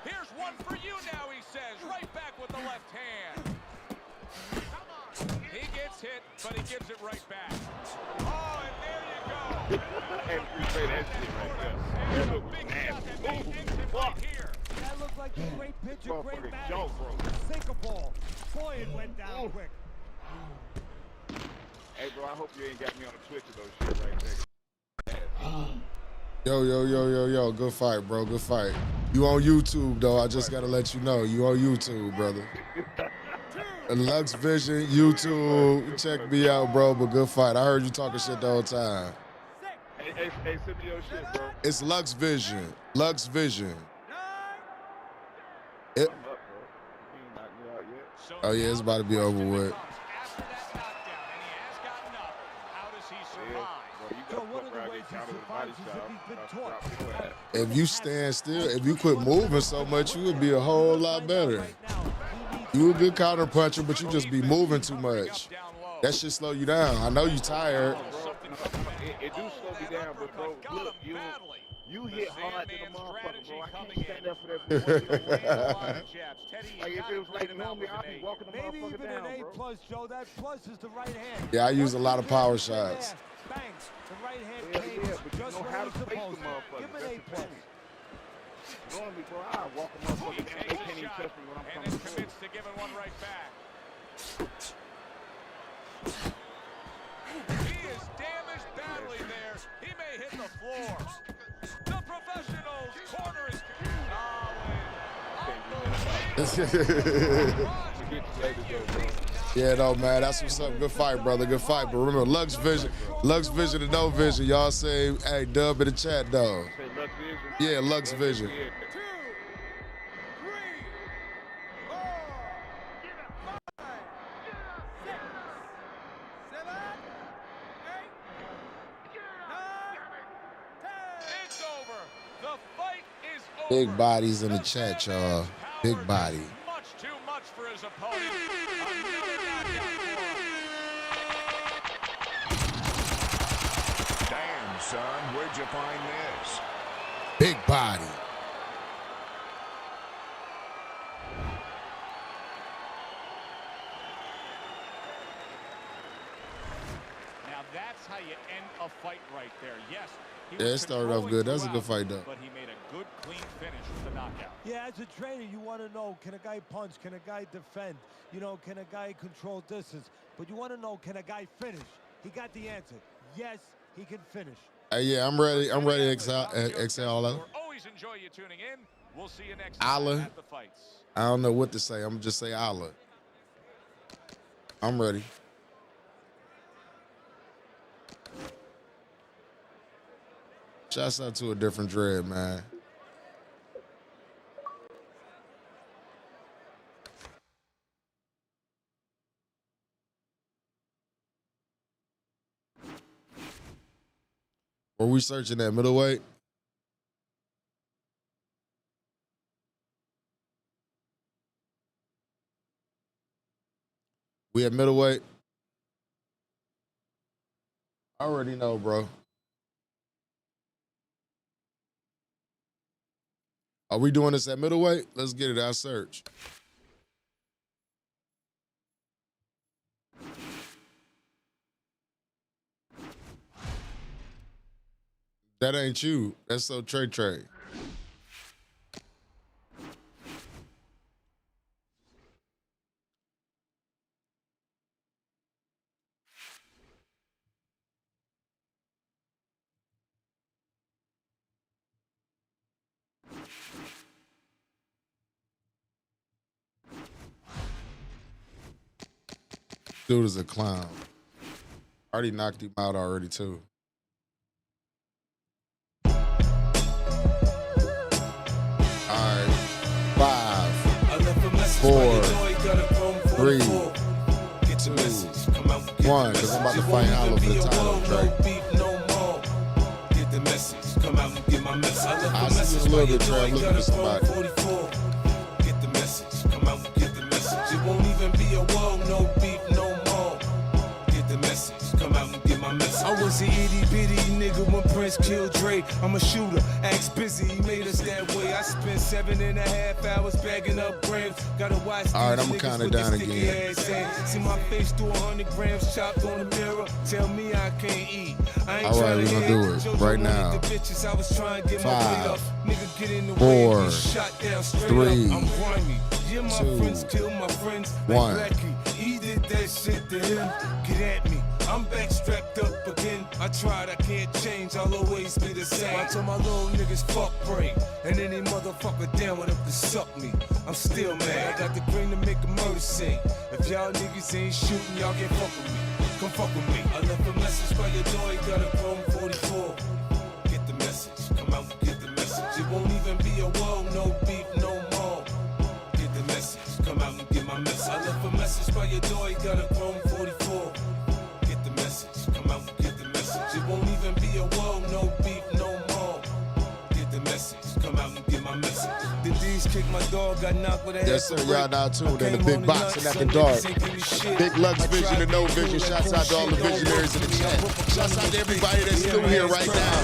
Here's one for you now, he says. Right back with the left hand. He gets hit, but he gives it right back. Oh, and there you go. Hey, say that shit right there. That look nasty. Right here. That looked like a great pitch, a great match. Sink a ball. Boy, it went down quick. Hey, bro, I hope you ain't got me on the Twitch of those shit right there. Yo. Good fight, bro. Good fight. You on YouTube, though. I just got to let you know. You on YouTube, brother. Lux Vision, YouTube. Check me out, bro. But good fight. I heard you talking shit the whole time. Hey, send me your shit, bro. It's Lux Vision. Lux Vision. Oh, yeah, it's about to be over with. If you stand still, if you quit moving so much, you would be a whole lot better. You a good counter puncher, but you just be moving too much. That shit slow you down. I know you tired. It do slow me down, but bro, look, you hit hard to the motherfucker, bro. I can't stand up for that. Like if it was like normally, I'd be walking the Maybe motherfucker even down, an A+, bro. Joe. That plus is the right hand. Yeah, I use a lot of power shots. Bang. The right hand Yeah, came but you just know where how it's to face supposed the to. motherfucker. Give him That's an the A+. thing. Normally, bro, I walk a motherfucker down. They can't even touch me when I'm And coming then through. commits to giving one right back. He is damaged badly there. He may hit the floor. The professionals corner is Yeah, no, man, that's what's up. Good fight, brother. Good fight. But remember, Lux Vision and No Vision. Y'all say, hey, dub in the chat, though. Yeah, Lux Vision. It's over. The fight is over. Big bodies in the chat, y'all. Big body. Much too much for his opponent. Another knockout for him. Damn, son, where'd you find this? Big body. end a fight right there. Yes, he Yeah, it was started off good. That's a good controlling fight, though. throughout, but he made a good, clean finish with the knockout. Yeah, as a trainer, you want to know, can a guy punch? Can a guy defend? You know, can a guy control distance? But you want to know, can a guy finish? He got the answer. Yes, he can finish. Yeah, I'm ready. I'm ready to exhale all out. Always enjoy you tuning in. We'll see you next Allah. time at the fights. I don't know what to say. I'm gonna just say Allah. I'm ready. Shouts out to a different dread, man. Were we searching that middleweight? We at middleweight? I already know, bro. Are we doing this at middleweight? Let's get it. I'll search. That ain't you. That's so Trey. Dude is a clown. Already knocked him out already, too. All right. 5, 4, 3, 2, 1. Because I'm about to fight Hollow for the title, Trey. I see this a little bit, Trey. I'm looking for somebody. Get the message. Come out and get the message. It won't even be a war, no beef, no more. Get the message. Come out and get my message. I was an itty bitty nigga when Prince killed Dre. I'm a shooter, axe busy, he made us that way. I spent 7.5 hours bagging up grams. Gotta watch these All right, I'm niggas kinda with the down sticky again. ass hands. See my face through 100 grams chopped on the mirror. Tell me I can't eat. I ain't All right, tryna we're gonna hit. do it Jojo right wanted now. the bitches. I was trying to get my 5, weight up. Nigga get in the 4, way, get shot down straight 3, up. I'm grimy. Yeah, my 2, friends kill my friends. 1. Like Blackie. He did that shit to him. Get at me. I'm back strapped up again. I tried, I can't change. I'll always be the same. I told my little niggas fuck brain. And any motherfucker down with up to suck me. I'm still mad. I got the green to make a murder scene. If y'all niggas ain't shooting, y'all can't fuck with me. Come fuck with me. I left a message by your door. You got a Chrome 44. Get the message. Come out and get the message. It won't even be a war, no beef, no more. Get the message. Come out and get my message. I left a message by your door. You got a Chrome 44. Get the message. Come out and get the message. It won't even be a war, no beef, no more. Get the message. Come out and get my message. The D's kick my dog, got knocked with a Yes, sir. Y'all now tuned in to Big Boxing After Dark. Big Lux Vision and No Vision. Shouts out to all the visionaries in the chat. Shouts out to everybody that's still here right now.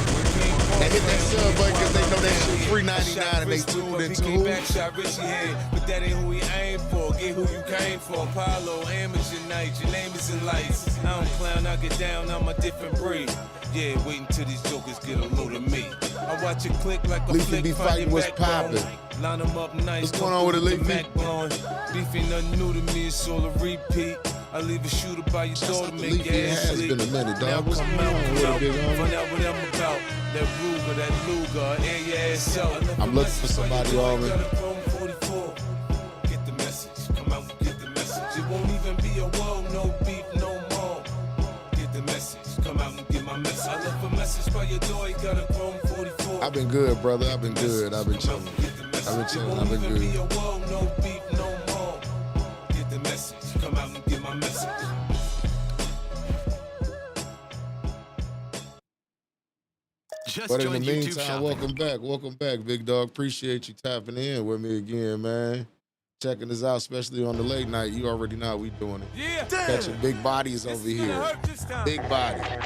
And hit that sub button because they know that shit free 99 and they tuned into who? But that ain't who he aimed for. Get who you came for. Apollo, amateur night. Your name is in lights. I don't clown, I get down. I'm a different breed. Yeah, waiting till these jokers get a load of me. I watch it click like a Leafy flick. be fighting what's poppin'. Line them up nice. What's going on with it, Leafy? Beef ain't nothing new to me, it's all a repeat. I leave a shooter by your door to make Leafy, your it ass has sleep. been a minute, dog. Now What's come going on out, with it, big homie? find out what I'm about. That Ruger, that Luger, air your ass out. I'm looking for somebody on me. Got a Chrome 44. Get the message, come out and get the message. It won't even be a war, no beef, no more. Get the message, come out and get my message. I left a message by your door, you got a Chrome 44. I've been good, brother. I've been good. I've been chilling. I've been chilling. I've been good. No beef, no more. Get the message. Come out and get my message. But in the meantime, welcome back, big dog. Appreciate you tapping in with me again, man. Checking us out, especially on the late night. You already know how we doing it. Yeah. Catching big bodies over here. Big body. Let's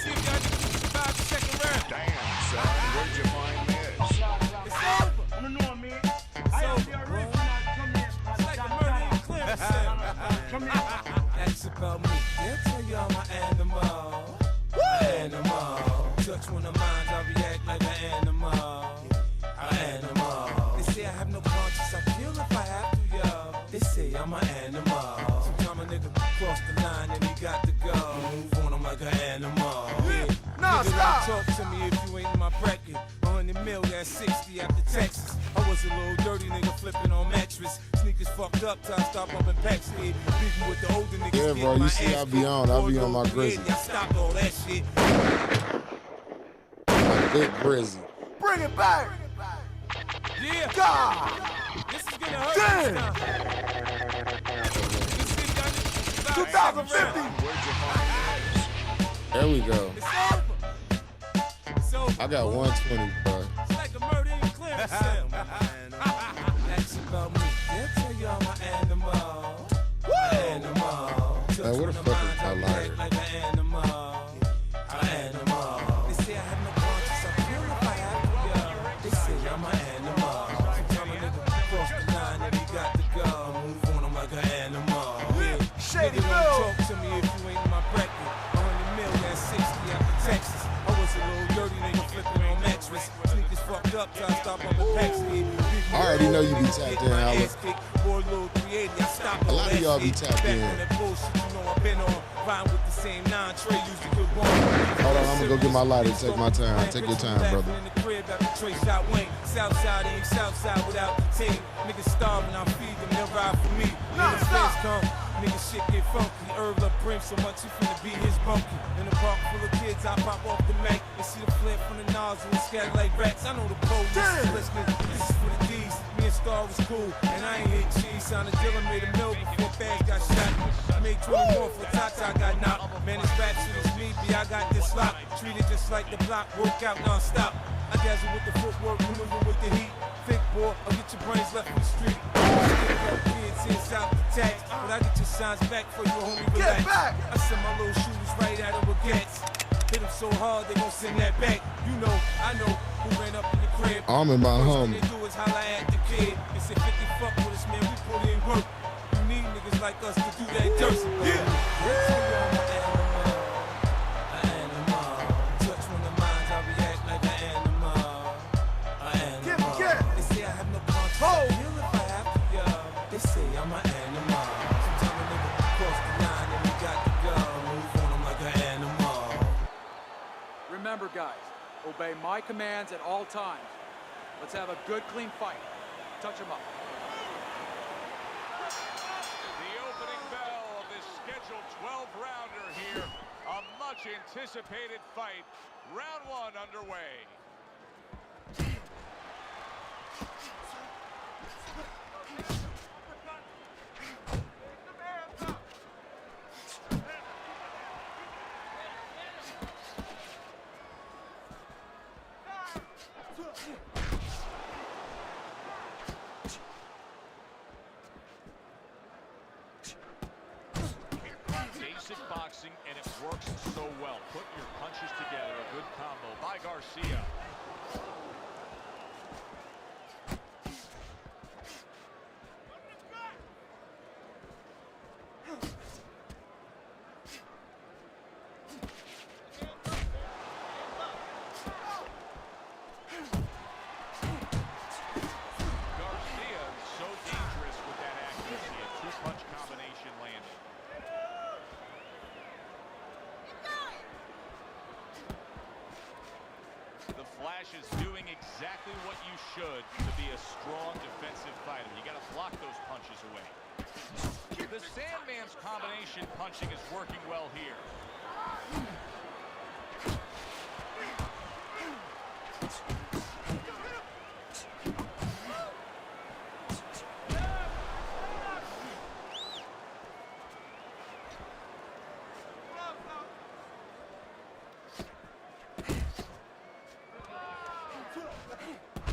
see if y'all get 5-second round. Damn, son, where'd you find this? It's over. I don't know, man. It's like a murder in Clemson. That's about me. They'll tell you I'm an animal. Touch one of mine, I react like an animal. An animal. They say I have no conscience, I feel if I have to, yo. They say I'm an animal. Sometimes a nigga cross the line and he got to go. Move on, I'm like an animal. Yeah. Nah, nigga, stop. don't talk to me if you ain't in my bracket. 100 mil, that's 60 after Texas. I was a little dirty nigga flipping on mattress. Sneakers fucked up till I stop up in packs. Beefing with the older niggas. Yeah, bro, you see I be on my Grizzly. I stopped all that shit. My big Grizzly. Bring it back. Yeah. God. This is gonna hurt. Damn. This 2050. There we go. It's over. It's over. I got 120, bro. It's like a murder in clearance cell. That's about me. They'll tell you I'm an animal. Animal. Hey, where the fuck is my lighter? Like an animal. Animal. They say I have no conscience. I feel if I have to, yo. They say I'm an animal. Sometimes a nigga cross the line and he got to go. Move on, I'm like an animal. Yeah. Shady Nigga, Bill. don't talk to me if you ain't in my bracket. 100 mil, that's 60 after Texas. I was a little dirty nigga flipping on mattress. Sneakers fucked up till I stop up in packs. I already know you be tapped in, Alex. A lot of y'all be tapped in. Hold on, I'm gonna go get my lighter. Take my time. Take your time, brother. Southside ain't Southside without the team. Niggas starving, I feed them, they'll ride for me. Niggas come, niggas shit get funky. Herb up brim so much he finna be his bunkie. In a park full of kids, I pop off the Mac and see the flint from the nozzle and scatter like rats. I know the police is listening. This is for the D's. Me and Star was cool, and I ain't hit cheese. Signed a dealer, made a mill before bags got shot. I made 20 more for Tata got knocked. Man, it's rap shit is me, B. I got this lock. Treated just like the block, work out non-stop. I dazzle with the footwork, maneuver with the heat. Think, boy, I'll get your brains left in the street. Kids in South the tax, but I get your signs back for you, homie. Relax. Get back. I send my little shooters right out of baguettes. Hit them so hard, they gon' send that back. You know, I know who ran up in the crib. I'm in my home. First thing they do is holla at the kid. They say 50 fuck with us, man, we put in work. You need niggas like us to do that dirt. Yeah. Touch one of mine, I react like an animal. They say I have no conscience. I feel if I have to, yo. They say I'm an animal. Sometimes a nigga cross the line and he got to go. Move on, I'm like an animal. Remember, guys, obey my commands at all times. Let's have a good, clean fight. Touch him up. The opening bell of this scheduled 12-rounder here. A much-anticipated fight. Round one underway. Basic boxing, and it works so well. Put your punches together, a good combo by Garcia. Garcia is so dangerous with that accuracy. A two-punch combination landed. The Flash is doing exactly what you should to be a strong defensive fighter. You got to block those punches away. The Sandman's combination punching is working well here.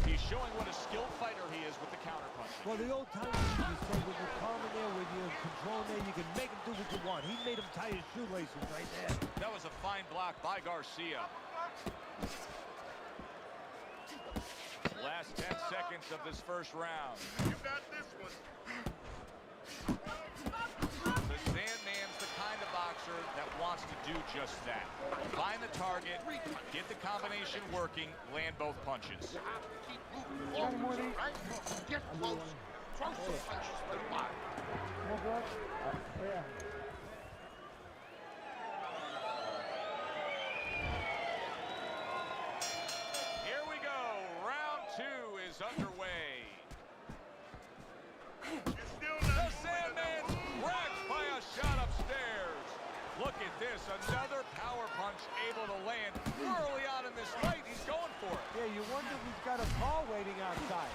He's showing what a skilled fighter he is with the counterpunching. Well, the old timers used to say when you're calm in there, when you're in control in there, you can make him do what you want. He made him tie his shoelaces right there. That was a fine block by Garcia. Last 10 seconds of this first round. You got this one. The Sandman's the kind of boxer that wants wants to do just that. Find the target, get the combination working, land both punches. Right? Get close, throw some punches to the body. Here we go. Round 2 is underway. The Sandman's cracked by a shot upstairs. Look at this, another power punch able to land early on in this fight. He's going for it. Yeah, you wonder if he's got a car waiting outside.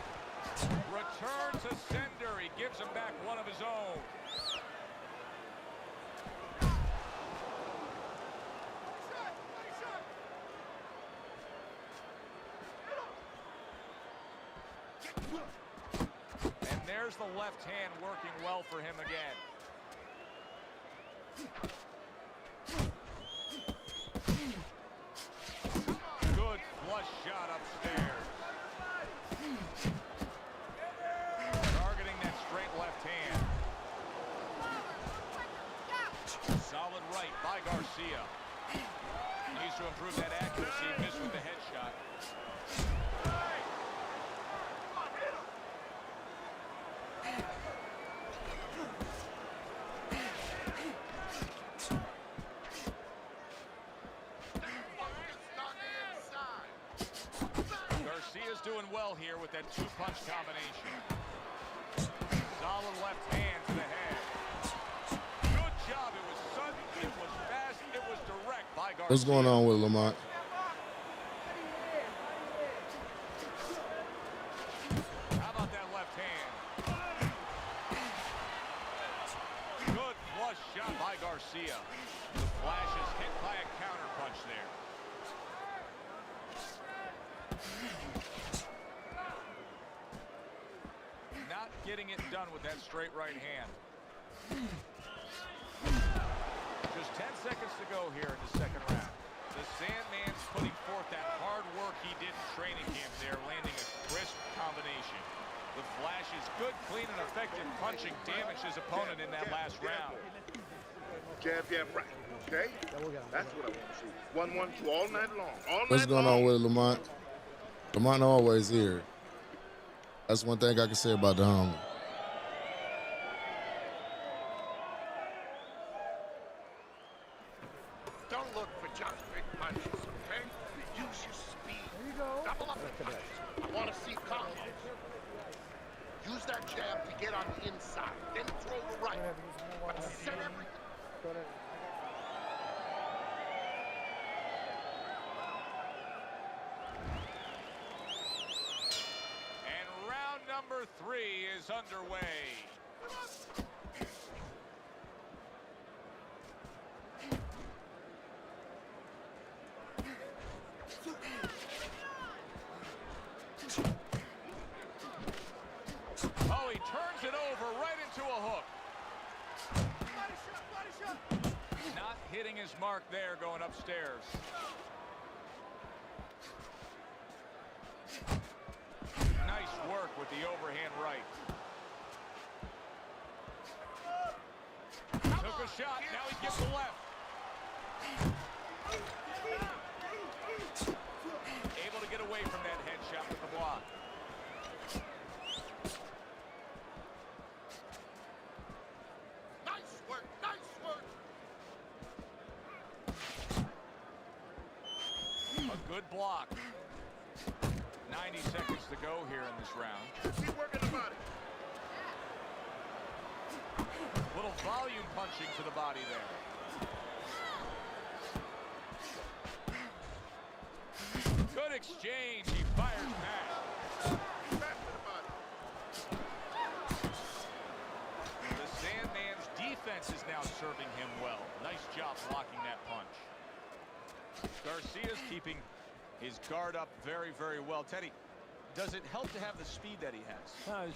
Return to sender. He gives him back one of his own. And there's the left hand working well for him again. Good flush shot upstairs. Targeting that straight left hand. Solid right by Garcia. Needs to improve that accuracy. Missed with the headshot. Garcia's doing well here with that two-punch combination. Solid left hand to the head. Good job. It was sudden, it was fast, it was direct by Garcia. What's going on with Lamont? How about that left hand? Good flush shot by Garcia. The flash is hit by a counter punch there. Not getting it done with that straight right hand. Just 10 seconds to go here in the second round. The Sandman's putting forth that hard work he did in training camp there, landing a crisp combination. The flash is good, clean, and effective punching damaged his opponent in that last round. Jab, jab, right. Okay? That's what I want to see. 1-1-2 all night long. What's going on with Lamont? Lamont always here. That's one thing I can say about the homie. Don't look for just big punches, okay? Use your speed. There you go. Double up the punches. I want to see combos. Use that jab to get on the inside. Then throw the right. But set everything. And round number 3 is underway. Oh, he turns it over right into a hook. Not hitting his mark there, going upstairs. Nice work with the overhand right. Took a shot, now he gets the left. Able to get away from that headshot with the block. Nice work, nice work. A good block. 90 seconds to go here in this round. Keep working the body. Little volume punching to the body there. Good exchange. He fires back. The Sandman's defense is now serving him well. Nice job blocking that punch. Garcia's keeping his guard up very, very well. Teddy, does it help to have the speed that he has?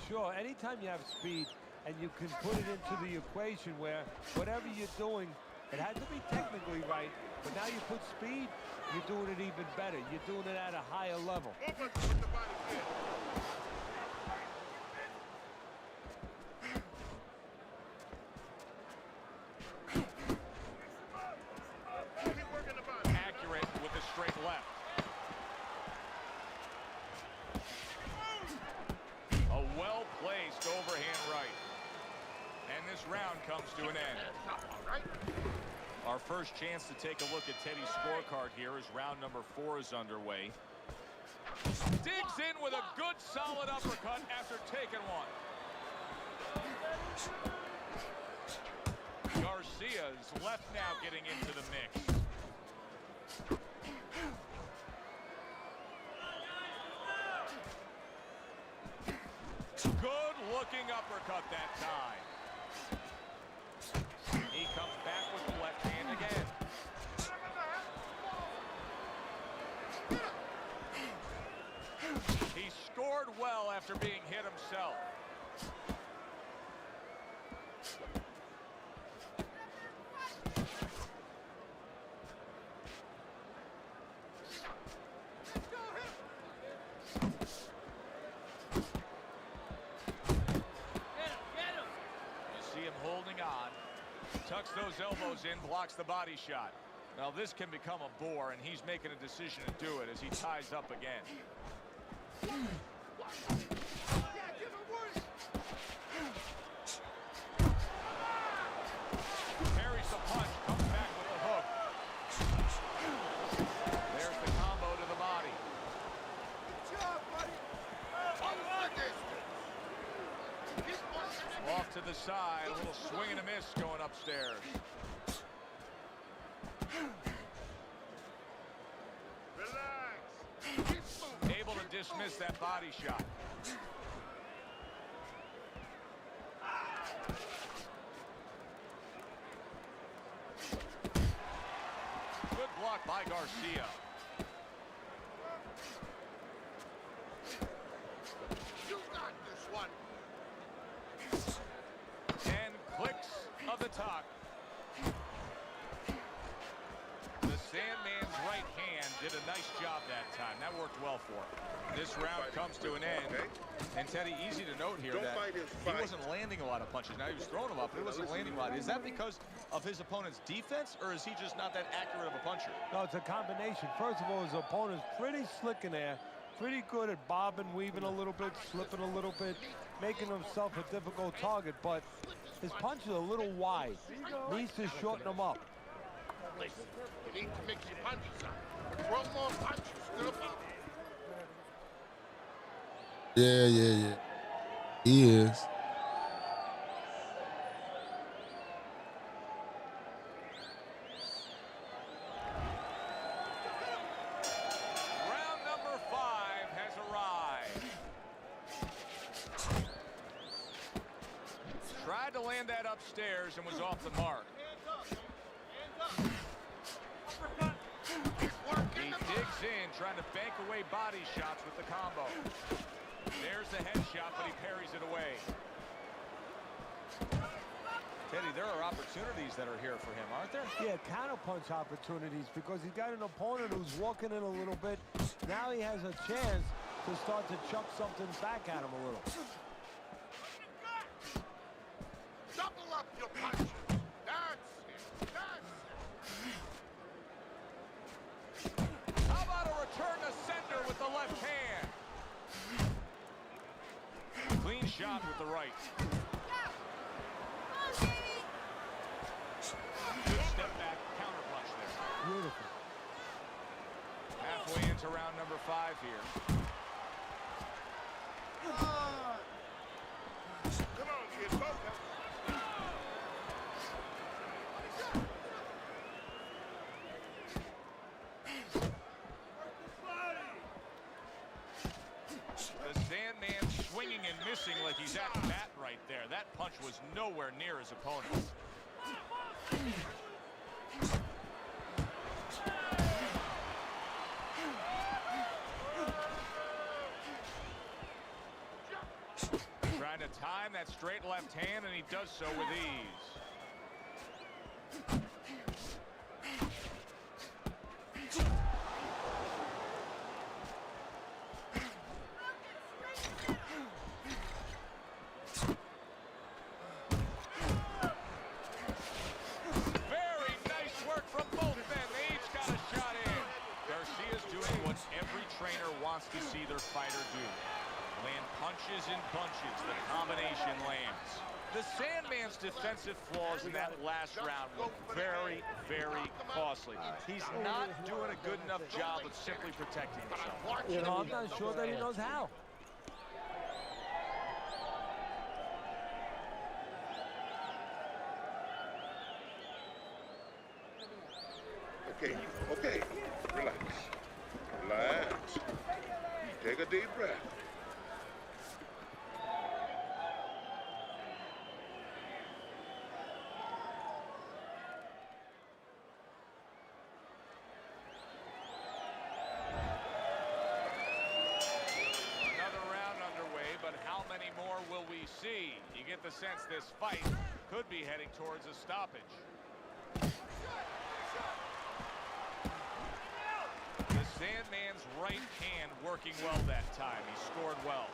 Sure. Anytime you have speed and you can put it into the equation where whatever you're doing, it had to be technically right, but now you put speed, you're doing it even better. You're doing it at a higher level. comes to an end. Our first chance to take a look at Teddy's scorecard here as round number 4 is underway. Digs in with a good solid uppercut after taking one. Garcia's left now getting into the mix. Good looking uppercut that time. He comes back with the left hand again. He scored well after being hit himself. Tucks those elbows in, blocks the body shot. Now this can become a bore, and he's making a decision to do it as he ties up again. Parries the punch, comes back with the hook. There's the combo to the body. Good job, buddy. Off to the side, a little swing and a miss going upstairs. Relax. Able to dismiss that body shot. Good block by Garcia. You got this one. And clicks of the talk. The Sandman's right hand did a nice job that time. That worked well for him. This round comes to an end. And Teddy, easy to note here that he wasn't landing a lot of punches. Now he was throwing them up, but he wasn't landing a lot. Is that because of his opponent's defense, or is he just not that accurate of a puncher? No, it's a combination. First of all, his opponent's pretty slick in there. Pretty good at bobbing, weaving a little bit, slipping a little bit, making himself a difficult target, but his punch is a little wide. Needs to shorten them up. Listen, you need to mix your punches up. Throw more punches. Yeah. He is. Round number 5 has arrived. Tried to land that upstairs and was off the mark. He digs in, trying to bank away body shots with the combo. There's the headshot, but he parries it away. Teddy, there are opportunities that are here for him, aren't there? Yeah, counterpunch opportunities, because he got an opponent who's walking in a little bit. Now he has a chance to start to chuck something back at him a little. Double up your punches. That's it. How about a return to sender with the left hand? Clean shot with the right. Good step back counter punch there. Beautiful. Halfway into round number 5 here. Come on, kid. Focus. The Sandman swinging and missing like he's at bat right there. That punch was nowhere near his opponent. Trying to time that straight left hand, and he does so with ease. Very nice work from both men. They each got a shot in. Garcia's doing what every trainer wants to see their fighter do. Land punches and bunches. The combination lands. The Sandman's defensive flaws in that last round were very, very costly. He's not doing a good enough job of simply protecting himself. You know, I'm not sure that he knows how. Okay, okay, relax. Relax. Take a deep breath. Another round underway, but how many more will we see? You get the sense this fight could be heading towards a stoppage. The Sandman's right hand working well that time. He scored well.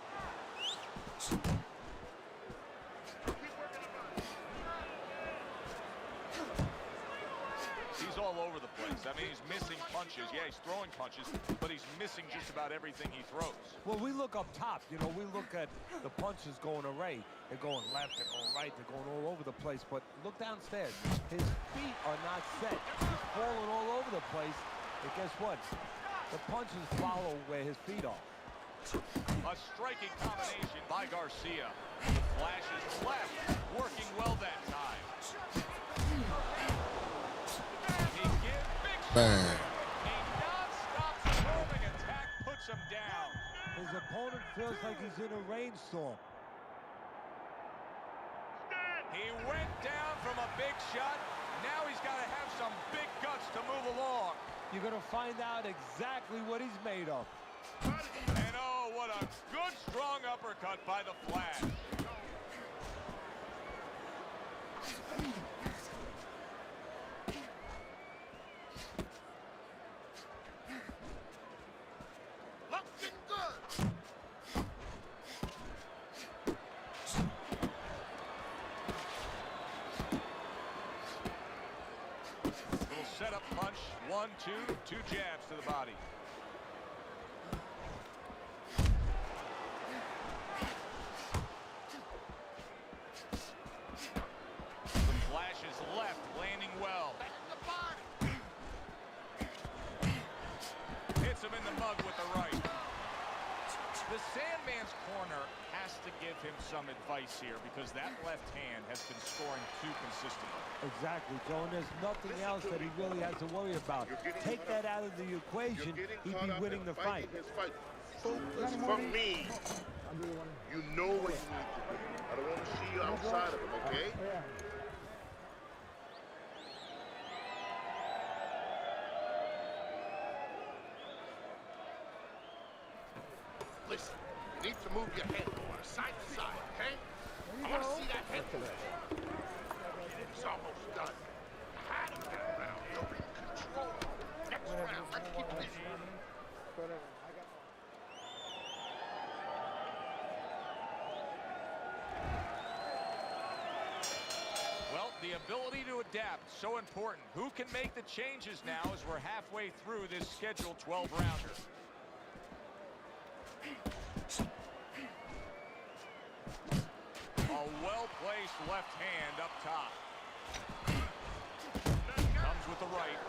He's all over the place. I mean, he's missing punches. Yeah, he's throwing punches, but he's missing just about everything he throws. Well, we look up top. You know, we look at the punches going array. They're going left, they're going right, they're going all over the place. But look downstairs. His feet are not set. He's falling all over the place. And guess what? The punches follow where his feet are. A striking combination by Garcia. The flashes left, working well that time. He gives big Man. A non-stop swarming attack puts him down. His opponent feels like he's in a rainstorm. He went down from a big shot. Now he's got to have some big guts to move along. You're going to find out exactly what he's made of. And oh, what a good, strong uppercut by the Flash. Looking good. Little setup punch. 1, 2, 2 jabs to the body. The Flash is left, landing well. Hits him in the mug with the right. The Sandman's corner has to give him some advice here because that left hand has been scoring too consistently. Exactly, Joe, and there's nothing else that he really has to worry about. Take that out of the equation, he'd be winning the fight. Focus from me. You know what you need to do. I don't want to see you outside of him, okay? Listen, you need to move your head over side to side, okay? I want to see that head move. It's almost done. Had him that round. You're in control. Next round, let's keep busy. Well, the ability to adapt, so important. Who can make the changes now as we're halfway through this scheduled 12-rounder? A well-placed left hand up top. Comes with the right.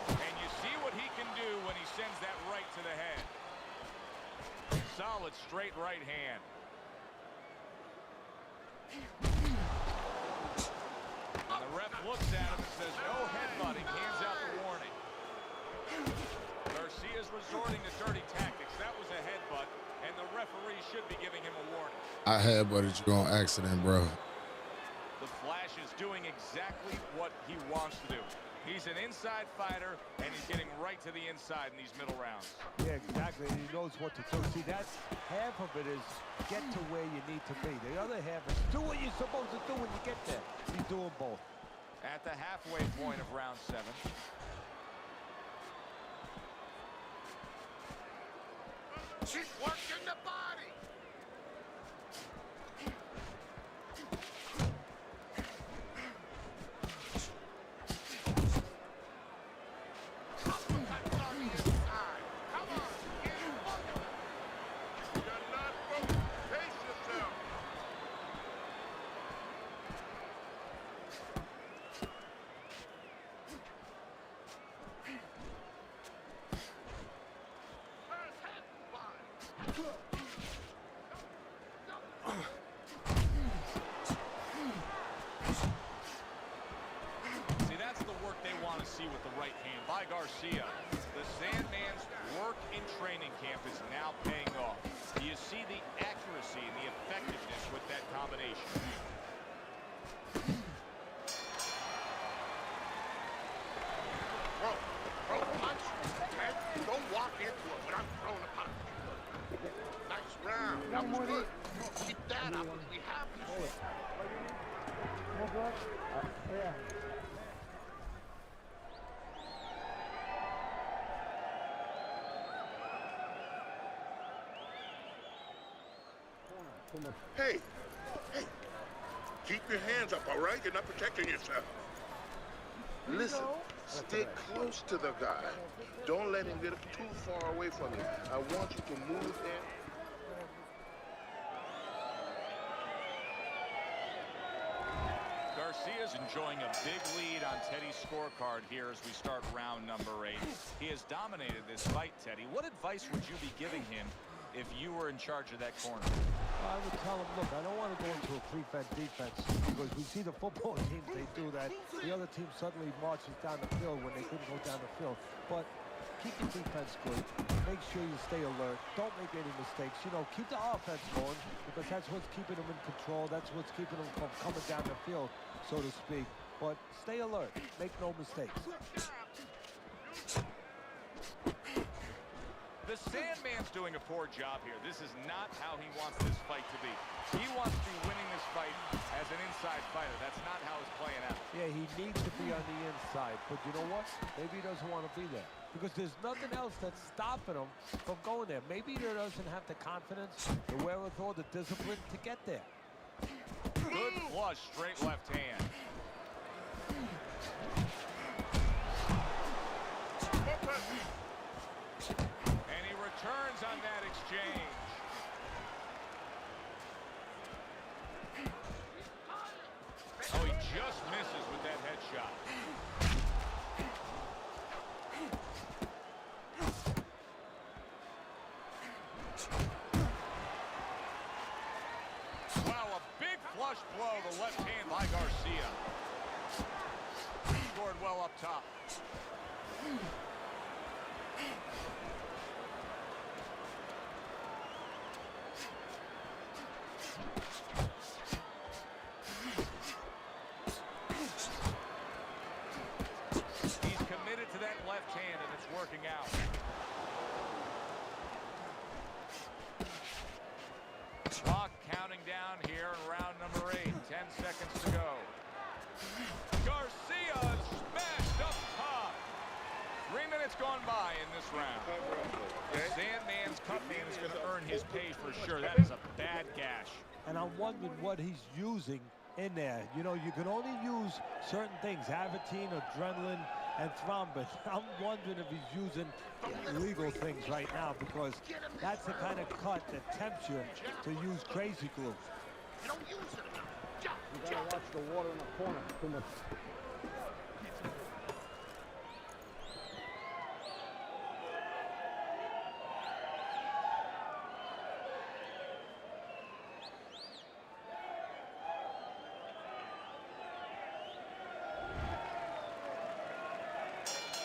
And you see what he can do when he sends that right to the head. Solid straight right hand. And the ref looks at him and says, no headbutting, hands out the warning. Garcia's resorting to dirty tactics. That was a headbutt, and the referee should be giving him a warning. I headbutted you on accident, bro. The Flash is doing exactly what he wants to do. He's an inside fighter, and he's getting right to the inside in these middle rounds. Yeah, exactly, and he knows what to do. See, that's half of it is get to where you need to be. The other half is do what you're supposed to do when you get there. He's doing both. At the halfway point of round 7. She's working the body. You're not See, that's the work they want to see with the right hand by Garcia. The Sandman's work in training camp is now paying off. Do you see the accuracy and the effectiveness with that combination? Throw punch, okay? Don't walk into it when I'm throwing a punch. Nice round. That was good. Keep that up and we have this. Yeah. Hey, keep your hands up, all right? You're not protecting yourself. Listen, stick close to the guy. Don't let him get too far away from you. I want you to move in. Garcia's enjoying a big lead on Teddy's scorecard here as we start round number 8. He has dominated this fight, Teddy. What advice would you be giving him if you were in charge of that corner? I would tell him, look, I don't want to go into a prevent defense because we see the football teams, they do that. The other team suddenly marches down the field when they couldn't go down the field. But keep your defense good. Make sure you stay alert. Don't make any mistakes. You know, keep the offense going because that's what's keeping them in control. That's what's keeping them from coming down the field, so to speak. But stay alert. Make no mistakes. The Sandman's doing a poor job here. This is not how he wants this fight to be. He wants to be winning this fight as an inside fighter. That's not how it's playing out. Yeah, he needs to be on the inside. But you know what? Maybe he doesn't want to be there. Because there's nothing else that's stopping him from going there. Maybe he doesn't have the confidence, the wherewithal, the discipline to get there. Good flush, straight left hand. And he returns on that exchange. Oh, he just misses with that headshot. Wow, a big flush blow, the left hand by Garcia. Scored well up top. He's committed to that left hand, and it's working out. Clock counting down here in round number 8. 10 seconds to go. Garcia smashed up top. 3 minutes gone by in this round. Sandman's cut man is going to earn his pay for sure. That is a bad gash. And I'm wondering what he's using in there. You know, you can only use certain things, Avitine, adrenaline, and thrombin. I'm wondering if he's using illegal things right now because that's the kind of cut that tempts you to use crazy glue. You gotta watch the water in the corner. Too much.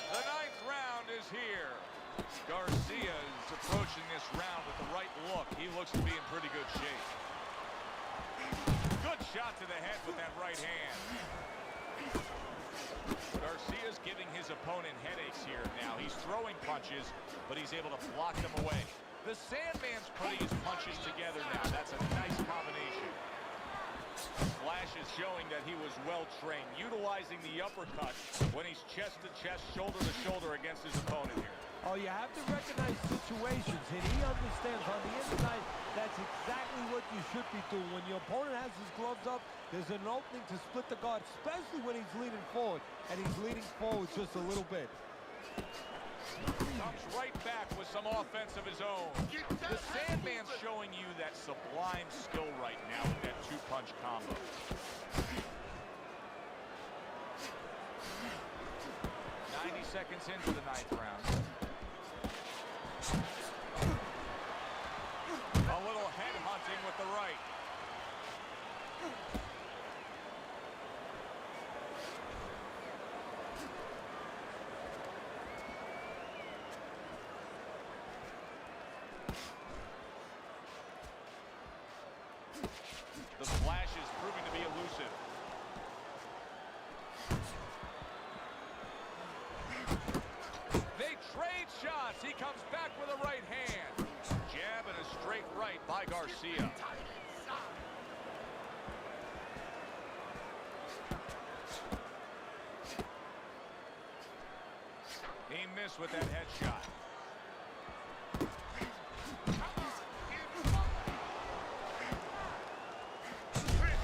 The 9th round is here. Garcia is approaching this round with the right look. He looks to be in pretty good shape. Good shot to the head with that right hand. Garcia's giving his opponent headaches here now. He's throwing punches, but he's able to block them away. The Sandman's putting his punches together now. That's a nice combination. Flash is showing that he was well-trained, utilizing the uppercut when he's chest-to-chest, shoulder-to-shoulder against his opponent here. Oh, you have to recognize situations, and he understands on the inside that's exactly what you should be doing. When your opponent has his gloves up, there's an opening to split the guard, especially when he's leaning forward, and he's leaning forward just a little bit. Comes right back with some offense of his own. The Sandman's showing you that sublime skill right now with that two-punch combo. Seconds into the 9th round. The flash is proving to be elusive. They trade shots. He comes back with a right hand. Jab and a straight right by Garcia. He missed with that headshot.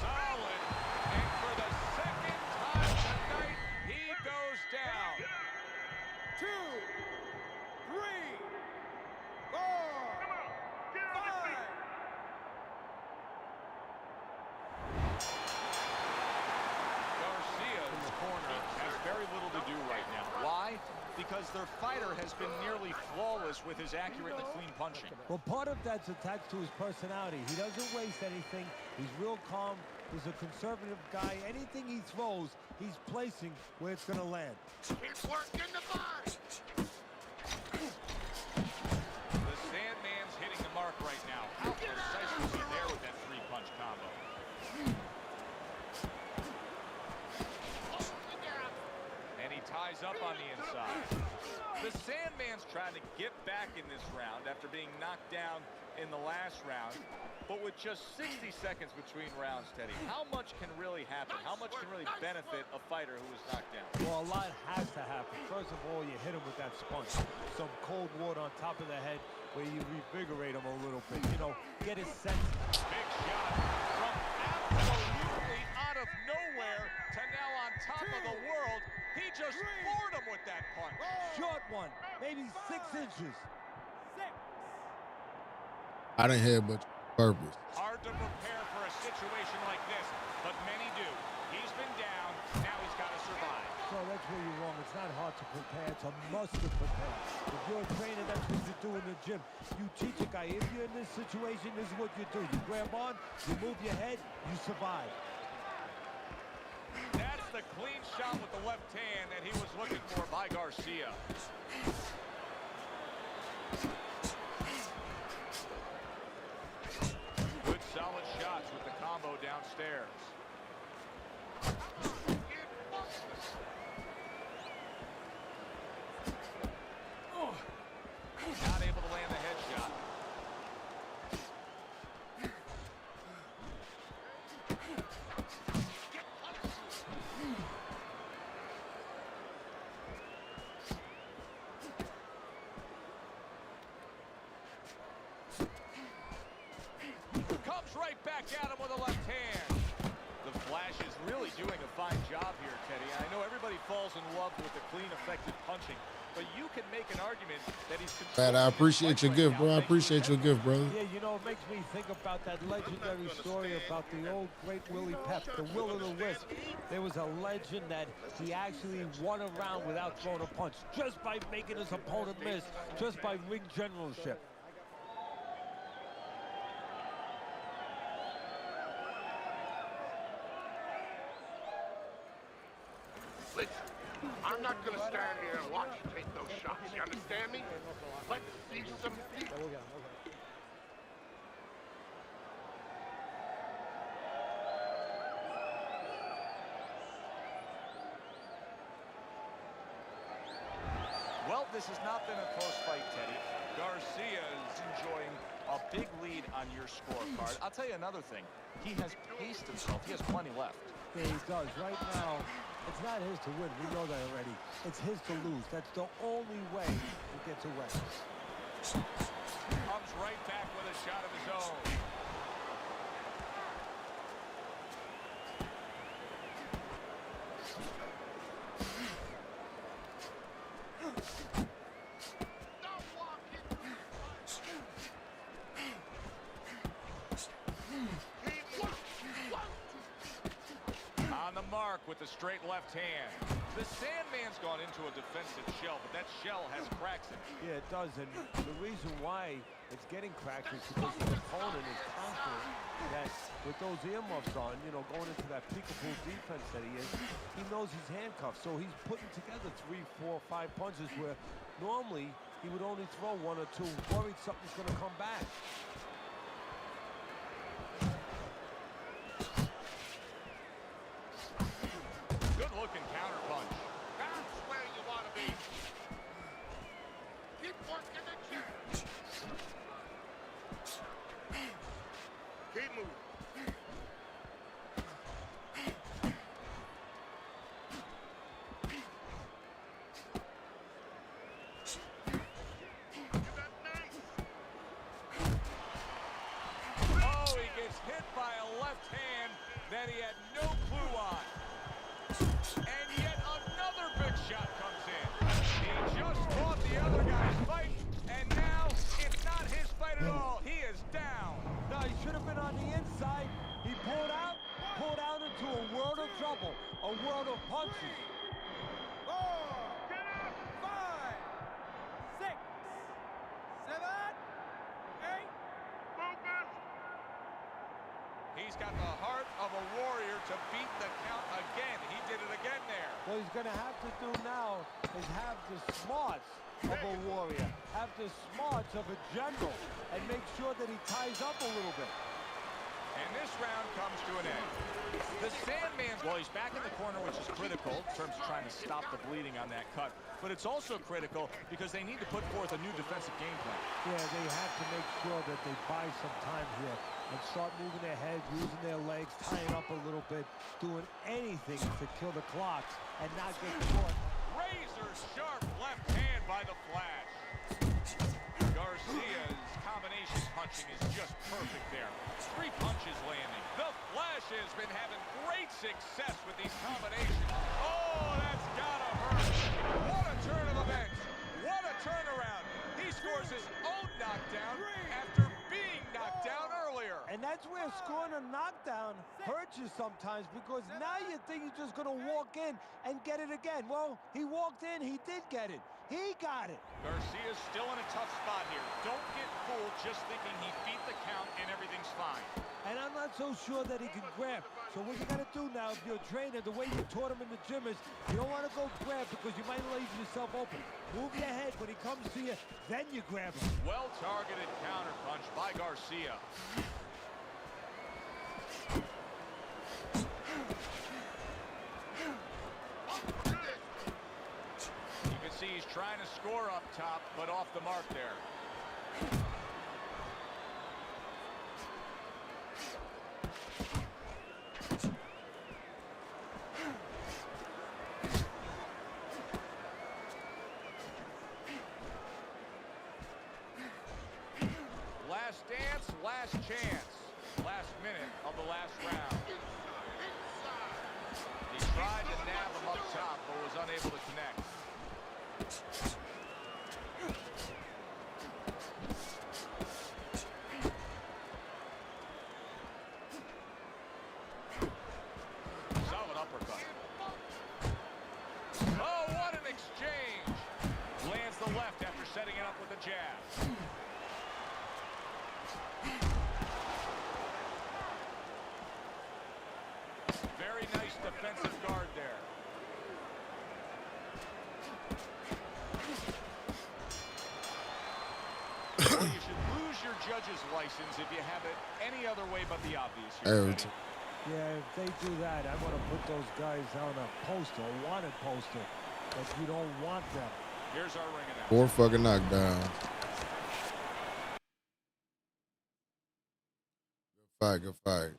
Solid. And for the second time tonight, he goes down. 2, 3, 4, 5. Garcia in the corner has very little to do right now. Why? Because their fighter has been nearly flawless with his accurate and clean punching. Well, part of that's attached to his personality. He doesn't waste anything. He's real calm. He's a conservative guy. Anything he throws, he's placing where it's going to land. Keep working the body. The Sandman's hitting the mark right now. How precise was he there with that three-punch combo? And he ties up on the inside. The Sandman's trying to get back in this round after being knocked down in the last round. But with just 60 seconds between rounds, Teddy, how much can really happen? How much can really benefit a fighter who was knocked down? Well, a lot has to happen. First of all, you hit him with that sponge. Some cold water on top of the head where you revigorate him a little bit. You know, get his sense. Big shot from absolutely out of nowhere to now on top of the world. He just floored him with that punch. Short one, maybe 6 inches. I didn't hear much purpose. Hard to prepare for a situation like this, but many do. He's been down, now he's got to survive. So that's where you're wrong. It's not hard to prepare. It's a must to prepare. If you're a trainer, that's what you do in the gym. You teach a guy, if you're in this situation, this is what you do. You grab on, you move your head, you survive. That's the clean shot with the left hand that he was looking for by Garcia. Good solid shots with the combo downstairs. Not able to land the headshot. Comes right back at him with a left hand. The Flash is really doing a fine job here, Teddy. I know everybody falls in love with the clean, effective punching, but you can make an argument that he's... Man, I appreciate your gift, bro. I appreciate your gift, brother. Yeah, you know, it makes me think about that legendary story about the old great Willie Pep, the Will o' the Wisp. There was a legend that he actually won a round without throwing a punch, just by making his opponent miss, just by ring generalship. Listen, I'm not going to stand here and watch you take those shots. You understand me? Let's see some feet. Well, this has not been a close fight, Teddy. Garcia is enjoying a big lead on your scorecard. I'll tell you another thing. He has paced himself. He has plenty left. Yeah, he does. Right now, it's not his to win. We know that already. It's his to lose. That's the only way he gets away. Comes right back with a shot of his own. On the mark with the straight left hand. The Sandman's gone into a defensive shell, but that shell has cracks in it. Yeah, it does. And the reason why it's getting cracked is because the opponent is confident that with those earmuffs on, you know, going into that peekaboo defense that he is, he knows he's handcuffed. So he's putting together 3, 4, 5 punches where normally he would only throw 1 or 2, worried something's going to come back. gets hit by a left hand that he had no clue on. And yet another big shot comes in. He just fought the other guy's fight, and now it's not his fight at all. He is down. No, he should have been on the inside. He pulled out into a world of trouble, a world of punches. 4, 5, 6, 7, 8. He's got the heart of a warrior to beat the count again. He did it again there. What he's going to have to do now is have the smarts of a warrior, have the smarts of a general, and make sure that he ties up a little bit. And this round comes to an end. The Sandman's, well, he's back in the corner, which is critical in terms of trying to stop the bleeding on that cut. But it's also critical because they need to put forth a new defensive game plan. Yeah, they have to make sure that they buy some time here and start moving their head, using their legs, tying up a little bit, doing anything to kill the clocks and not get caught. Razor sharp left hand by the Flash. Garcia's combination punching is just perfect there. 3 punches landing. The Flash has been having great success with these combinations. Oh, that's gotta hurt. What a turn of events. What a turnaround. He scores his own knockdown after being knocked down earlier. And that's where scoring a knockdown hurts you sometimes, because now you think you're just going to walk in and get it again. Well, he walked in, he did get it. He got it. Garcia's still in a tough spot here. Don't get fooled just thinking he beat the count and everything's fine. And I'm not so sure that he can grab. So what you got to do now, if you're a trainer, the way you taught him in the gym is you don't want to go grab because you might leave yourself open. Move your head when he comes to you, then you grab him. Well-targeted counter punch by Garcia. You can see he's trying to score up top, but off the mark there. Last dance, last chance. Last minute of the last round. He tried to nab him up top, but was unable to connect. Solid uppercut. Oh, what an exchange! Lands the left after setting it up with a jab. Very nice defensive guard there. Well, you should lose your judge's license if you have it any other way but the obvious. Yeah, if they do that, I want to put those guys on a poster, a wanted poster, but you don't want them. Here's our ring announcer. 4 fucking knockdowns. Good fight, good fight.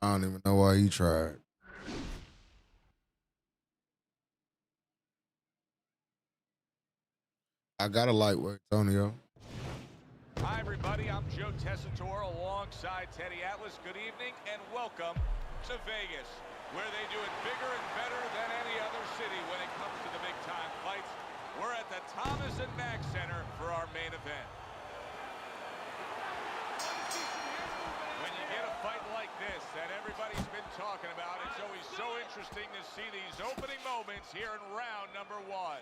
I don't even know why he tried. I got a lightweight, Antonio. Hi, everybody. I'm Joe Tessitore alongside Teddy Atlas. Good evening and welcome to Vegas, where they do it bigger and better than any other city when it comes to the big-time fights. We're at the Thomas and Mack Center for our main event. When you get a fight like this that everybody's been talking about, it's always so interesting to see these opening moments here in round number 1.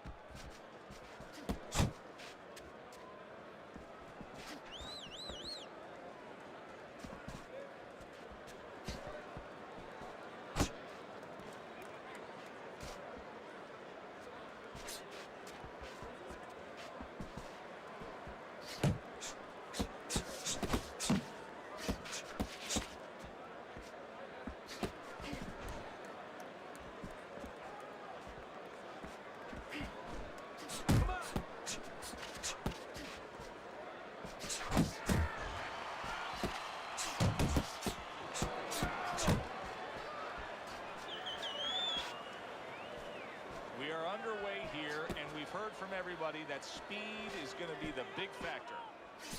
heard from everybody that speed is going to be the big factor.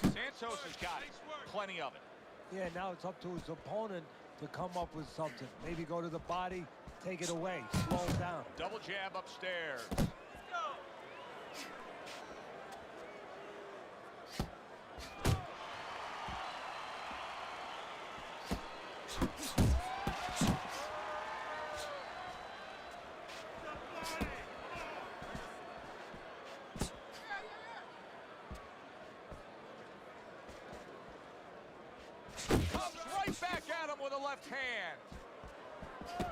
Santos has got plenty of it. Yeah, now it's up to his opponent to come up with something. Maybe go to the body, take it away, slow him down. Double jab upstairs. Comes right back at him with a left hand.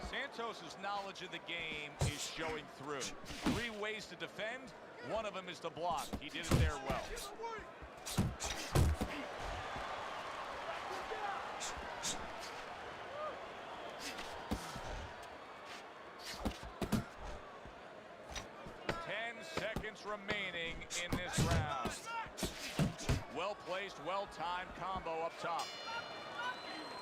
Santos' knowledge of the game is showing through. 3 ways to defend. One of them is to block. He did it there well. Remaining in this round. Well placed, well timed combo up top.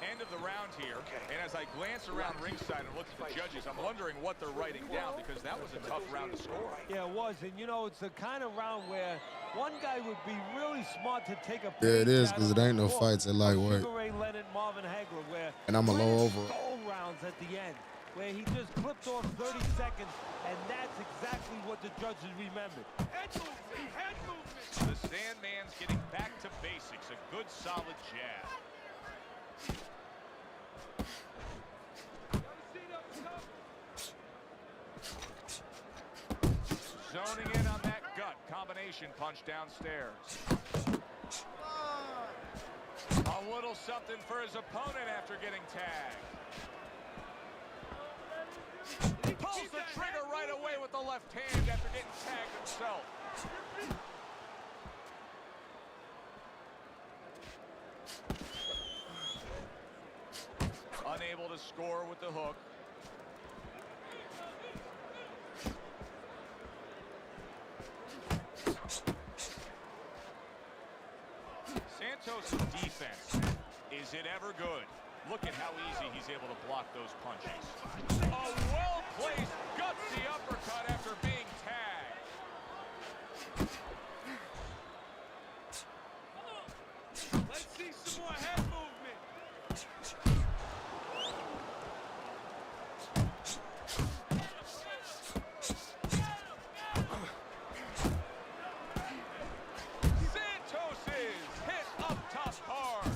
End of the round here. And as I glance around ringside and look at the judges, I'm wondering what they're writing down, because that was a tough round to score. Yeah, it was. And you know, it's the kind of round where one guy would be really smart to take a Yeah, it is, because it ain't no fights at lightweight. Sugar Ray Leonard, Marvin Hagler, where And I'm a low over. goal rounds at the end, where he just clipped off 30 seconds, and that's exactly what the judges remembered. Head movement, head movement. The Sandman's getting back to basics. A good, solid jab. Zoning in on that gut. Combination punch downstairs. A little something for his opponent after getting tagged. He pulls the trigger right away with the left hand after getting tagged himself. Unable to score with the hook. Santos' defense, is it ever good? Look at how easy he's able to block those punches. A well-placed, gutsy uppercut after being tagged. Let's see some more head movement. Santos is hit up top hard.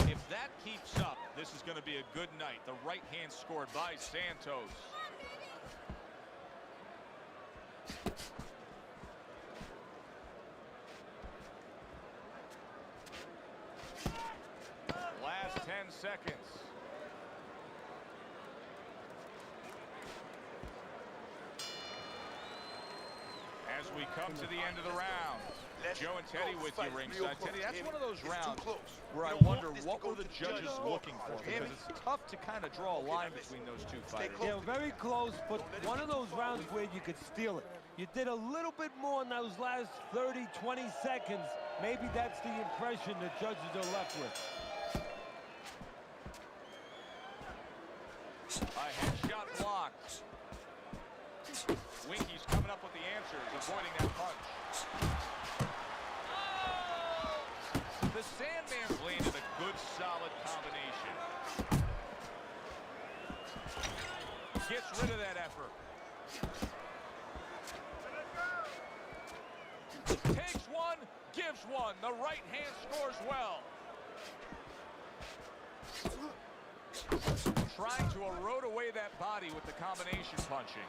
If that keeps up, this is going to be a good night. The right hand scored by Santos. Last 10 seconds. As we come to the end of the round, Joe and Teddy with you ringside. Teddy, that's one of those rounds where I wonder what were the judges looking for, because it's tough to kind of draw a line between those two fighters. Yeah, very close, but one of those rounds where you could steal it. You did a little bit more in those last 30, 20 seconds. Maybe that's the impression the judges are left with. A headshot blocked. Winky's coming up with the answers, avoiding that punch. The Sandman's landed a good, solid combination. Gets rid of that effort. Takes one, gives one. The right hand scores well. Trying to erode away that body with the combination punching.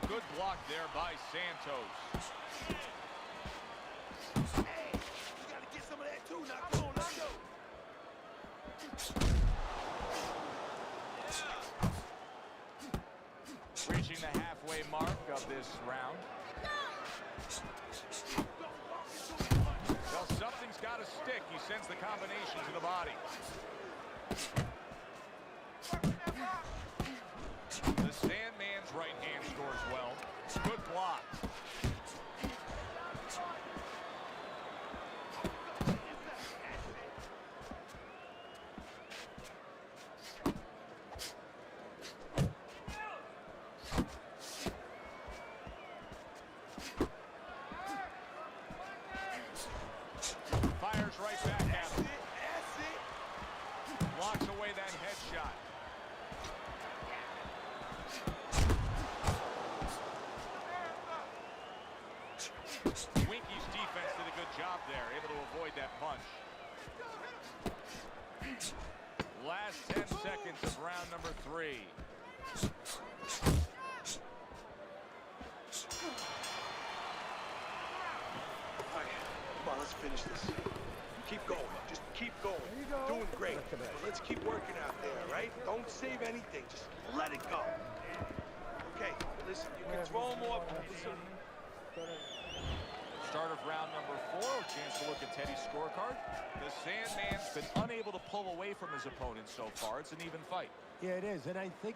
Good block there by Santos. Hey, you gotta get some of that too. Now, come on, let's go. Reaching the halfway mark of this round. Well, something's got to stick. He sends the combination to the body. The Sandman's right hand scores well. Good block. Fires right back at him. That's it. Blocks away that headshot. Winky's defense did a good job there, able to avoid that punch. Last 10 seconds of round number 3. All right, come on, let's finish this. Keep going. Just keep going. Doing great. But let's keep working out there, right? Don't save anything. Just let it go. Okay, listen, you can throw them off. Start of round number 4. A chance to look at Teddy's scorecard. The Sandman's been unable to pull away from his opponent so far. It's an even fight. Yeah, it is, and I think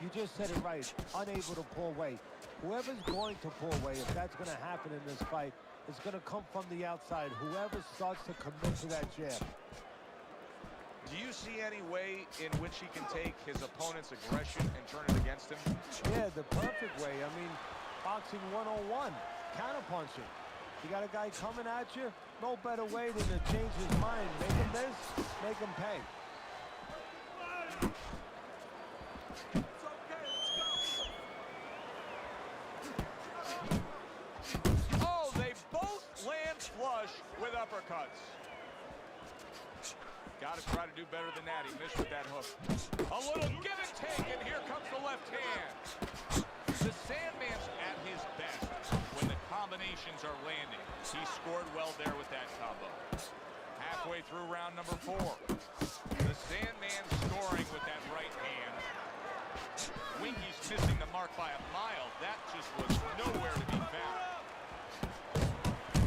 you just said it right. Unable to pull away. Whoever's going to pull away, if that's going to happen in this fight, it's going to come from the outside. Whoever starts to commit to that jab. Do you see any way in which he can take his opponent's aggression and turn it against him? Yeah, the perfect way. I mean, boxing 101, counterpunching. You got a guy coming at you, no better way than to change his mind. Make him this, make him pay. Oh, they both land flush with uppercuts. Got to try to do better than that. He missed with that hook. A little give and take, and here comes the left hand. The Sandman's at his best when the combinations are landing. He scored well there with that combo. Halfway through round number 4. The Sandman's scoring with that right hand. Winky's missing the mark by a mile. That just was nowhere to be found.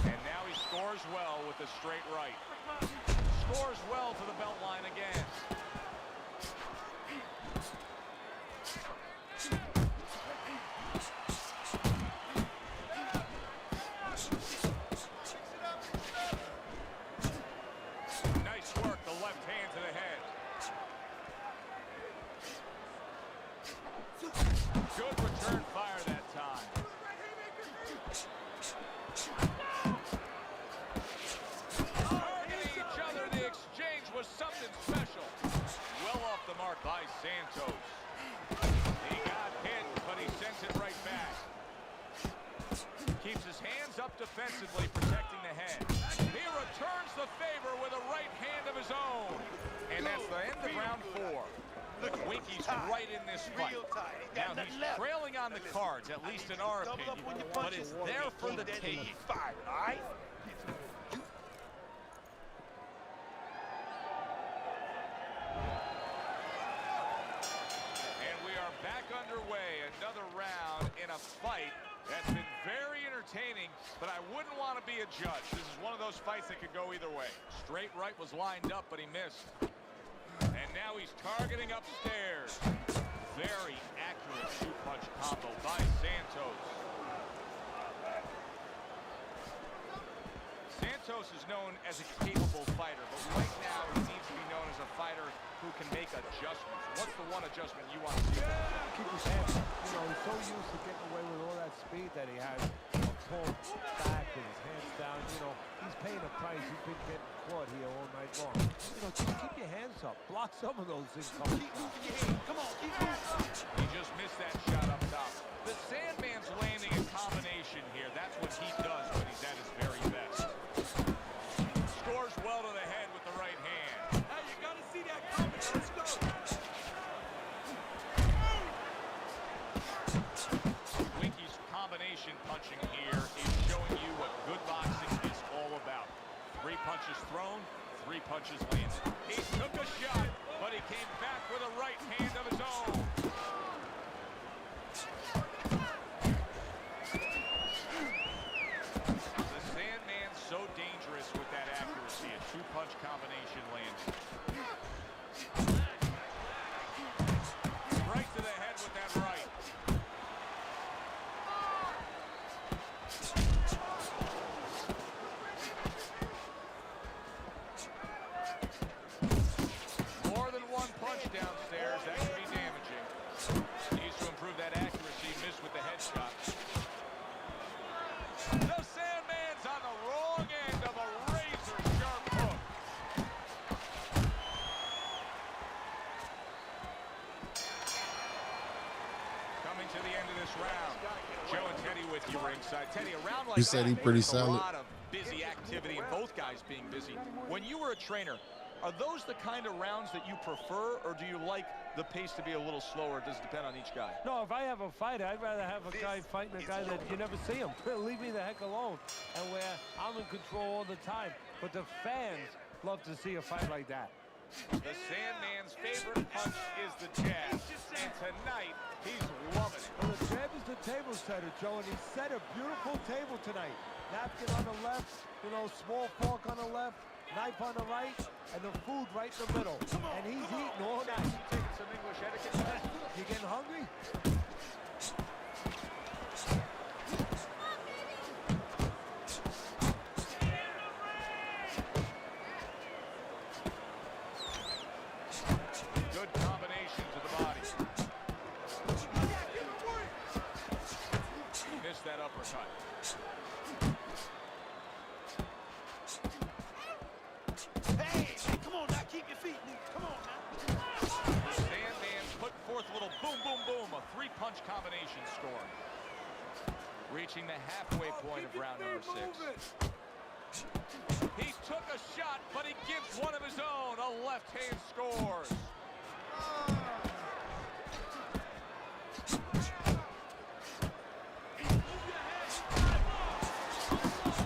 And now he scores well with the straight right. Scores well to the belt line again. Nice work, the left hand to the head. Good return fire that time. Targeting each other, the exchange was something special. Well off the mark by Santos. He got hit, but he sends it right back. Keeps his hands up defensively, protecting the head. He returns the favor with a right hand of his own. And that's the end of round 4. Winky's right in this fight. Now he's trailing on the cards, at least in our opinion, but it's there for the taking. And we are back underway. Another round in a fight that's been very entertaining, but I wouldn't want to be a judge. This is one of those fights that could go either way. Straight right was lined up, but he missed. And now he's targeting upstairs. Very accurate two-punch combo by Santos. Santos is known as a capable fighter, but right now he needs to be known as a fighter who can make adjustments. What's the one adjustment you want to see? Keep his hands up. You know, he's so used to getting away with all that speed that he has. Pulled back with his hands down. You know, he's paying a price. He's been getting caught here all night long. You know, just keep your hands up. Block some of those incoming shots. Come on, keep moving. He just missed that shot up top. The Sandman's landing a combination here. That's what he does when he's at his very best. Scores well to the head with the right hand. Hey, you gotta see that coming. Let's go. Winky's combination punching here is showing you what good boxing is all about. 3 punches thrown, 3 punches landed. He took a shot, but he came back with a right hand of his own. The Sandman's so dangerous with that accuracy. A 2-punch combination landed. Right to the head with that right. with you ringside. Teddy, around like You said he that, pretty there's a solid. lot of busy activity and both guys being busy. When you were a trainer, are those the kind of rounds that you prefer, or do you like the pace to be a little slower? Does it depend on each guy? No, if I have a fighter, I'd rather have a guy fighting a guy that you never see him. Leave me the heck alone. And where I'm in control all the time. But the fans love to see a fight like that. The Sandman's favorite punch is the jab, and tonight he's loving it. Well, the jab is the table setter, Joe, and he set a beautiful table tonight. Napkin on the left, you know, small fork on the left, knife on the right, and the food right in the middle. And he's eating all night. Taking some English etiquette. You getting hungry? Good combination to the body. Missed that uppercut. Hey, come on now, keep your feet, nigga. Come on now. The Sandman put forth a little boom, boom, boom, a three-punch combination score. Reaching the halfway point of round number 6. He took a shot, but he gives one of his own. A left hand scores.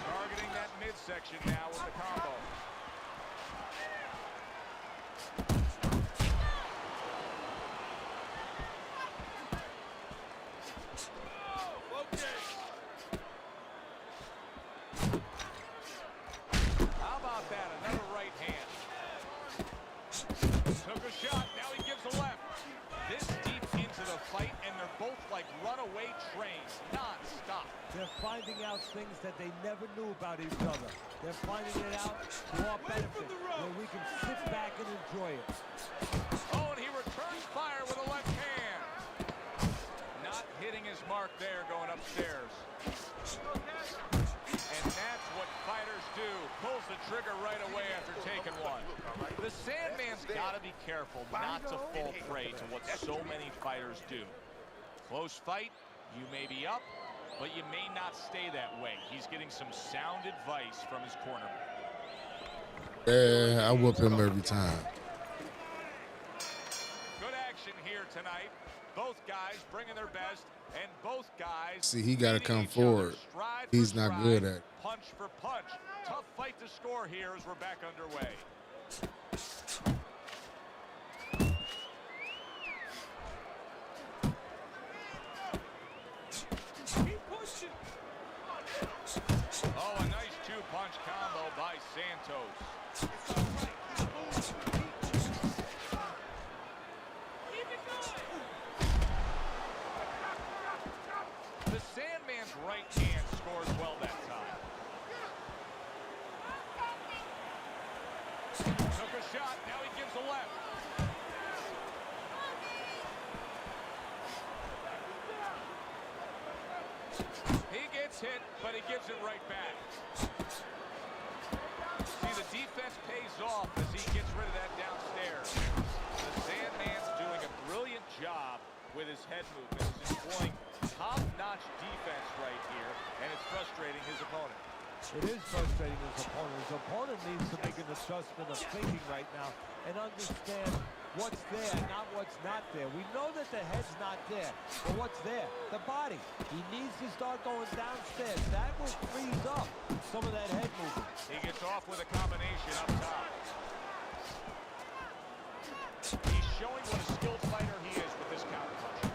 Targeting that midsection now with the combo. How about that? Another right hand. Took a shot. Now he gives a left. This deep into the fight, and they're both like runaway trains, non-stop. They're finding out things that they never knew about each other. They're finding it out to our benefit, where we can sit back and enjoy it. Oh, and he returns fire with a left hand. Not hitting his mark there, going upstairs. And that's what fighters do. Pulls the trigger right away after taking one. The Sandman's got to be careful not to fall prey to what so many fighters do. Close fight, you may be up, but you may not stay that way. He's getting some sound advice from his corner. Yeah, I whoop him every time. Good action here tonight. Both guys bringing their best, and both guys. See, he got to come forward. He's not good at it. Punch for punch. Tough fight to score here as we're back underway. Oh, a nice two-punch combo by Santos. The Sandman's right hand scores well that time. Took a shot, now he gives a left. He gets hit, but he gives it right back. See, the defense pays off as he gets rid of that downstairs. The Sandman's doing a brilliant job with his head movements, employing top-notch defense right here, and it's frustrating his opponent. It is frustrating his opponent. His opponent needs to make an adjustment of thinking right now and understand what's there, not what's not there. We know that the head's not there, but what's there? The body. He needs to start going downstairs. That will freeze up some of that head movement. He gets off with a combination up top. He's showing what a skilled fighter he is with this counter punch.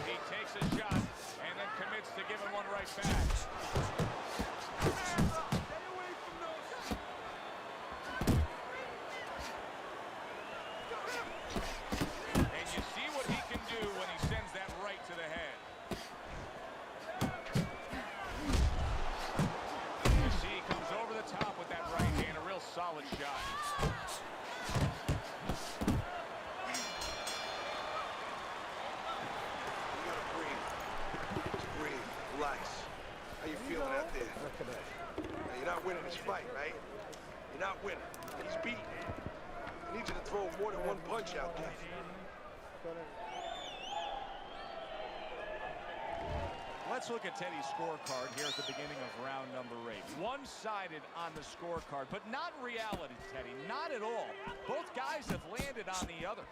He takes a shot and then commits to giving one right back. And you see what he can do when he sends that right to the head. You see he comes over the top with that right hand, a real solid shot. Relax. How you feeling out there? Now, you're not winning this fight, right? You're not winning. He's beaten. I need you to throw more than one punch out there. Let's look at Teddy's scorecard here at the beginning of round number 8. One-sided on the scorecard, but not in reality, Teddy. Not at all. Both guys have landed on the other.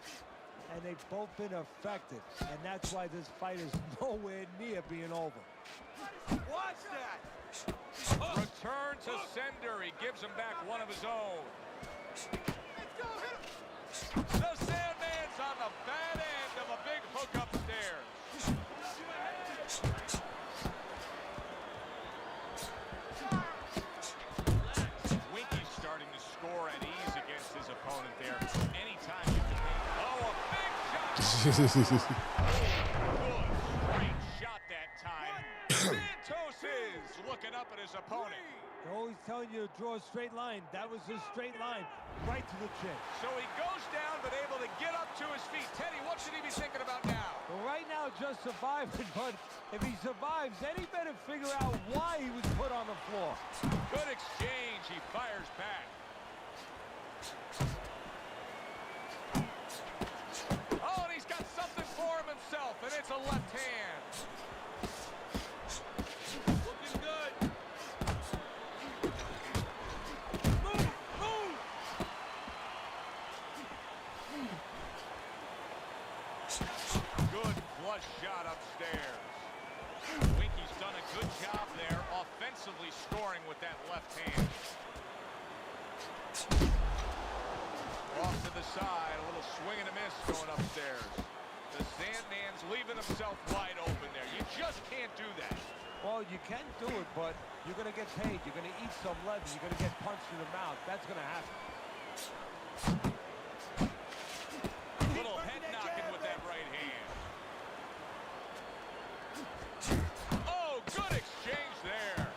And they've both been effective. And that's why this fight is nowhere near being over. Watch that! Return to sender. He gives him back one of his own. The Sandman's on the bad end of a big hook upstairs. Winky's starting to score at ease against his opponent there. Anytime you can make. Oh, a big shot. Good, great shot that time. Santos is looking up at his opponent. They're always telling you to draw a straight line. That was a straight line right to the chin. So he goes down, but able to get up to his feet. Teddy, what should he be thinking about now? Well, right now, just surviving, but if he survives, then he better figure out why he was put on the floor. Good exchange. He fires back. Oh, and he's got something for him himself, and it's a left hand. Looking good. Good flush shot upstairs. Winky's done a good job there, offensively scoring with that left hand. Off to the side, a little swing and a miss going upstairs. The Sandman's leaving himself wide open there. You just can't do that. Well, you can do it, but you're going to get paid. You're going to eat some leather. You're going to get punched in the mouth. That's going to happen. Little head knocking with that right hand. Oh, good exchange there.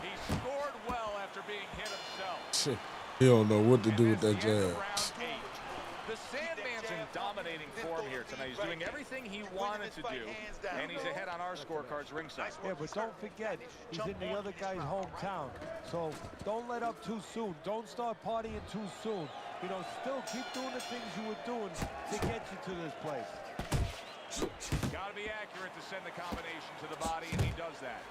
He scored well after being hit himself. He don't know what to do with that jab. The Sandman's in dominating form here tonight. He's doing everything he wanted to do, and he's ahead on our scorecards ringside. Yeah, but don't forget, he's in the other guy's hometown. So don't let up too soon. Don't start partying too soon. You know, still keep doing the things you were doing to get you to this place. Got to be accurate to send the combination to the body, and he does that.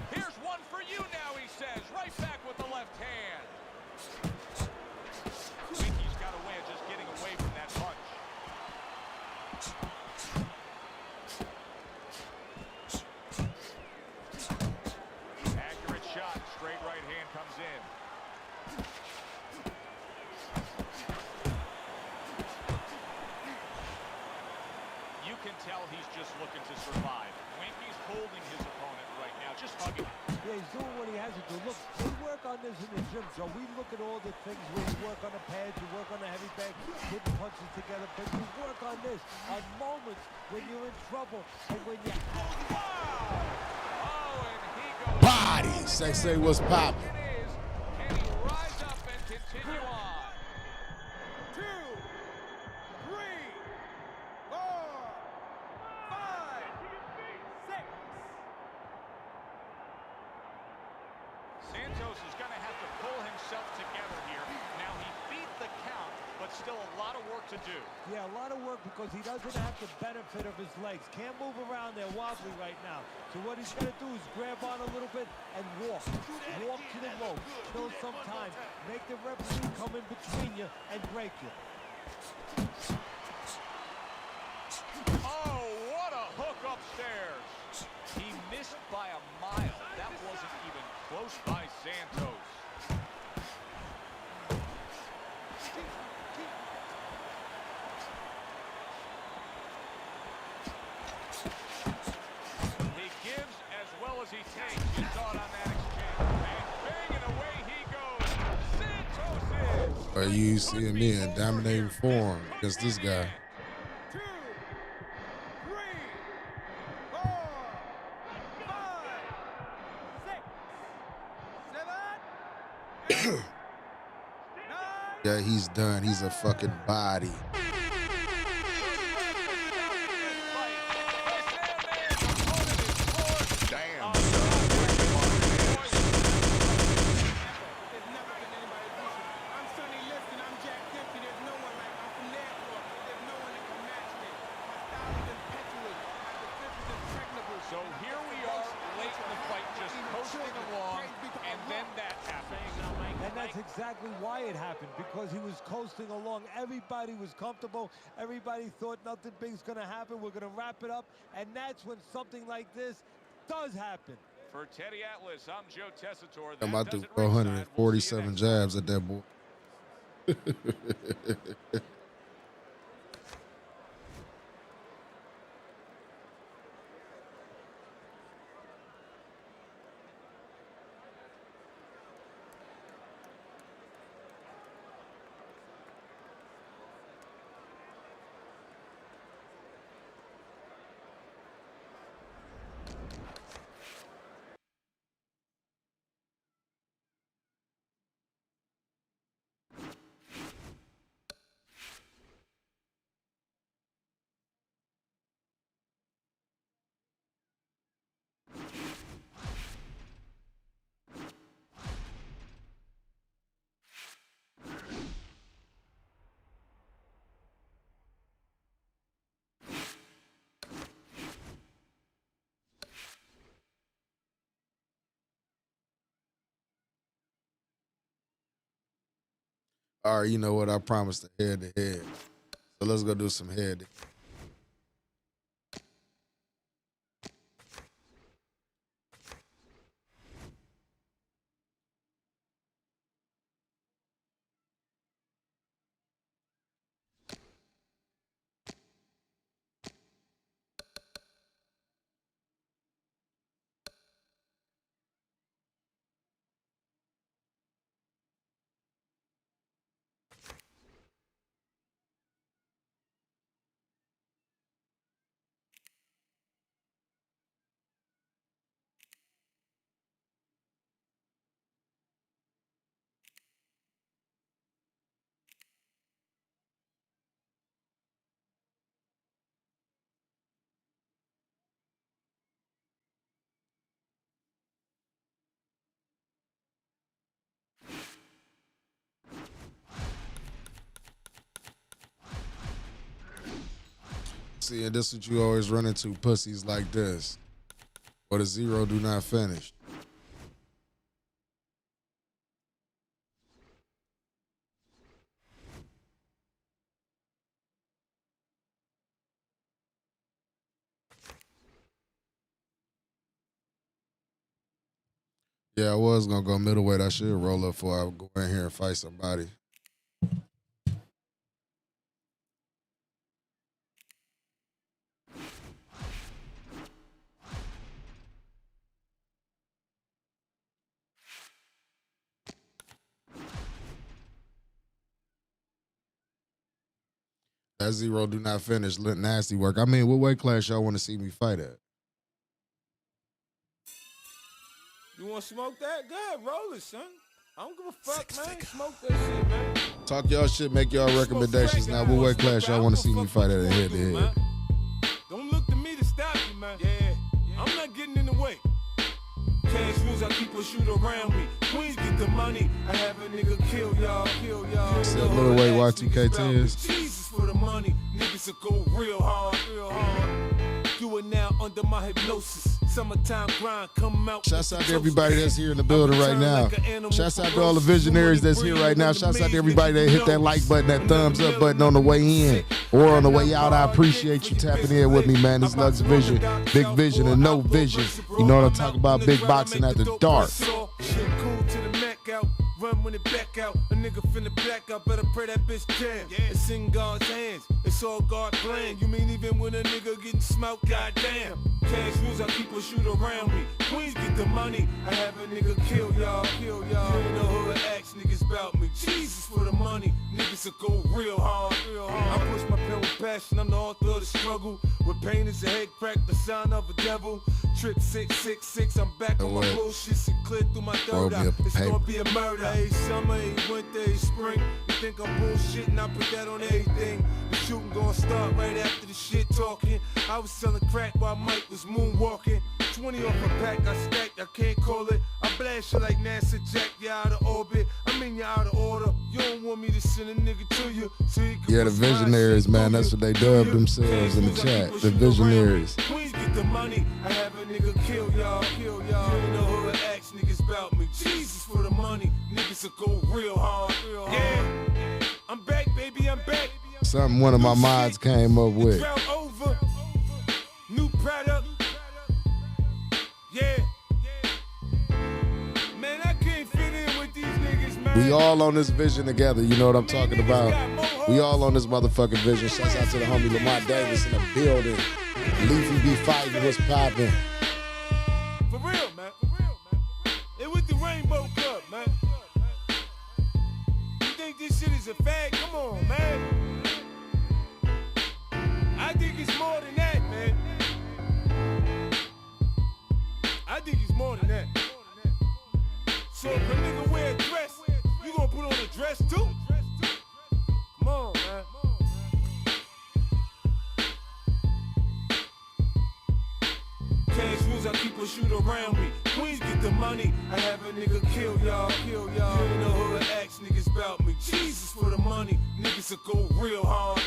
Here's one for you now, he says. Right back with the left hand. Winky's got a way of just getting away from that punch. Accurate shot. Straight right hand comes in. You can tell he's just looking to survive. Winky's holding his opponent right now, just hugging him. Yeah, he's doing what he has to do. Look, we work on this in the gym, Joe. We look at all the things where you work on the pads, you work on the heavy bag, hitting punches together, but you work on this on moments when you're in trouble and when you're Body. Sexay, what's poppin'? Can he rise up and continue on? 2, 3, 4, 5, 6. Santos is going to have to pull himself together here. Now, he beat the count, but still a lot of work to do. Yeah, a lot of work because he doesn't have the benefit of his legs. Can't move around there wobbly right now. So what he's going to do is grab on a little bit and walk. Walk to the rope. Kill some time. Make the referee come in between you and break you. Oh, what a hook upstairs. He missed by a mile. That wasn't even close by Santos. He gives as well as he takes. You saw it on that exchange. And banging away he goes. Santos is. Are you seeing me in dominating form against this guy? 2, 3, 4, 5, 6, 7, 8, 9. Yeah, he's done. He's a fucking body. So here we are late in the fight, just coasting along, and then that happened. And that's exactly why it happened, because he was coasting along. Everybody was comfortable. Everybody thought nothing big's going to happen. We're going to wrap it up. And that's when something like this does happen. For Teddy Atlas, I'm Joe Tessitore. I'm about to throw 147 jabs at that boy. All right, you know what? I promised the head-to-head. So let's go do some head-to-head. See, and this is what you always run into, pussies like this. But a zero do not finish. Yeah, I was going to go middleweight. I should roll up before I go in here and fight somebody. That zero do not finish. Nasty work. I mean, what weight class y'all want to see me fight at? You want to smoke that? Good, roll it, son. I don't give a fuck, man. Smoke that shit, man. Talk y'all shit, make y'all recommendations. Now, what weight class y'all want to see me fight at head-to-head? Don't look to me to stop you, man. Yeah. I'm not getting in the way. Cash rules, I keep a shoot around me. Queens get the money. I have a nigga kill y'all. Said middleweight Y2K10s. Jesus for the money. Niggas will go real hard. Do it now under my hypnosis. Summertime grind, come out. Shouts out to everybody that's here in the building right now. Shouts out to all the visionaries that's here right now. Shouts out to everybody that hit that like button, that thumbs up button on the way in or on the way out. I appreciate you tapping in with me, man. This Lux Vision, big vision and no vision. You know what I'm talking about? Big boxing at the dark. Shit cool to the Mac out. Run when it back out. A nigga finna black out. Better pray that bitch down. It's in God's hands. It's all God plan. You mean even when a nigga getting smoked? Goddamn. Cash rules, I keep a shoot around me. Queens get the money. I have a nigga kill y'all. You ain't know who to ask niggas about me. Jesus for the money. Niggas will go real hard. I push my pen with passion. I'm the author of the struggle. With pain is a head crack, the sign of a devil. Trip 666. I'm back on my bullshit. Shit clear through my throat. It's gonna be a murder. Hey, summer, hey, winter, hey, spring. You think I'm bullshitting? I put that on everything. The shooting gonna start right after the shit talking. I was selling crack while Mike was moonwalking. 20 off a pack, I stacked, I can't call it. I blast you like NASA Jack, you out of orbit. I mean, you out of order. You don't want me to send a nigga to you. So you can Yeah, the Visionaries, man. That's what they dubbed themselves in the chat. The Visionaries. Queens get the money. I have a nigga kill y'all. You in the hood, ask niggas about me. Jesus for the money. Niggas will go real hard. Yeah, I'm back, baby, I'm back. Something one of my mods came up with. Drought over. New product. Yeah. Man, I can't fit in with these niggas, man. We all on this vision together, you know what I'm talking about. We all on this motherfucking vision. Shouts out to the homie Lamont Davis in the building. Leafy be fighting, what's popping. For real, man. And with the Rainbow Club, man. You think this shit is a fad? Come on, man. I think it's more than that, man. I think it's more than that. So if a nigga wear a dress, you gonna put on a dress too? Come on, man. Cash rules, I keep a shoot around me. Queens get the money, I have a nigga kill y'all. You in the hood, ask niggas about me. Jesus for the money, niggas will go real hard.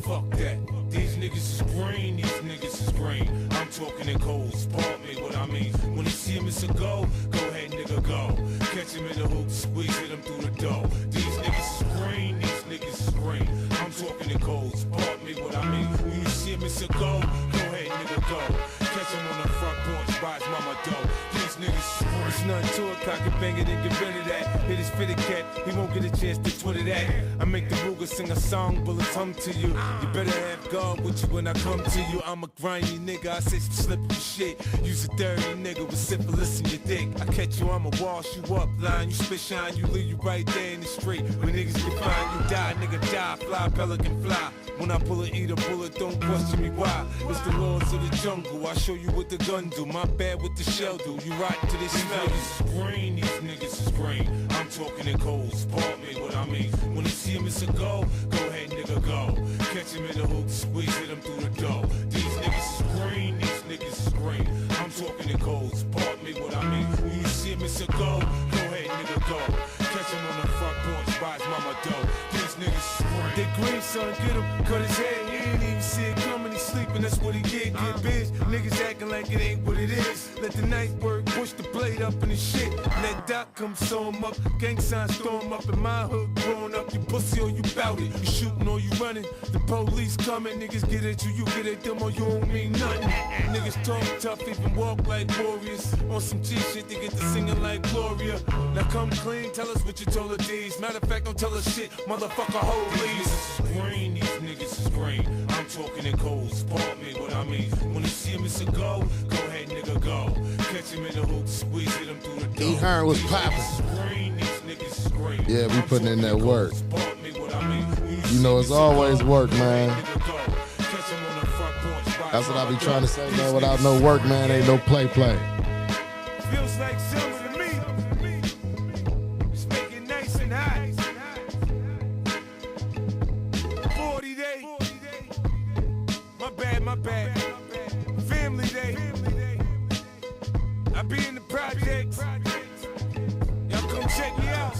Fuck that. These niggas is green, these niggas is green. I'm talking in codes, pardon me what I mean. When you see him, it's a go ahead, nigga, go. Catch him in the hoop, squeeze, hit him through the door. These niggas is green, these niggas is green. I'm talking in codes, pardon me what I mean. When you see him, it's a go ahead, nigga, go. Catch him on the front porch, buy his mama dough. These niggas is green. It's nothing to it, cock it, bang it, and get rid of that. Hit his fitted cat, he won't get a chance to Twitter that. I make the Ruger sing a song, bullets hum to you. You better have God with you when I come to you. I'm a grimy nigga, I say some slippery shit. Use a dirty nigga with syphilis in your dick. I catch you, I'ma wash you up, line you, spit shine, you leave you right there in the street. When niggas get fine, you die, nigga die, fly, pelican fly. When I pull it, eat a bullet, don't question me why. It's the lords of the jungle, I show you what the gun do. My bad with the shell do, you rotten to this smell. These niggas is green, these niggas is green. I'm talking in codes, pardon me what I mean. When you see him, it's a go ahead, nigga, go. Catch him in the hoop, squeeze, hit him through the door. These niggas is green, these niggas is green. I'm talking in codes, pardon me what I mean. When you see him, it's a go ahead, nigga, go. Catch him on the front porch, buy his mama dough. These niggas is green. They green, son, get him, cut his head. He ain't even see it coming, he sleeping, that's what he get bitch. Niggas acting like it ain't what it is. Let the night work, push the blade up in his shit. Let Doc come sew him up, gang signs storm up. In my hood, growing up, you pussy or you bout it. You shooting or you running, the police coming. Niggas get at you, you get at them or you don't mean nothing. Niggas talk tough, even walk like warriors. On some G shit, they get to singing like Gloria. Now come clean, tell us what you told her D's. Matter of fact, don't tell us shit, motherfucker, hold please. These niggas is green, these niggas is green. I'm talking in codes, pardon me what I mean. When you see him, it's a go ahead, nigga, go. Catch him in the hoop, squeeze, hit him through the door. E. Hearn was popping. Yeah, we putting in that work. You know, it's always work, man. That's what I be trying to say, man. Without no work, man, ain't no play. Feels like summer to me. Just make it nice and hot. 40 day. My bad. Family day. I be in the projects. Y'all come check me out.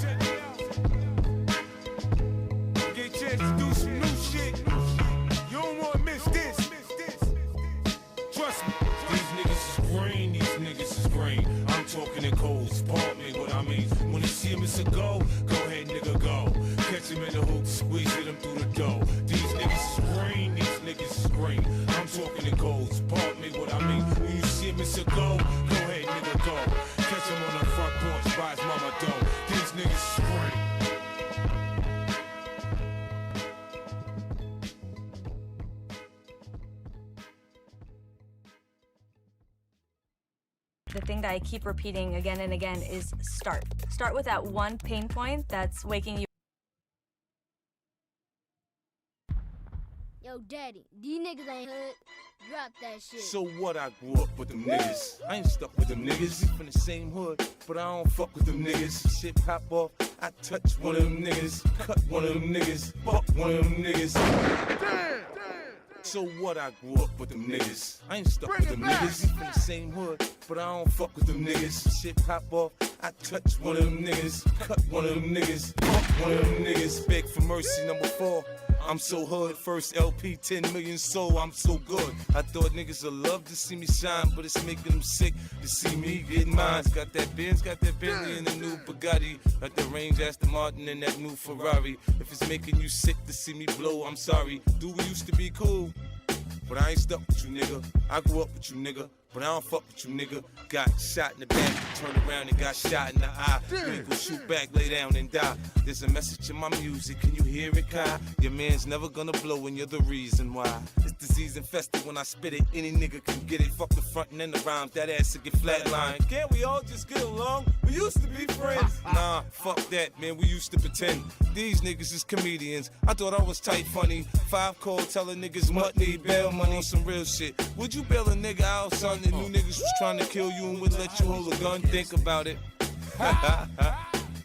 Get a chance to do some new shit. You don't want to miss this. Trust me. These niggas is green, these niggas is green. I'm talking in codes, pardon me what I mean. When you see him, it's a go ahead, nigga, go. Catch him in the hoop, squeeze, hit him through the door. These niggas is green, these niggas is green. I'm talking in codes, pardon me what I mean. When you see him, it's a go ahead, nigga, go. Catch him on the front porch, buy his mama dough. These niggas is green. The thing that I keep repeating again and again is start. Start with that one pain point that's waking you. Yo, Daddy, these niggas ain't hood. Drop that shit. So what? I grew up with them niggas. I ain't stuck with them niggas. We from the same hood, but I don't fuck with them niggas. Shit pop off, I touch one of them niggas. Cut one of them niggas. Fuck one of them niggas. Damn. So what? I grew up with them niggas. I ain't stuck with them niggas. We from the same hood, but I don't fuck with them niggas. Shit pop off, I touch one of them niggas. Cut one of them niggas. Fuck one of them niggas. Beg for mercy, number 4. I'm so hood, first LP, 10 million sold, I'm so good. I thought niggas would love to see me shine, but it's making them sick to see me get mine. Got that Benz, got that Bentley, and the new Bugatti. Got the Range, Aston Martin, and that new Ferrari. If it's making you sick to see me blow, I'm sorry. Dude, we used to be cool, but I ain't stuck with you, nigga. I grew up with you, nigga, but I don't fuck with you, nigga. Got shot in the back, turned around and got shot in the eye. You ain't gon' shoot back, lay down and die. There's a message in my music, can you hear it, Kai? Your man's never gonna blow and you're the reason why. It's disease infested when I spit it, any nigga can get it. Fuck the front and then the rhymes, that ass will get flatlined. Can't we all just get along? We used to be friends. Nah, fuck that, man, we used to pretend. These niggas is comedians, I thought I was tight funny. 5 call telling niggas what need bail money on some real shit. Would you bail a nigga out, son? The new niggas was trying to kill you and would let you hold a gun, think about it.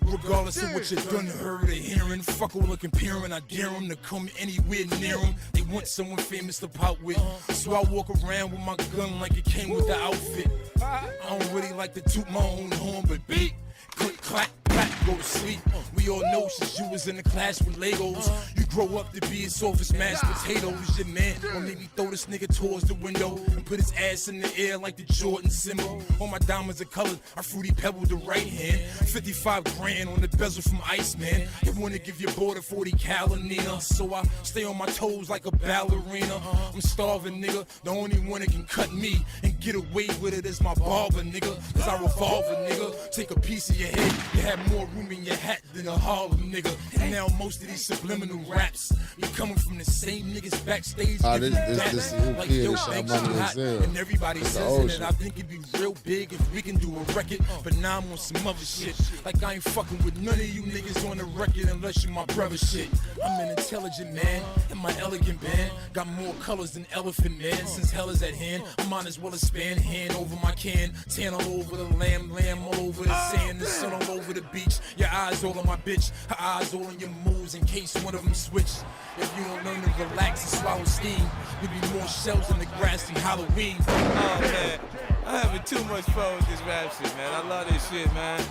Regardless of what you done, heard, or hearing, fuck all the comparing. I dare them to come anywhere near them. They want someone famous to pop with, so I walk around with my gun like it came with the outfit. I don't really like to toot my own horn, but beat, click, clack, clack, go to sleep. We all know since you was in the class with Legos, you grow up to be as soft as mashed potatoes. Your man gon' make me throw this nigga towards the window and put his ass in the air like the Jordan symbol. All my diamonds are colored, I fruity pebble the right hand. 55 grand on the bezel from Iceman. They wanna give your boy the 40 cal Nina, so I stay on my toes like a ballerina. I'm starving, nigga. The only one that can cut me and get away with it is my barber, nigga. Cause I revolve a nigga. Take a piece of your head, you have more room in your hat than a Harlem nigga. And now most of these subliminal raps be coming from the same niggas backstage. This is who like, kid yo, is shot thanks money you hot. Excel. And everybody says that I think it'd be real big if we can do a record. But now I'm on some other shit. Like I ain't fucking with none of you niggas on the record unless you my brother shit. I'm an intelligent man in my elegant band. Got more colors than Elephant Man. Since hell is at hand, I might as well expand. Hand over my can, tan all over the lamb all over the sand, the sun all over the beach. Your eyes all on my bitch, her eyes all on your moves in case one of them switch. If you don't learn to relax and swallow steam, there'll be more shells in the grass than Halloween. Oh man, I'm having too much fun with this rap shit, man. I love this shit, man.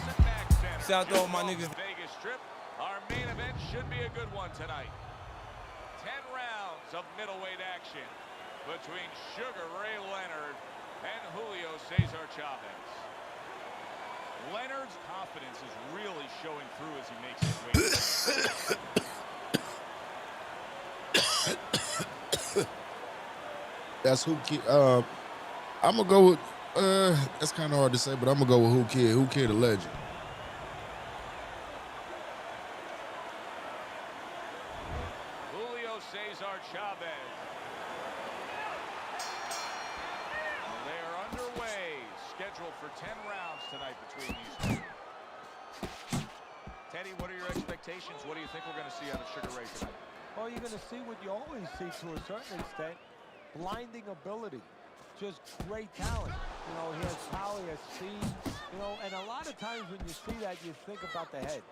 Shout out to all my niggas. Vegas Strip. Our main event should be a good one tonight. 10 rounds of middleweight action between Sugar Ray Leonard and Julio Cesar Chavez. Leonard's confidence is really showing through as he makes his way. That's who kid. I'm gonna go with. That's kind of hard to say, but I'm gonna go with who kid. Who kid, a legend. Julio Cesar Chavez. They are underway, scheduled for 10 rounds tonight between these two. Teddy, what are your expectations? What do you think we're going to see out of Sugar Ray tonight? Well, you're going to see what you always see to a certain extent. Blinding ability. Just great talent. You know, he has power, he has speed. You know, and a lot of times when you see that, you think about the head.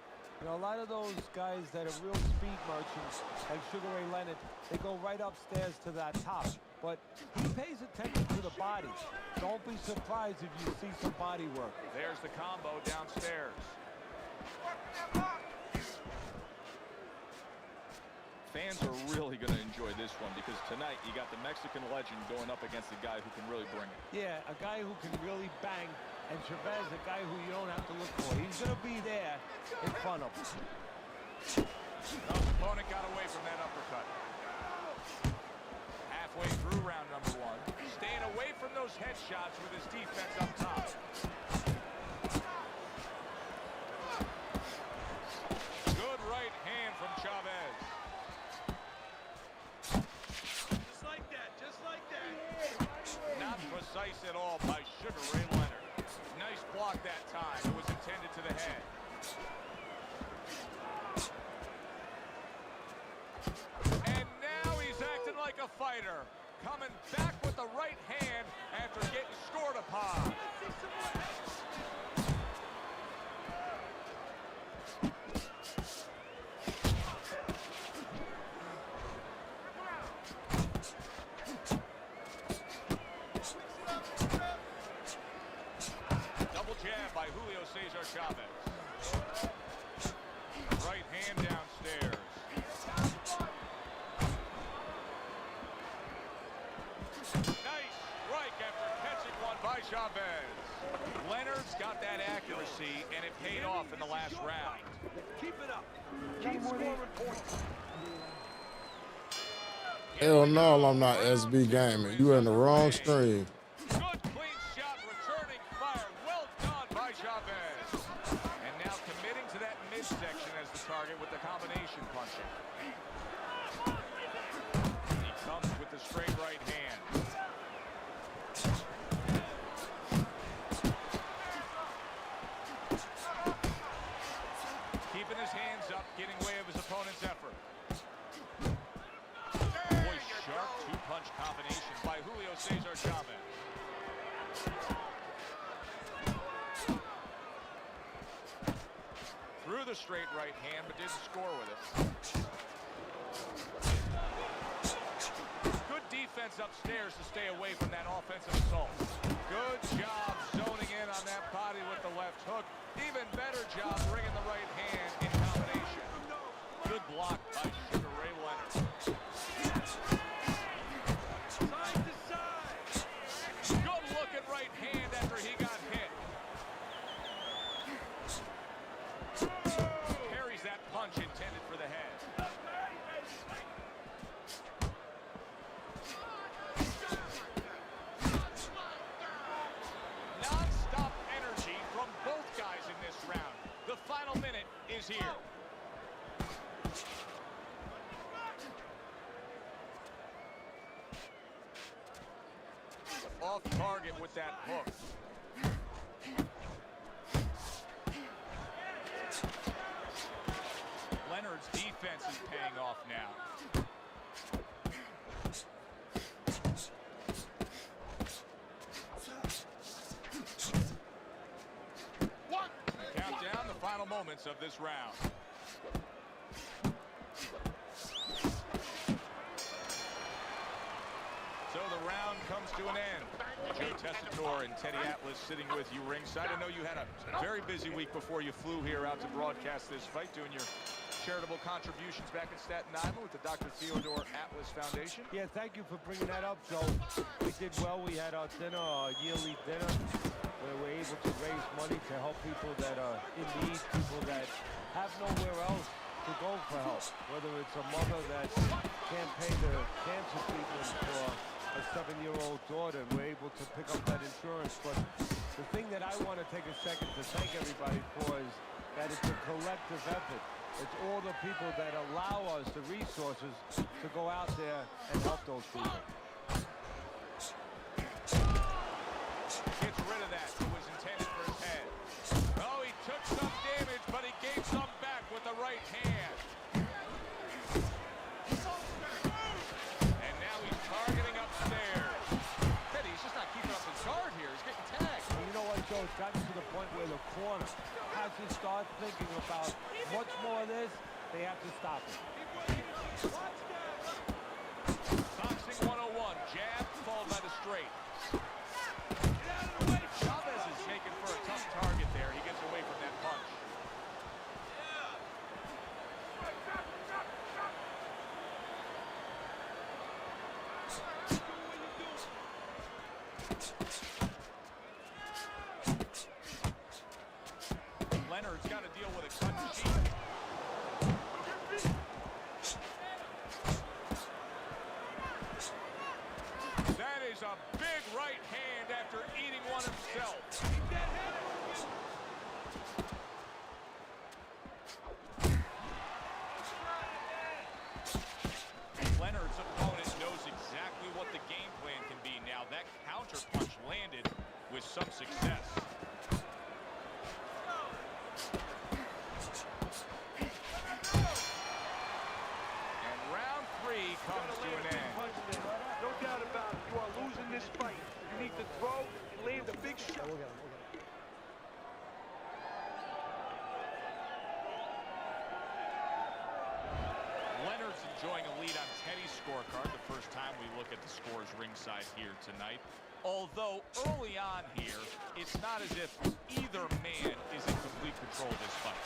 You know, a lot of those guys that are real speed merchants, like Sugar Ray Leonard, they go right upstairs to that top. But he pays attention to the body. Don't be surprised if you see some body work. There's the combo downstairs. Fans are really going to enjoy this one because tonight you got the Mexican legend going up against a guy who can really bring it. Yeah, a guy who can really bang, and Chavez, a guy who you don't have to look for. He's going to be there in front of him. No, his opponent got away from that uppercut. Halfway through round number 1. Staying away from those headshots with his defense up top. Good right hand from Chavez. Just like that, just like that. Not precise at all by Sugar Ray Leonard. Nice block that time. It was intended to the head. And now he's acting like coming back with the right hand after getting scored upon. Double jab by Julio Cesar Chavez. Right hand downstairs. Nice strike after catching one by Chavez. Leonard's got that accuracy, and it paid off in the last round. Keep it up. Keep scoring points. Hell no, I'm not SB Gaming. You in the wrong stream. Good clean shot, returning fire. Well done by Chavez. And now committing to that midsection as the target with the combination punching. He comes with the straight right hand. Keeping his hands up, getting way of his opponent's effort. Boy, sharp two-punch combination by Julio Cesar Chavez. Threw the straight right hand, but didn't score with it. Good defense upstairs to stay away from that offensive assault. Good job zoning in on that body with the left hook. Even better job bringing the right hand in combination. Good block by Sugar Ray Leonard. Side to side. Good looking right hand after he got hit. Carries that punch intended for the head. Non-stop energy from both guys in this round. The final minute is here. Off target with that hook. Leonard's defense is paying off now. Count down the final moments of this round. So the round comes to an end. Joe Tessitore and Teddy Atlas sitting with you ringside. I know you had a very busy week before you flew here out to broadcast this fight, doing your charitable contributions back in Staten Island with the Dr. Theodore Atlas Foundation. Yeah, thank you for bringing that up, Joe. We did well. We had our dinner, our yearly dinner, where we're able to raise money to help people that are in need, people that have nowhere else to go for help. Whether it's a mother that can't pay the cancer treatment for a 7-year-old daughter, and we're able to pick up that insurance. But the thing that I want to take a second to thank everybody for is that it's a collective effort. It's all the people that allow us the resources to go out there and help those people. Gets rid of that. It was intended for his head. Oh, he took some damage, but he gave some back with the right hand. And now he's targeting upstairs. Teddy, he's just not keeping up his guard here. He's getting tagged. And you know what, Joe? It's gotten to the point where the corner has to start thinking about much more of this. They have to stop it. Boxing 101. Jab followed by the straight. Chavez is making for a tough target there. He gets away from that punch. Leonard's got to deal with a cut sheet. That is a big right hand after eating one himself. Leonard's opponent knows exactly what the game plan can be now. That counter punch landed with some success. And round 3 comes to an end. No doubt about Teddy's scorecard, the first time we look at the scores ringside here tonight. Although early on here, it's not as if either man is in complete control of this fight.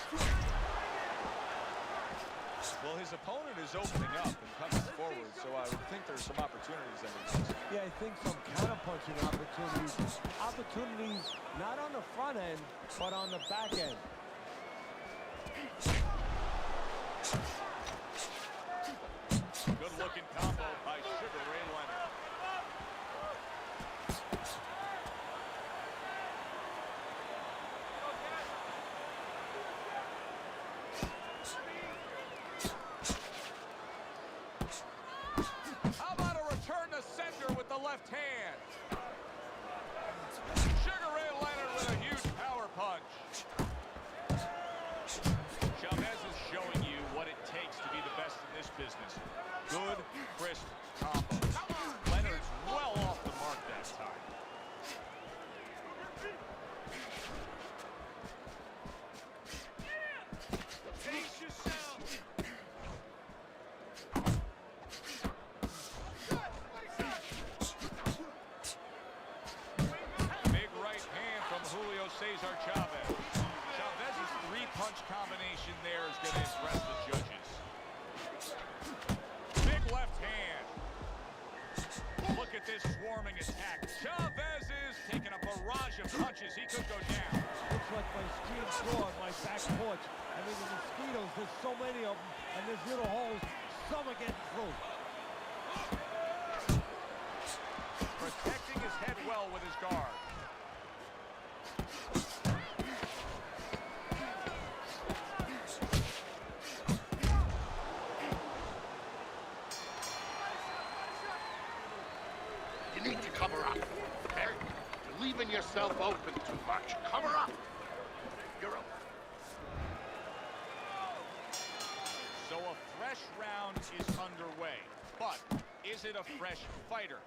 Well, his opponent is opening up and coming forward, so I would think there's some opportunities that exist. Yeah, I think some counter-punching opportunities. Opportunities not on the front end, but on the back end. Good-looking combo by Sugar Ray Leonard. How about a return to sender with the left hand? Sugar Ray Leonard with a huge power punch. Chavez is showing you what it takes to be the best in this business. Good, crisp combos. Leonard's well off the mark that time. Pace yourself. Big right hand from Julio Cesar Chavez. Chavez's three-punch combination there is going to impress the judges. Big left hand. Look at this swarming attack. Chavez is taking a barrage of punches. He could go down. Looks like my screen door on my back porch. I mean, the mosquitoes, there's so many of them, and there's little holes. Some are getting through. Protecting his head well with his guard. You need to cover up, okay? You're leaving yourself open too much. Cover up. You're up. So a fresh round is underway, but is it a fresh fighter?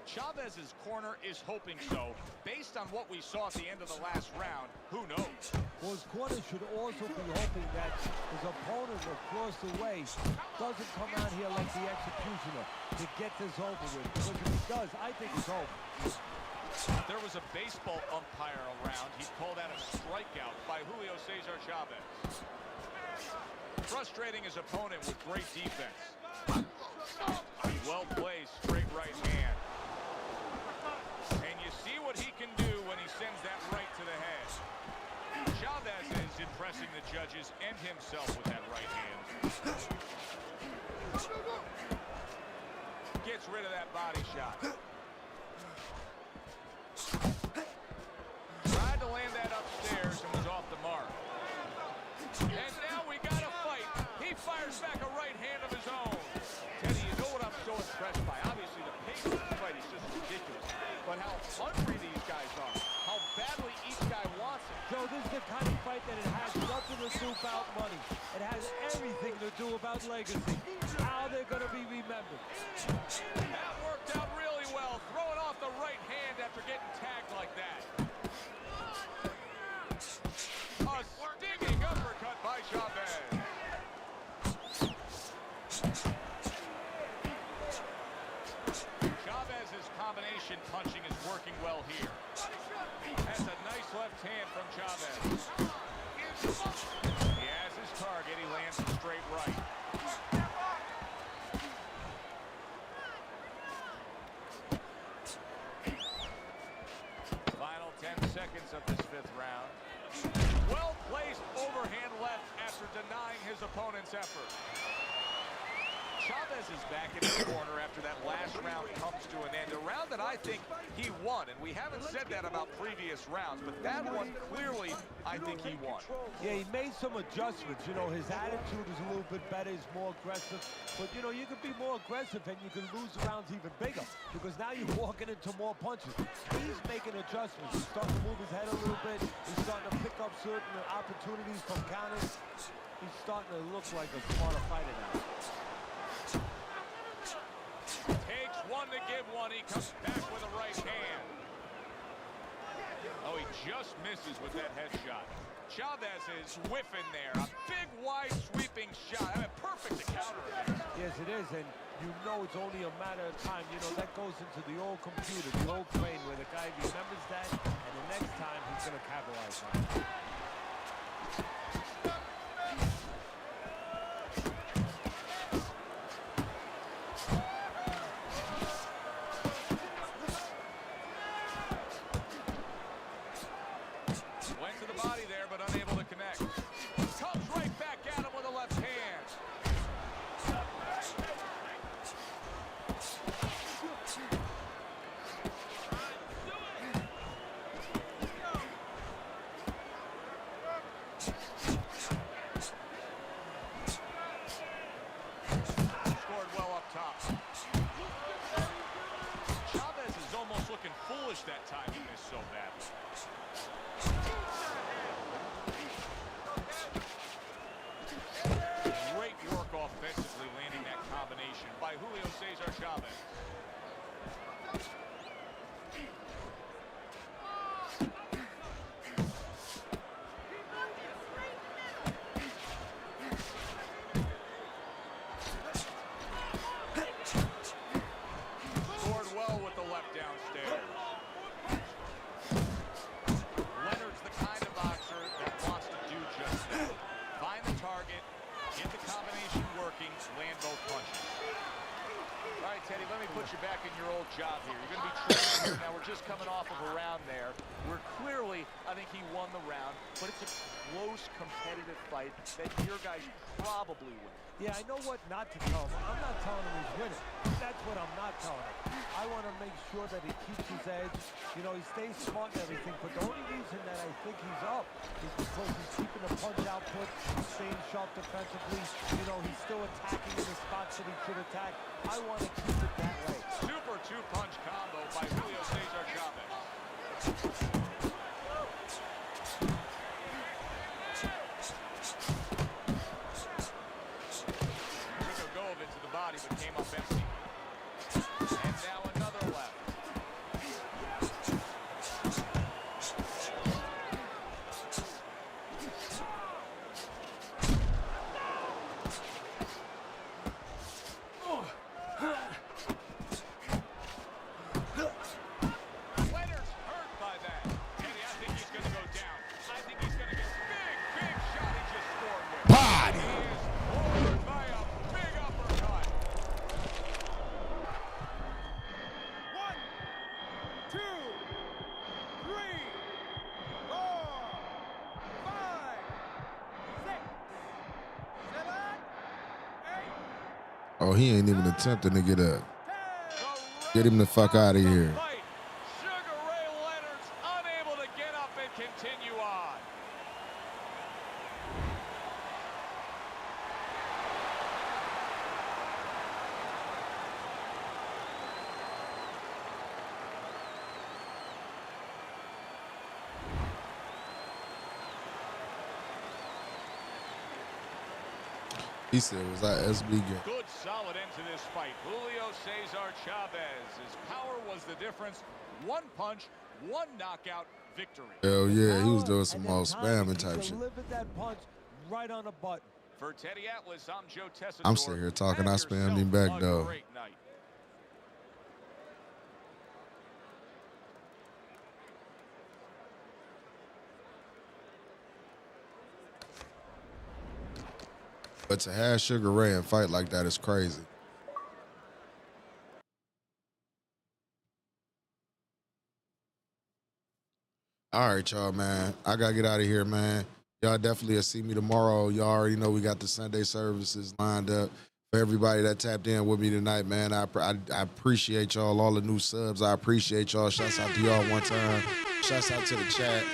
Chavez's corner is hoping so. Based on what we saw at the end of the last round, who knows? Well, his corner should also be hoping that his opponent across the way doesn't come out here like the executioner to get this over with. Because if he does, I think it's over. There was a baseball umpire around. He called out a strikeout by Julio Cesar Chavez. Frustrating his opponent with great defense. Well placed, straight right hand. And you see what he can do when he sends that right to the head. Chavez is impressing the judges and himself with that right hand. Gets rid of that body shot. Tried to land that upstairs and was off the mark. And now we got a fight. He fires back a right hand of his own. Teddy, you know what I'm so impressed by? Obviously, the pace of the fight is just ridiculous. But how hungry these guys are. How badly each guy wants it. Joe, this is the kind of fight that it has nothing to do about money. It has everything to do about legacy. How they're going to be remembered. That worked out really well. Throwing off the right hand after getting tagged like that. A stinging uppercut by Chavez. Chavez's combination punching is working well here. That's a nice left hand from Chavez. He has his target. He lands a straight right. Final 10 seconds of this fifth round. Well-placed overhand left after denying his opponent's effort. Chavez is back in the corner after that last round comes to an end. A round that I think he won, and we haven't said that about previous rounds, but that one clearly, I think he won. Yeah, he made some adjustments. You know, his attitude is a little bit better. He's more aggressive. But, you know, you can be more aggressive and you can lose the rounds even bigger because now you're walking into more punches. He's making adjustments. He's starting to move his head a little bit. He's starting to pick up certain opportunities from counters. He's starting to look like a smarter fighter now. Takes one to give one. He comes back with a right hand. Oh, he just misses with that headshot. Chavez is whiffing there. A big, wide, sweeping shot. I mean, perfect to counter it. Yes, it is. And you know it's only a matter of time. You know, that goes into the old computer, the old brain, where the guy remembers that, and the next time he's going to capitalize on it. Went to the body there, but unable to connect. Comes right back at him with a left hand. Scored well up top. Chavez is almost looking foolish that time he missed so badly. Great work offensively, landing that combination by Julio Cesar Chavez. Scored well with the left downstairs. Leonard's the kind of boxer that wants to do just that. Find the target, get the combination working, land both punches. All right, Teddy, let me put you back in your old job here. You're going to be training here. Now, we're just coming off of a round there where clearly, I think he won the round, but it's a close, competitive fight that your guys probably win. Yeah, I know what not to tell him. I'm not telling him he's winning. That's what I'm not telling him. I want to make sure that he keeps his edge. You know, he stays smart and everything, but the only reason that I think he's up is because he's keeping the punch output, he's staying sharp defensively. You know, he's still attacking in the spots that he should attack. I want to keep it that way. Super two-punch combo by Julio Cesar Chavez. Took a go of it to the body, but came up empty. And now another left. Leonard's hurt by that. Teddy, I think he's going to go down. I think he's going to get big shot he just scored with. Body. He is forward by a big uppercut. 1, 2, 3, 4, 5, 6, 7, 8. Oh, he ain't even attempting to get up. Get him the fuck out of here. Sugar Ray Leonard's unable to get up and continue on. He said, was that SB game? Good solid end to this fight. Julio Cesar Chavez. His power was the difference. One punch, one knockout victory. Hell yeah, he was doing some more spamming type shit. Delivered that punch right on the button. For Teddy Atlas, I'm Joe Tessitore. I'm sitting here talking, I spammed him back though. Great night. But to have Sugar Ray and fight like that is crazy. All right, y'all, man. I got to get out of here, man. Y'all definitely will see me tomorrow. Y'all already know we got the Sunday services lined up. For everybody that tapped in with me tonight, man, I appreciate y'all, all the new subs. I appreciate y'all. Shouts out to y'all one time. Shouts out to the chat.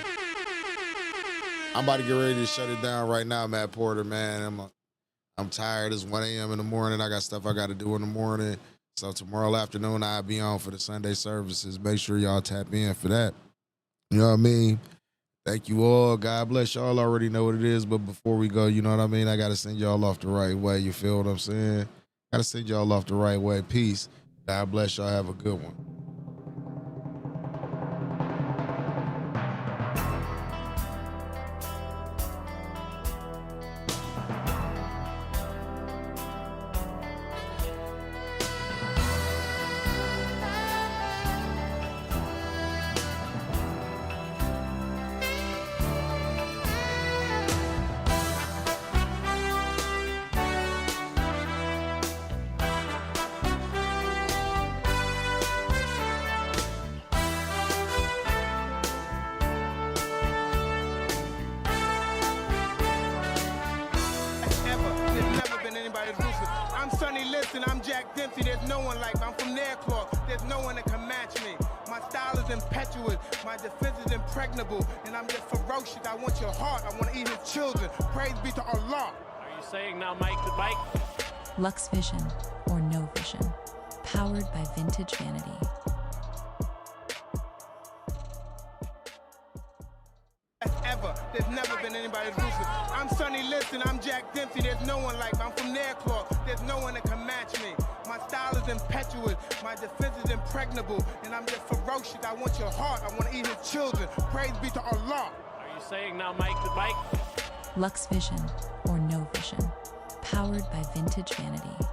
I'm about to get ready to shut it down right now, Matt Porter, man. I'm tired. It's 1 a.m. in the morning. I got stuff I got to do in the morning. So tomorrow afternoon, I'll be on for the Sunday services. Make sure y'all tap in for that. You know what I mean? Thank you all. God bless y'all. Already know what it is. But before we go, you know what I mean? I got to send y'all off the right way. You feel what I'm saying? Got to send y'all off the right way. Peace. God bless y'all. Have a good one. listen, I'm Jack Dempsey. There's no one like me. I'm from their cloth. There's no one that can match me. My style is impetuous. My defense is impregnable. And I'm just ferocious. I want your heart. I want to eat his children. Praise be to Allah. Are you saying now, Mike the Bike? Lux Vision or no vision. Powered by Vintage Vanity. Ever. There's never been anybody ruthless. I'm Sonny Liston, I'm Jack Dempsey. There's no one like me. I'm from their cloth. There's no one that can match me. My style is impetuous. My defense is impregnable. And I'm just ferocious. I want your heart. I want to eat his children. Praise be to Allah. Are you saying now, Mike the Bike? Lux Vision or no vision. Powered by Vintage Vanity.